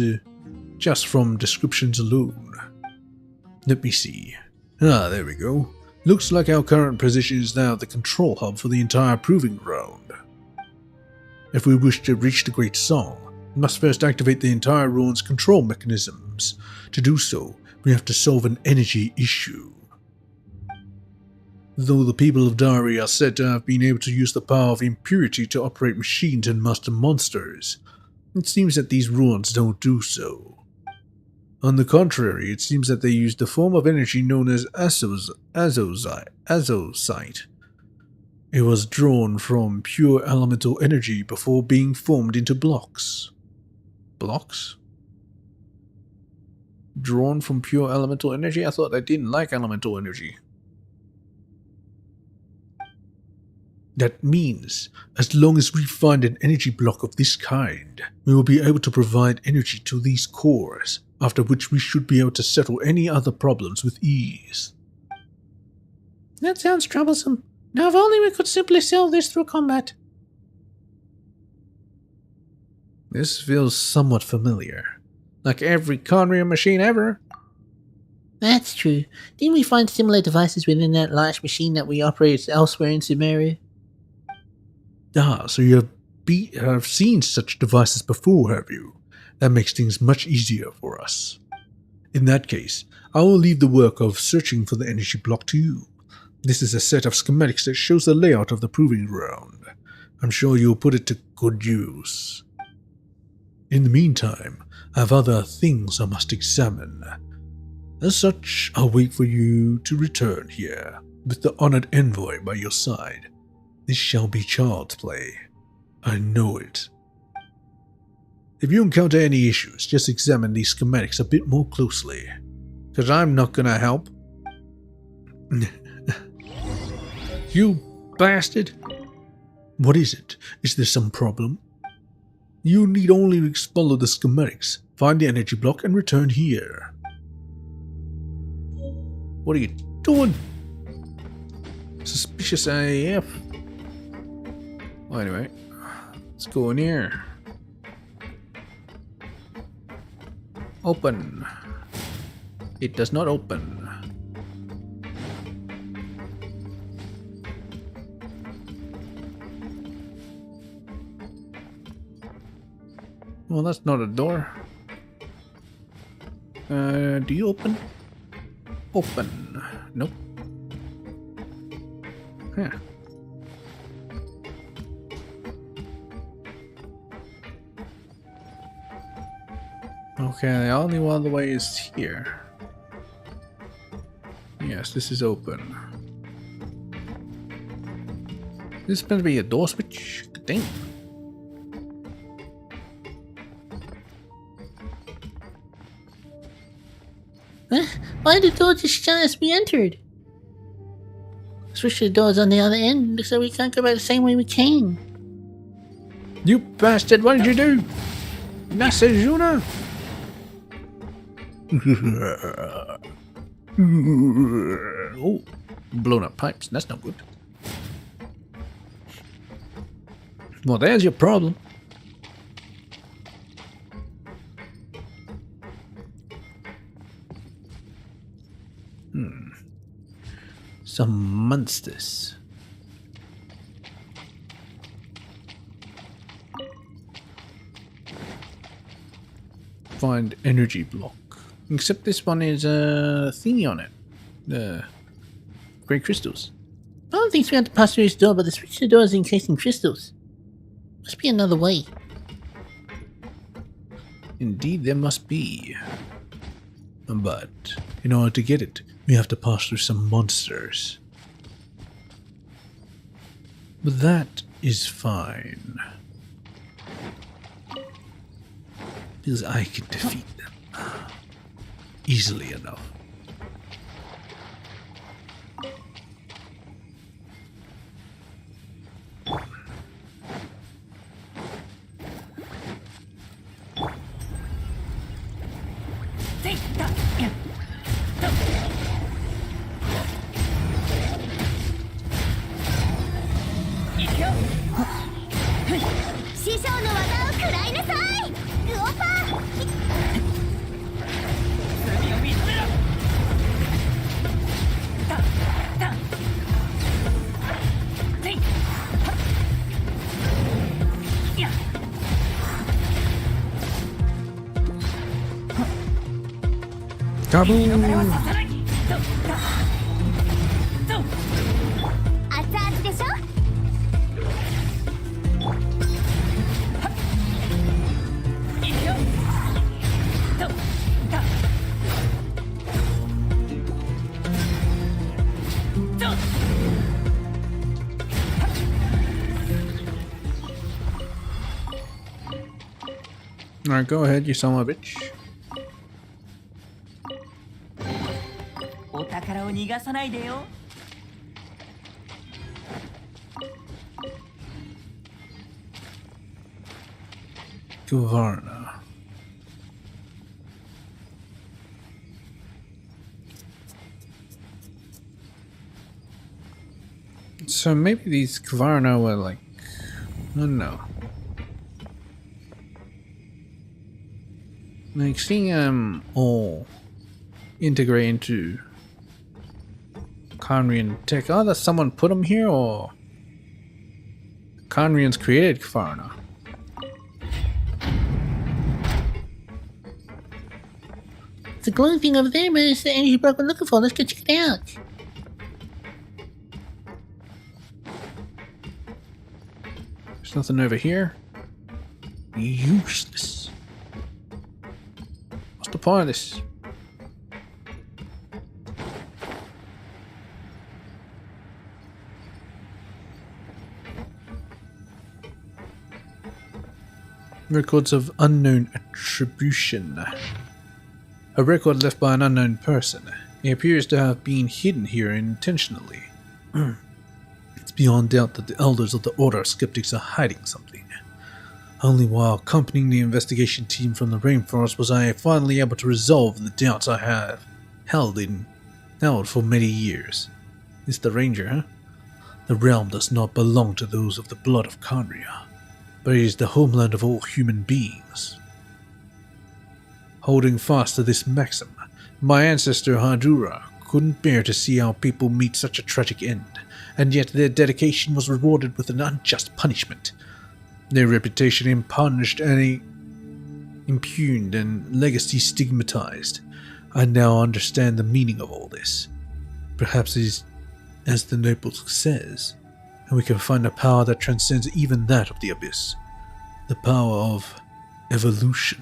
just from descriptions alone. Let me see. Ah, there we go. Looks like our current position is now the control hub for the entire proving ground. If we wish to reach the Great Song, we must first activate the entire ruin's control mechanisms. To do so, we have to solve an energy issue. Though the people of Dari are said to have been able to use the power of impurity to operate machines and master monsters, it seems that these ruins don't do so. On the contrary, it seems that they use the form of energy known as azosite. It was drawn from pure elemental energy before being formed into blocks. Blocks? Drawn from pure elemental energy? I thought they didn't like elemental energy. That means, as long as we find an energy block of this kind, we will be able to provide energy to these cores, after which we should be able to settle any other problems with ease. That sounds troublesome. Now if only we could simply solve this through combat. This feels somewhat familiar. Like every Conrian machine ever. That's true. Didn't we find similar devices within that large machine that we operate elsewhere in Sumeria? Ah, so you have seen such devices before, have you? That makes things much easier for us. In that case, I will leave the work of searching for the energy block to you. This is a set of schematics that shows the layout of the proving ground. I'm sure you'll put it to good use. In the meantime, I have other things I must examine. As such, I'll wait for you to return here, with the honored envoy by your side. This shall be child's play. I know it. If you encounter any issues, just examine these schematics a bit more closely. Because I'm not gonna help. You bastard! What is it? Is there some problem? You need only follow the schematics, find the energy block, and return here. What are you doing? Suspicious AF. Well, anyway, let's go in here. Open. It does not open. Well, that's not a door. Do you open? Open. Nope. Huh. Okay, the only other way is here. Yes, this is open. This is going to be a door switch? Good thing. Huh? Why did the door just shut as we entered? Switch to the doors on the other end so we can't go back the same way we came. You bastard, what did you do? Nasajuna? Oh, blown up pipes, that's not good. Well, there's your problem. Some monsters. Find energy block. Except this one is a thingy on it. The great crystals. I don't think we have to pass through this door, but the switch to the door is encased in crystals. Must be another way. Indeed, there must be. But in order to get it, we have to pass through some monsters. But that is fine. Because I can defeat them easily enough. Kaboom! 熱々でしょ。Alright, go ahead, you son of a bitch. お宝を逃がさないでよ。Kavarna. So maybe these Kavarna were like, I don't know. Like seeing them all integrate into Conrian tech. Oh, that someone put them here, or Conrians created Kavarna. The glowing thing over there is the energy block we're looking for. Let's go check it out. There's nothing over here. Useless. What's the point of this? Records of unknown attribution. A record left by an unknown person. He appears to have been hidden here intentionally. It's beyond doubt that the elders of the Order of Skeptics are hiding something. Only while accompanying the investigation team from the rainforest was I finally able to resolve the doubts I have held for many years. It's the ranger, huh? The realm does not belong to those of the blood of Conria, but it is the homeland of all human beings. Holding fast to this maxim, my ancestor Hadura couldn't bear to see our people meet such a tragic end, and yet their dedication was rewarded with an unjust punishment. Their reputation impugned and legacy stigmatized. I now understand the meaning of all this. Perhaps it is as the notebook says, and we can find a power that transcends even that of the abyss. The power of evolution.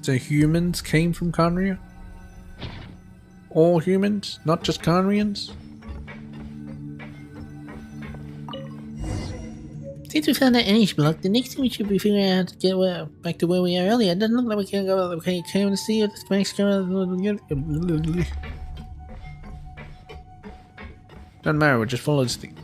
So humans came from Conria? All humans, not just Conrians? Since we found that energy block, the next thing we should be figuring out how to get back to where we are earlier. It doesn't look like we can go. Okay, come to see it. Doesn't matter, we just follow this thing.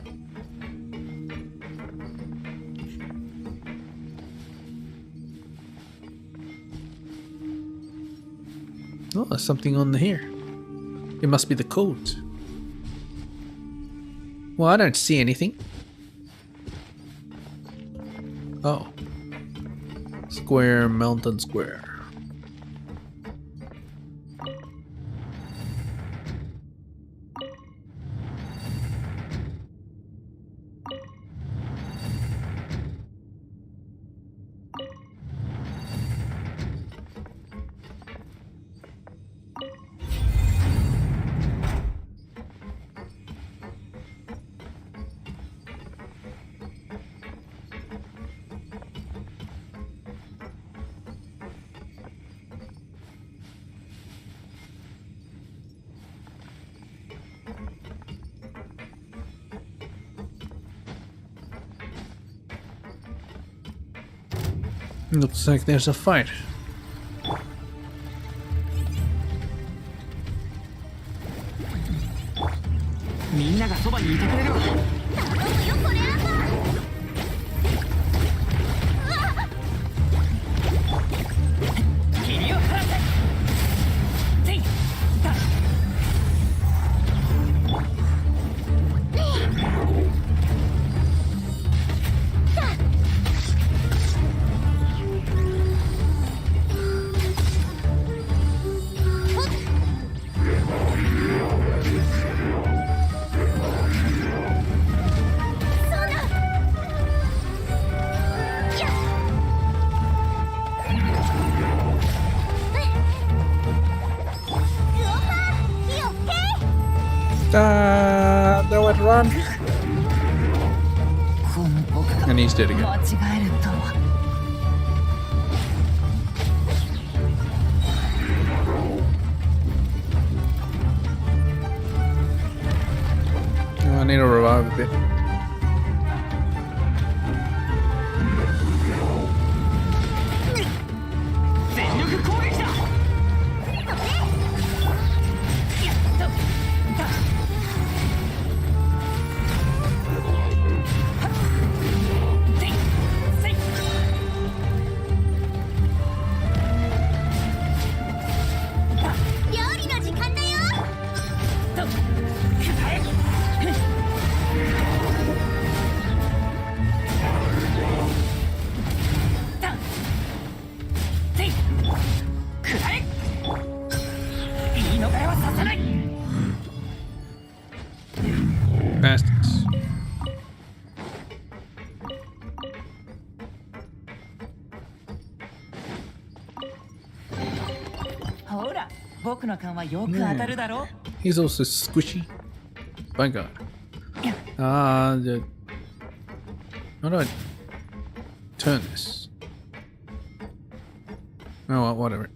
Oh, there's something on here. It must be the code. Well, I don't see anything. Oh. Square, mountain square. Looks like there's a fight. みんながそばにいてくれるわ。頼むよこれは霧を晴らせ。せい。た。Nowhere to run. この僕が And he's dead again. 間違えるとは。 Oh, I need to revive a bit. Bastards. ほら、僕の勘はよく当たるだろ。 He's also squishy. My god. How do I turn this? Oh, well, whatever.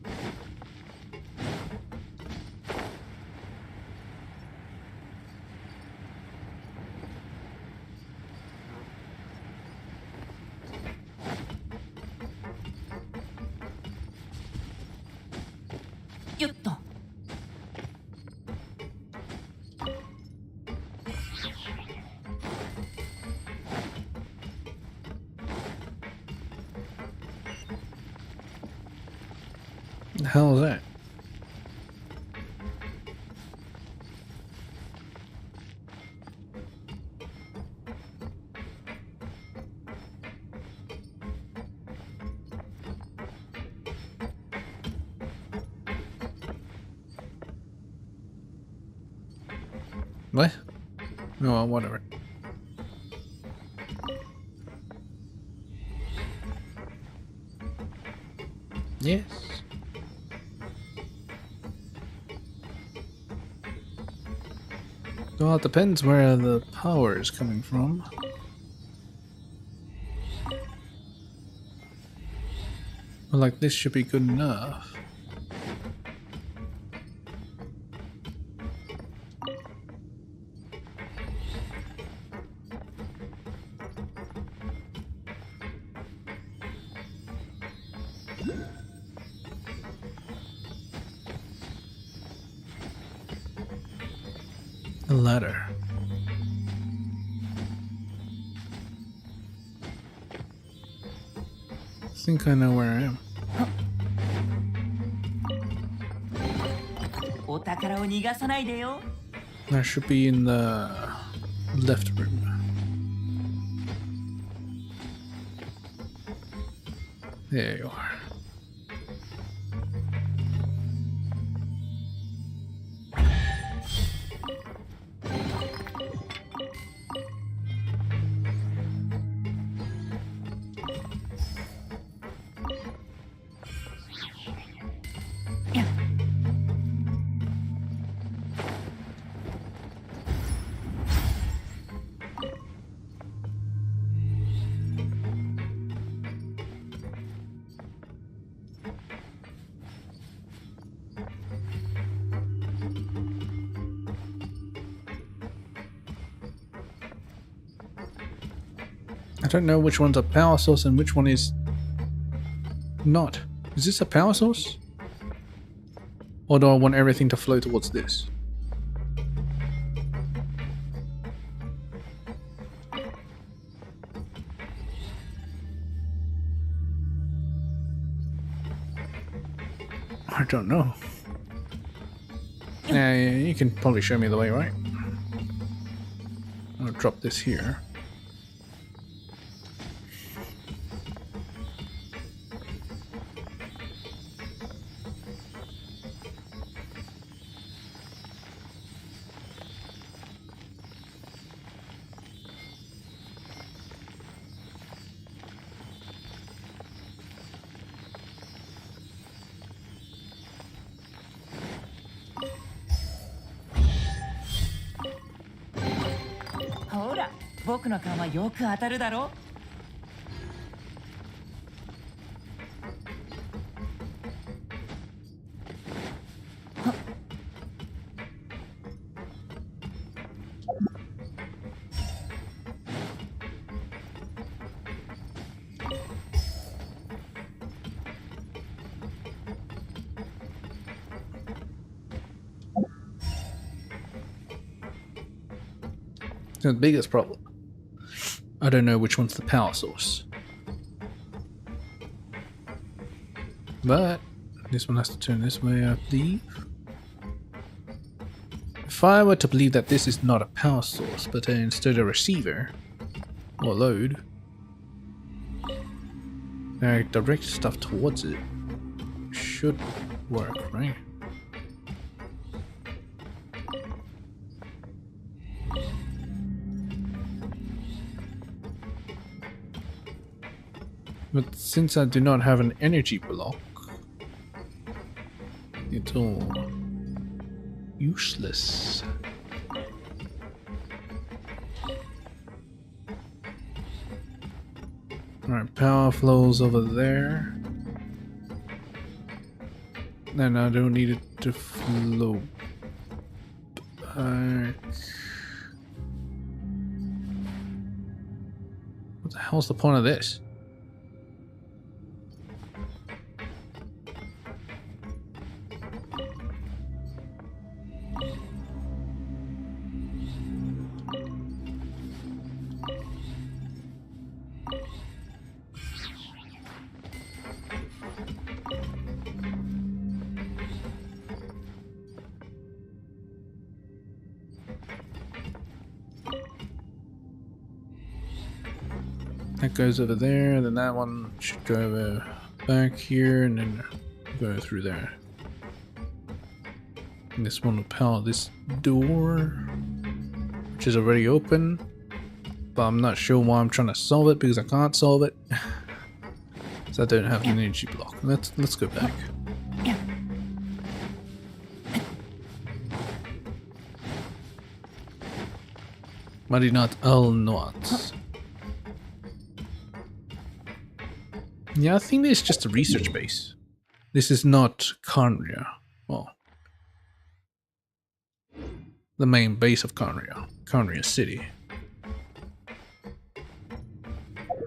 The hell is that? What? Oh, well, whatever. Yes. Well, it depends where the power is coming from. Well, like this should be good enough. A ladder. I think I know where I am. お宝を逃がさないでよ。 I should be in the left room. There you are. I don't know which one's a power source and which one is not. Is this a power source? Or do I want everything to flow towards this? I don't know. Yeah, you can probably show me the way, right? I'll drop this here.ほら、僕の勘はよく当たるだろ。The biggest problem. I don't know which one's the power source. But this one has to turn this way, I believe. If I were to believe that this is not a power source, but instead a receiver or load, I direct stuff towards it. Should work, right? But since I do not have an energy block, it's all useless. Alright, power flows over there. And I don't need it to flow back. What the hell's the point of this? That goes over there, and then that one should go over back here, and then go through there. And this one will power this door, which is already open, but I'm not sure why I'm trying to solve it, because I can't solve it. So I don't have an energy block. Let's go back. Marinat al Noat. Yeah, I think this is just a research base. This is not Carnria. Well, the main base of Carnria. Carnria City.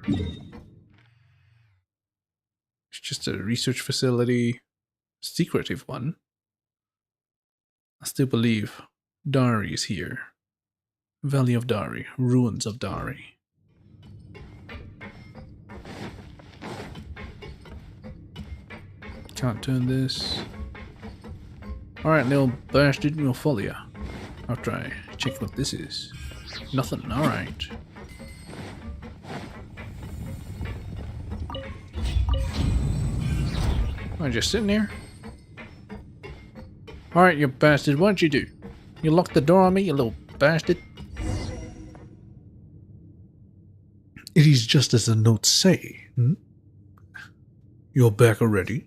It's just a research facility. Secretive one. I still believe Dari is here. Valley of Dari. Ruins of Dari. Can't turn this. Alright, little bastard, we'll follow you. I'll try. Check what this is. Nothing, alright. Am I just sitting here? Alright, you bastard, what'd you do? You locked the door on me, you little bastard? It is just as the notes say. You're back already?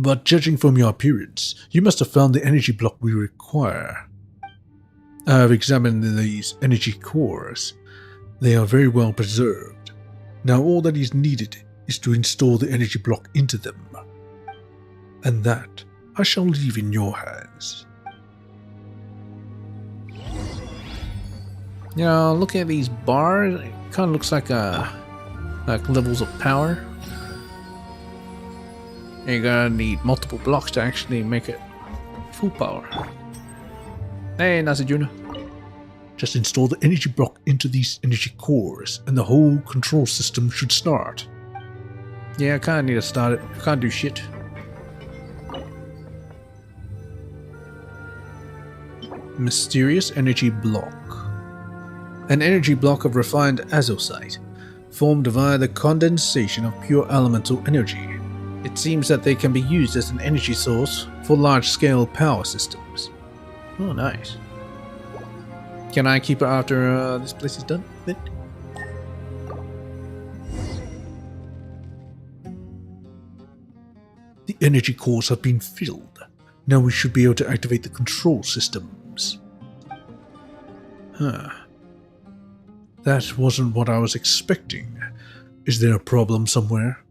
But judging from your appearance, you must have found the energy block we require. I have examined these energy cores. They are very well preserved. Now all that is needed is to install the energy block into them. And that I shall leave in your hands. You know, looking at these bars, it kind of looks like levels of power. You're gonna need multiple blocks to actually make it full power. Hey, Nasa Juna. Just install the energy block into these energy cores, and the whole control system should start. Yeah, I kinda need to start it. I can't do shit. Mysterious energy block. An energy block of refined azosite, formed via the condensation of pure elemental energy. It seems that they can be used as an energy source for large-scale power systems. Oh, nice. Can I keep it after this place is done? The energy cores have been filled. Now we should be able to activate the control systems. Huh. That wasn't what I was expecting. Is there a problem somewhere?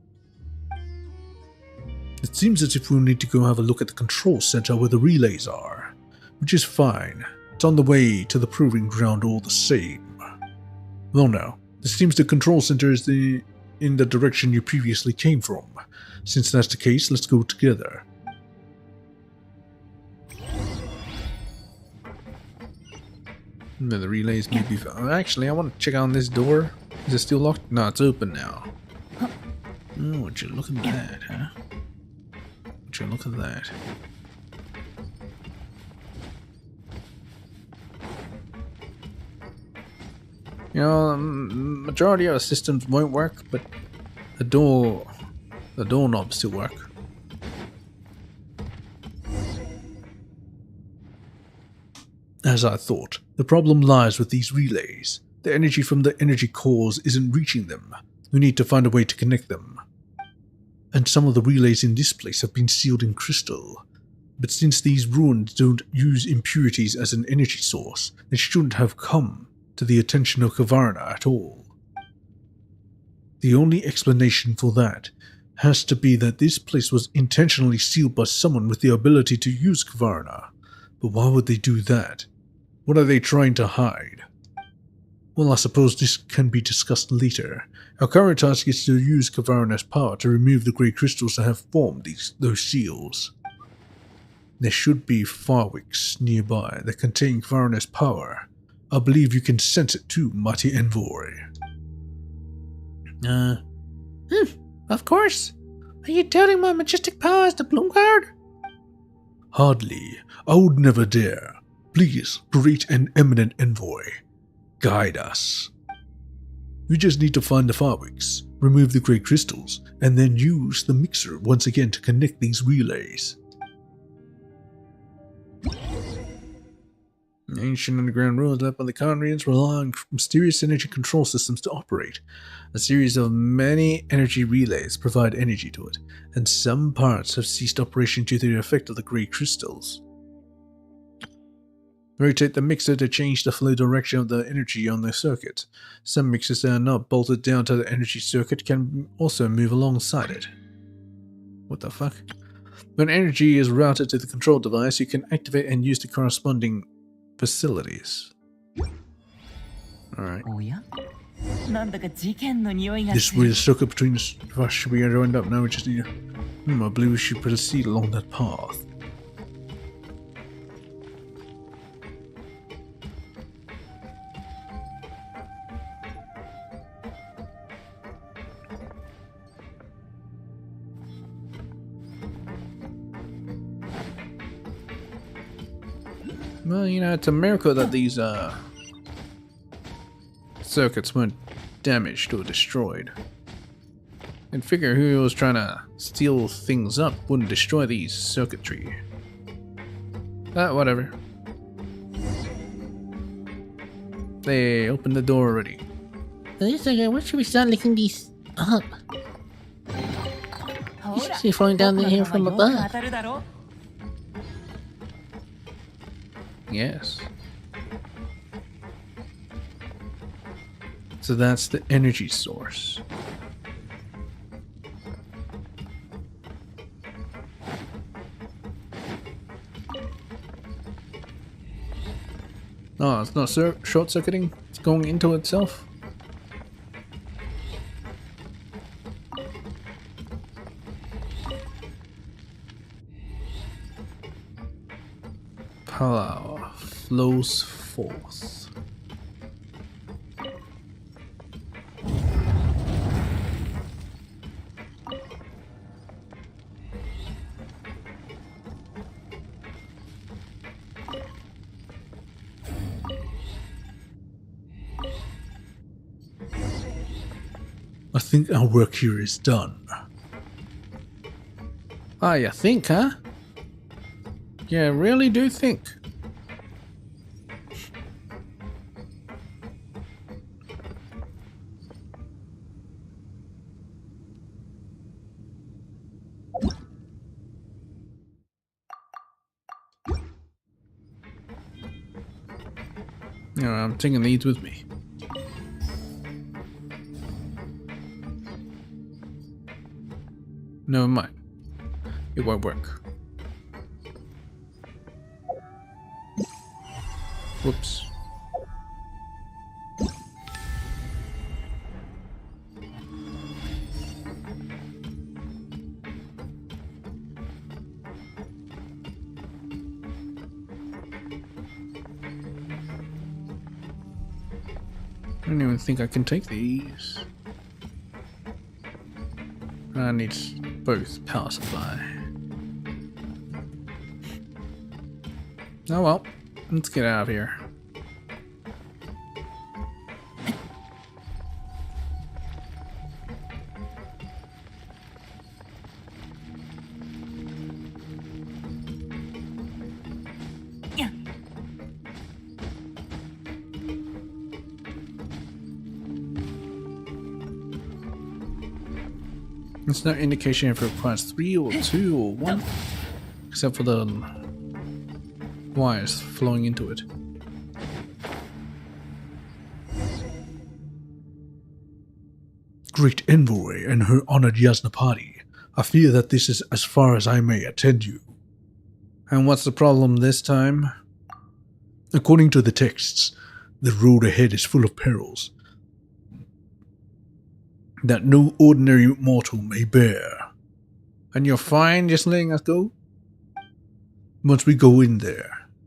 It seems as if we'll need to go have a look at the control center where the relays are. Which is fine. It's on the way to the proving ground all the same. Well now, it seems the control center is in the direction you previously came from. Since that's the case, let's go together. The relays may be found. Actually, I want to check on this door. Is it still locked? No, it's open now. Oh, would you look at that, huh? Would you look at that? You know, majority of the systems won't work, but the doorknobs still work. As I thought, the problem lies with these relays. The energy from the energy cores isn't reaching them. We need to find a way to connect them. And some of the relays in this place have been sealed in crystal. But since these ruins don't use impurities as an energy source, they shouldn't have come to the attention of Kavarna at all. The only explanation for that has to be that this place was intentionally sealed by someone with the ability to use Kavarna. But why would they do that? What are they trying to hide? Well, I suppose this can be discussed later. Our current task is to use Kavarna's power to remove the grey crystals that have formed those seals. There should be Farwicks nearby that contain Kavarna's power. I believe you can sense it too, mighty envoy. Of course. Are you doubting my majestic powers to Bloomguard? Hardly. I would never dare. Please, great and eminent envoy, guide us. We just need to find the Farwicks, remove the grey crystals, and then use the mixer once again to connect these relays. Ancient underground ruins left by the Conrians rely on mysterious energy control systems to operate. A series of many energy relays provide energy to it, and some parts have ceased operation due to the effect of the grey crystals. Rotate the mixer to change the flow direction of the energy on the circuit. Some mixers that are not bolted down to the energy circuit can also move alongside it. What the fuck? When energy is routed to the control device, you can activate and use the corresponding facilities. Alright. This way the circuit between us should be joined up. Now we just need to... I believe we should proceed along that path. Well, you know, it's a miracle that these circuits weren't damaged or destroyed. And figure who was trying to steal things up wouldn't destroy these circuitry. But whatever. They opened the door already. Wait a second, when should we start looking these up? You should see falling down here from above. Yes. So that's the energy source. Oh, it's not short-circuiting? It's going into itself? Power flows forth. I think our work here is done. Ah, you think, huh? You really do think. No, I'm taking these with me. Never mind. It won't work. Whoops. I don't even think I can take these. I need both power supply. Oh well, let's get out of here. There's no indication if it requires 3 or 2 or 1, except for the wires flowing into it. Great Envoy and her honored Yasnapati, I fear that this is as far as I may attend you. And what's the problem this time? According to the texts, the road ahead is full of perils that no ordinary mortal may bear. And you're fine just letting us go? Once we go in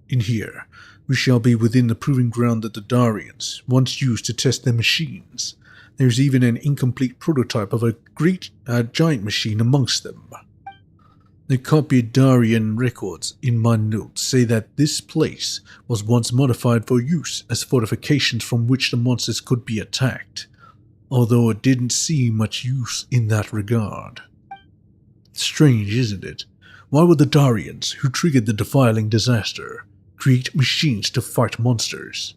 here, we shall be within the proving ground that the Darians once used to test their machines. There's even an incomplete prototype of a giant machine amongst them. The copied Darian records in my notes say that this place was once modified for use as fortifications from which the monsters could be attacked, although it didn't see much use in that regard. Strange, isn't it? Why would the Darians, who triggered the defiling disaster, create machines to fight monsters?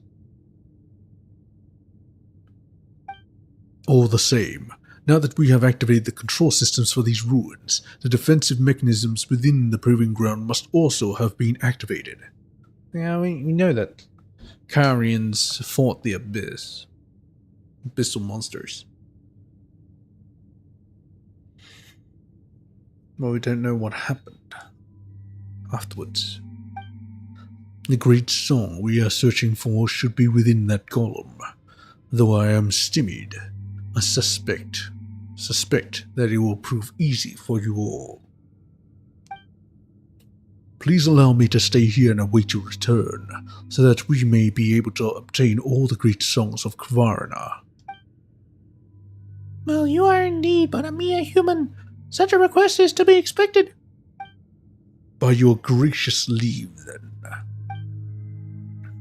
All the same, now that we have activated the control systems for these ruins, the defensive mechanisms within the proving ground must also have been activated. Yeah, we know that Carians fought the Abyss. Abyssal monsters. But we don't know what happened afterwards. The great song we are searching for should be within that column. Though I am stymied, I suspect that it will prove easy for you all. Please allow me to stay here and await your return, so that we may be able to obtain all the great songs of Kvarna. Well, you are indeed but a mere human. Such a request is to be expected. By your gracious leave, then.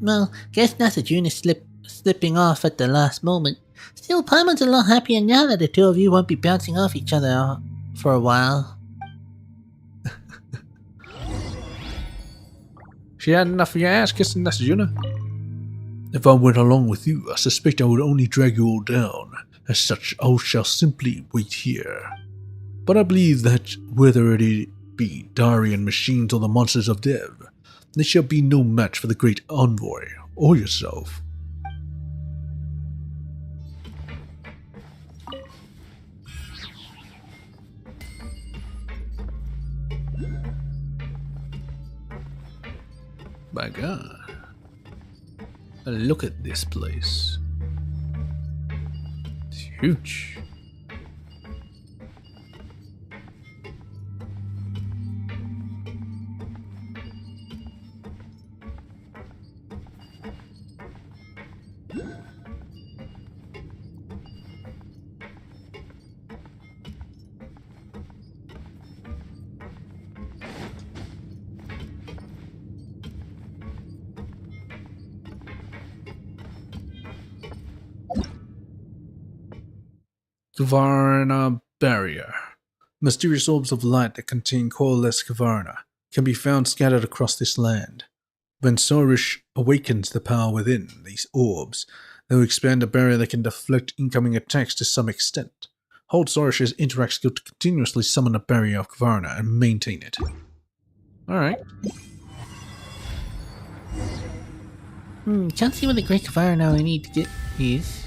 Well, guess Nasajun is slipping off at the last moment. Still, Paimon's a lot happier now that the two of you won't be bouncing off each other for a while. She had enough of your ass kissing, Nasajuna. If I went along with you, I suspect I would only drag you all down. As such, I shall simply wait here. But I believe that whether it be Darian machines or the monsters of Dev, they shall be no match for the great envoy, or yourself. By God. Look at this place. It's huge. Kvarna Barrier. Mysterious orbs of light that contain coalesced Kvarna can be found scattered across this land. When Sorish awakens the power within these orbs, they will expand a barrier that can deflect incoming attacks to some extent. Hold Sorish's interact skill to continuously summon a barrier of Kvarna and maintain it. Alright. Can't see what the Great Kvarna we need to get is.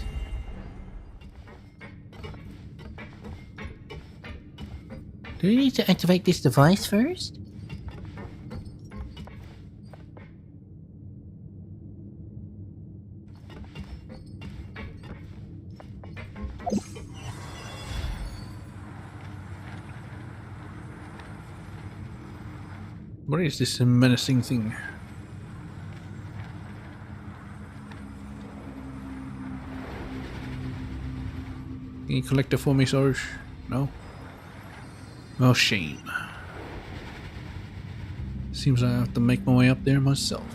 Do we need to activate this device first? What is this menacing thing? Can you collect it for me, Sarge? No? Oh, shame. Seems I have to make my way up there myself.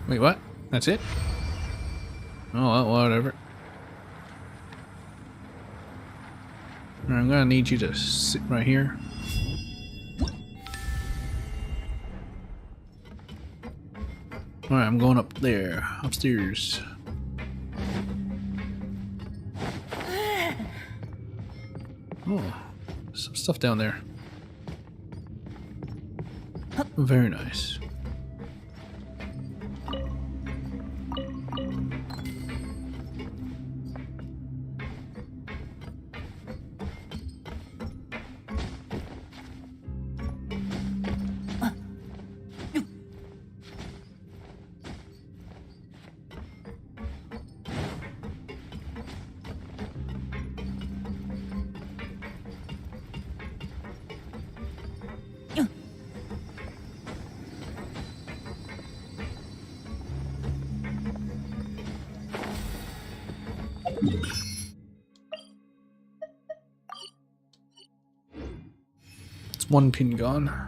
Wait, what? That's it? Oh, well, whatever. I'm gonna need you to sit right here. Alright, I'm going up there, upstairs. Oh, some stuff down there. Very nice. It's one pin gone.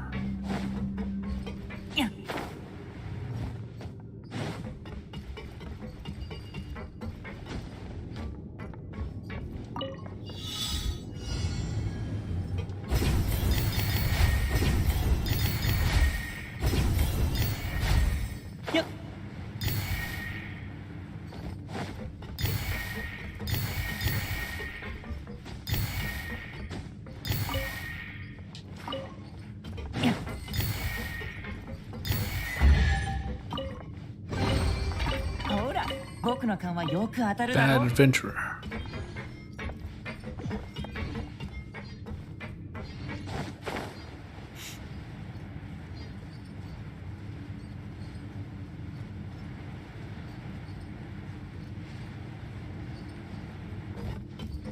Bad adventurer.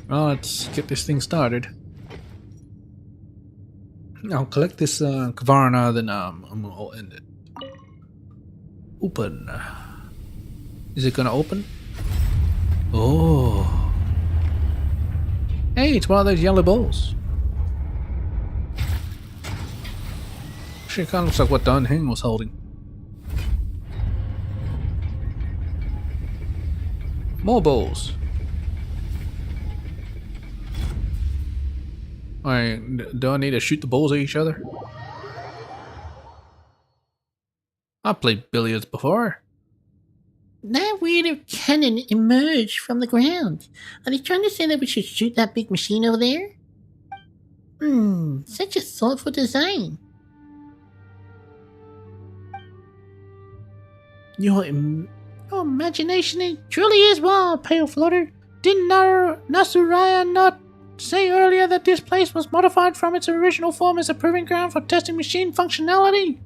Well, let's get this thing started. I'll collect this Kvarna, then I'll end it. Open. Is it gonna open? Oh. Hey, it's one of those yellow balls. Shit, kind of looks like what Don Hing was holding. More balls. Do I need to shoot the balls at each other? I played billiards before. That weird cannon emerged from the ground. Are they trying to say that we should shoot that big machine over there? Such a thoughtful design. Your imagination truly is wild, Pale Floater. Didn't Nasuraya not say earlier that this place was modified from its original form as a proving ground for testing machine functionality?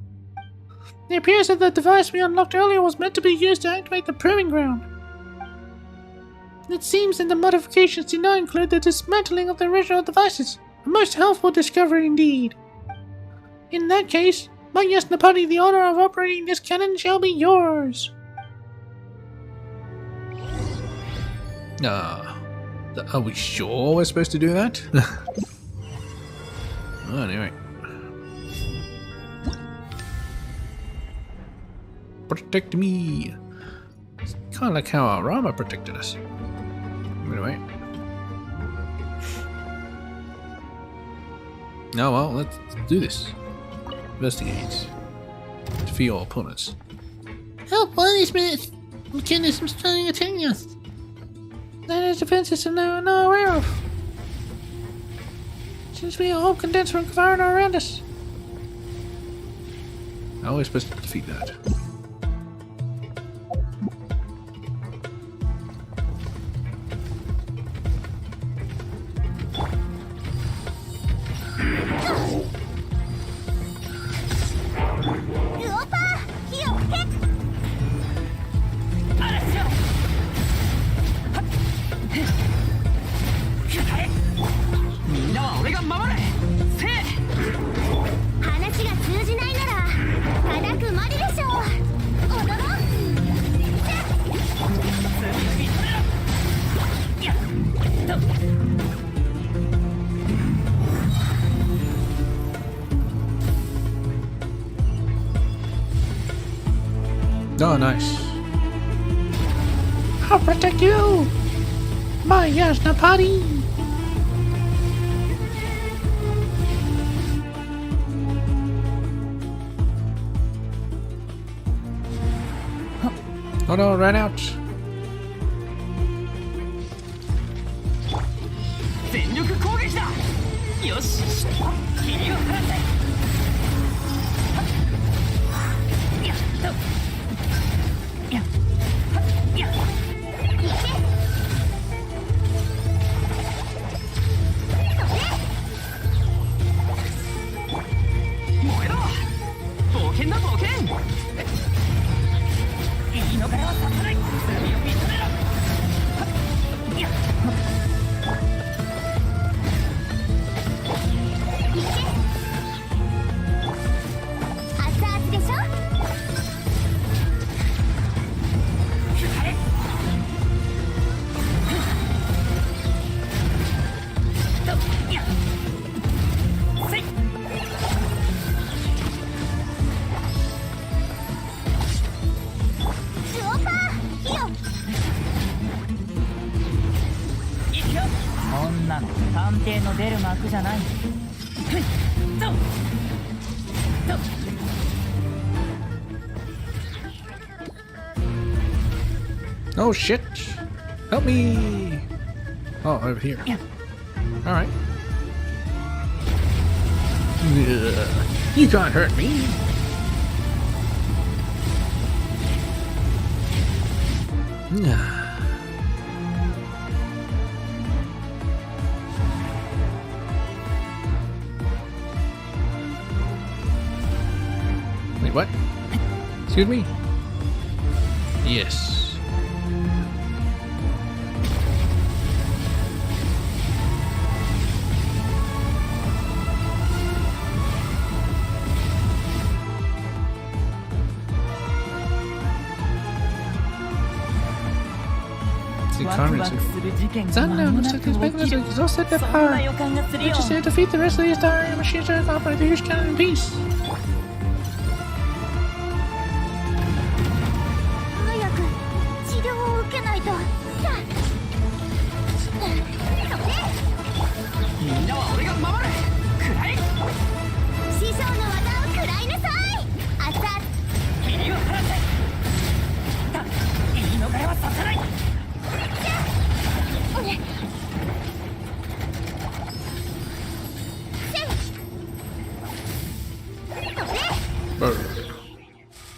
It appears that the device we unlocked earlier was meant to be used to activate the proving ground. It seems that the modifications do not include the dismantling of the original devices. A most helpful discovery indeed. In that case, my Yasnapati, the honor of operating this cannon shall be yours. Are we sure we're supposed to do that? Anyway. Protect me. It's kind of like how our Rama protected us. Anyway. Oh well, let's do this. Investigate. Defeat all opponents. Help! One of these mechanisms trying to attack us. That is a defense system that we're not aware of. Seems to be a whole condenser environment around us. How are we supposed to defeat that? Oh, nice. I'll protect you, my Yasnapati. Oh no, ran out. 全力攻撃だ。よし、霧を晴らせ。やっと。やっ。やっ。燃えろ。冒険だ冒険。言い逃れはさせない。罪を認めろ。やっ。 こんなの探偵の出る幕じゃない。Oh shit! Help me! Oh, over here. Alright. You can't hurt me! Wait, what? Excuse me? Yes. see ワク Conrad ワ soon. クする事件が That 間 now も looks な like く this 起 Megalo's きる exhausted the そんな power. 予感がする I よ just need to defeat the rest of these towering machines and operate the huge cannon in peace. 早く治療を受けないと。みんなは俺が守る。くらえ。師匠の技を食らいなさい。熱々。霧を晴らせ。言い逃れはさせない。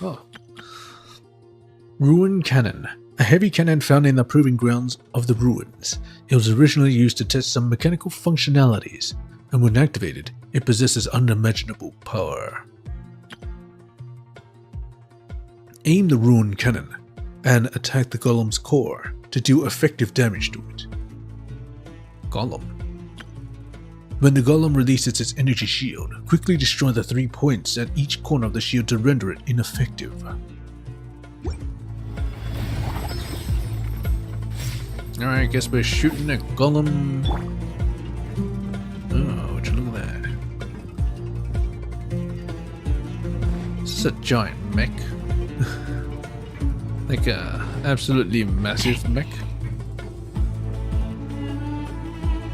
Oh. Ruin Cannon. A heavy cannon found in the proving grounds of the ruins. It was originally used to test some mechanical functionalities, and when activated, it possesses unimaginable power. Aim the Ruin Cannon and attack the Golem's core to do effective damage to it. Golem. When the Golem releases its energy shield, quickly destroy the 3 points at each corner of the shield to render it ineffective. Alright, guess we're shooting a Golem. Oh, would you look at that? This is a giant mech. Like a absolutely massive mech.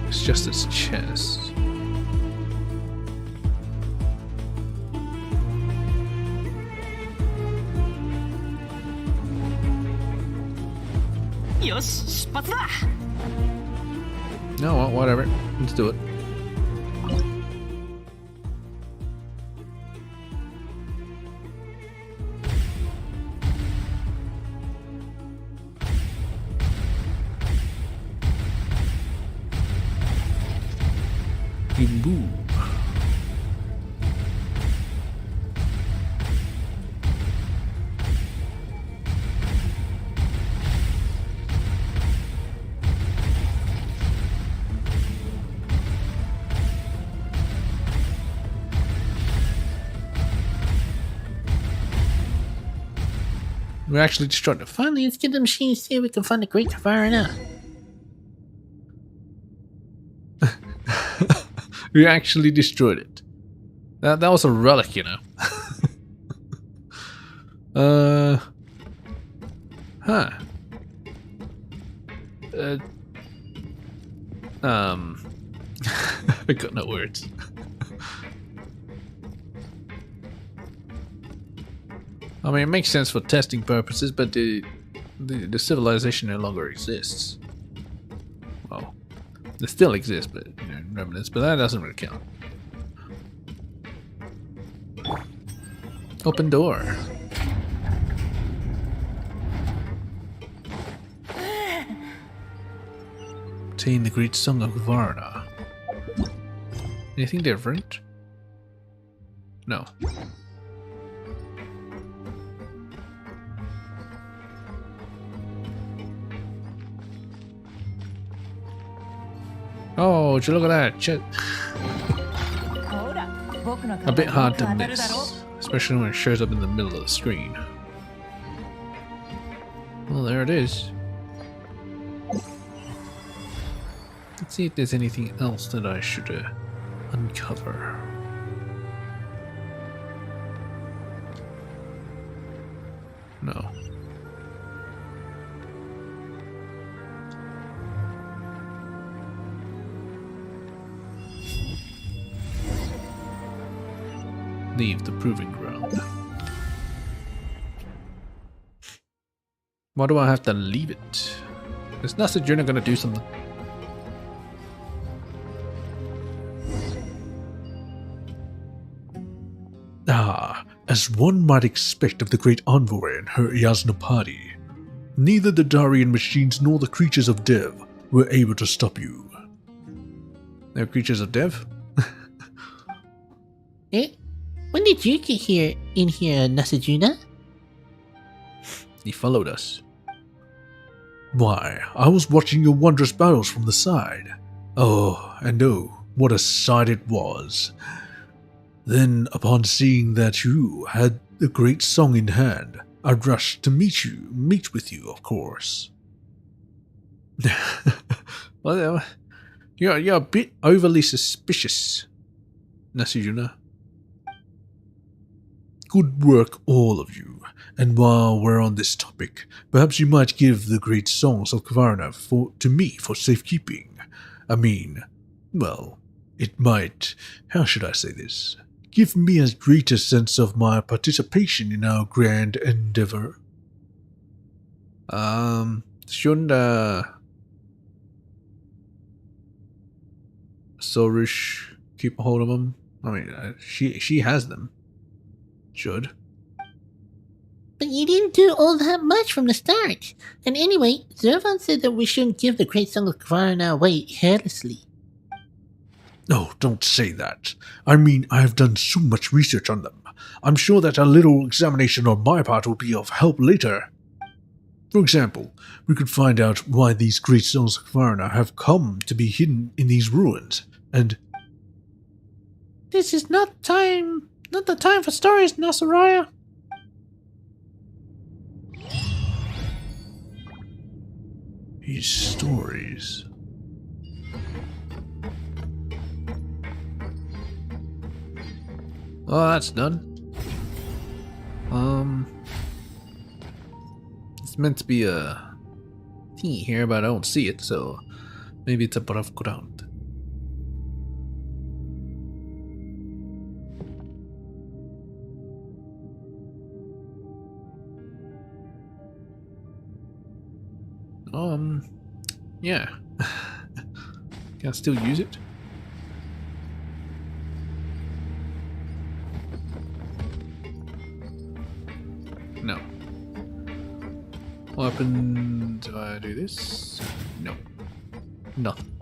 It's just its chest. Yes, 出発だ。 No, well, whatever. Let's do it. Boom. We actually destroyed it. Finally, let's get the machine see if we can find a great fire now. We actually destroyed it. That was a relic, you know. Huh. I got no words. I mean, it makes sense for testing purposes, but the civilization no longer exists. Well, it still exists, but you know, remnants. But that doesn't really count. Open door. Obtain the Great Song of Varna. Anything different? No. Oh, would you look at that? Shit. ほら僕の A bit hard to 当たるだろ miss, especially when it shows up in the middle of the screen. Well, there it is. Let's see if there's anything else that I should uncover. No. Leave the proving ground. Why do I have to leave it? It's not that you're not gonna do something. Ah, as one might expect of the great envoy and her Yasna party, neither the Darian machines nor the creatures of Dev were able to stop you. They're creatures of death? Eh? When did you get here in here, Nasajuna? He followed us. Why, I was watching your wondrous battles from the side. Oh, and oh, what a sight it was. Then, upon seeing that you had the great song in hand, I rushed to meet with you, of course. Well, you're a bit overly suspicious, Nasujuna. Good work, all of you. And while we're on this topic, perhaps you might give the great songs of Kvarna to me for safekeeping. I mean, well, it might, how should I say this, give me a greater sense of my participation in our grand endeavor. Shouldn't Sorush keep a hold of them? I mean, she has them. Should. But you didn't do all that much from the start. And anyway, Zervan said that we shouldn't give the Great Song of Kvarna away carelessly. No, don't say that. I mean, I have done so much research on them. I'm sure that a little examination on my part will be of help later. For example, we could find out why these great songs of Kvarna have come to be hidden in these ruins, and... This is not the time for stories, Nasaraya. These stories... Oh, that's done. It's meant to be a thingy here, but I don't see it, so maybe it's above ground. Yeah. Can I still use it? No. What happens if I do this? No. Nothing.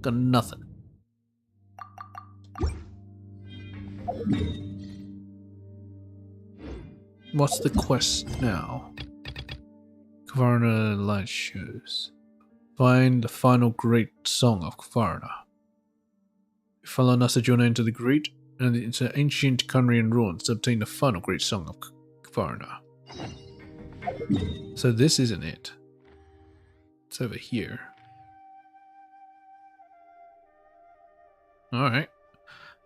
Got nothing. What's the quest now? Kvarna light shows. Find the final great song of Kvarna. Follow Nasajuna into the great and into ancient Khanrian ruins to obtain the final great song of Kvarna. So this isn't it. It's over here. Alright.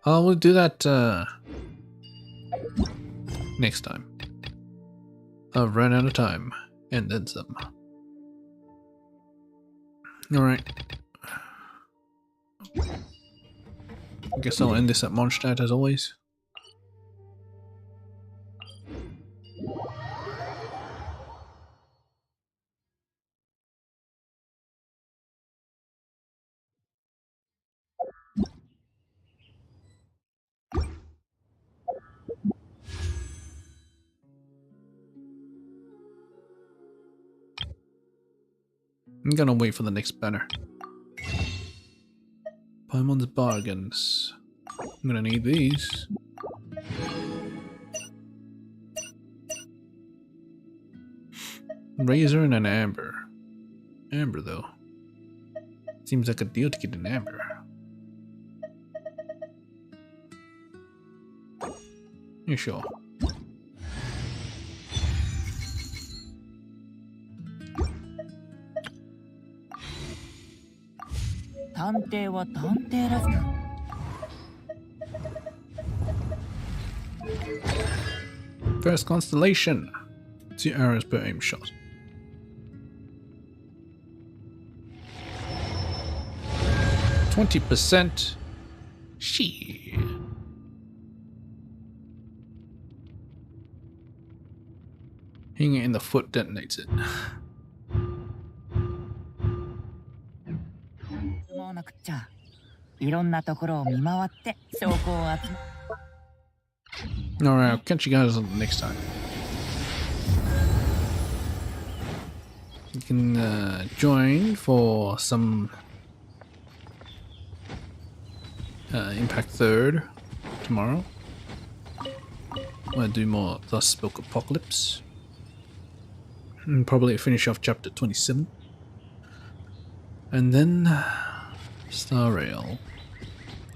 We'll do that next time. I've run out of time. And then some. Alright. I guess I'll end this at Mondstadt as always. I'm gonna wait for the next banner. Paimon's bargains. I'm gonna need these. Razor and an amber. Amber though. Seems like a deal to get an amber. You sure? First constellation. 2 arrows per aim shot. %. Shit. Hitting it in the foot detonates it. Alright, I'll catch you guys on the next time. You can join for some Impact 3rd tomorrow. I'm gonna do more Thus Spoke Apocalypse. And probably finish off chapter 27. And then Star Rail.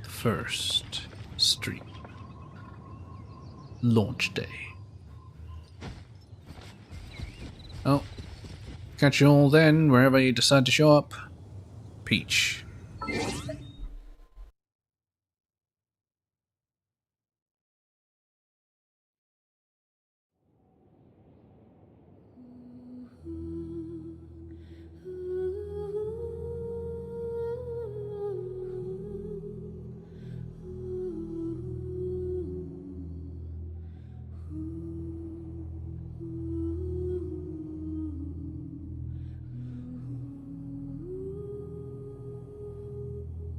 First stream. Launch day. Oh. Catch you all then, wherever you decide to show up. Peach.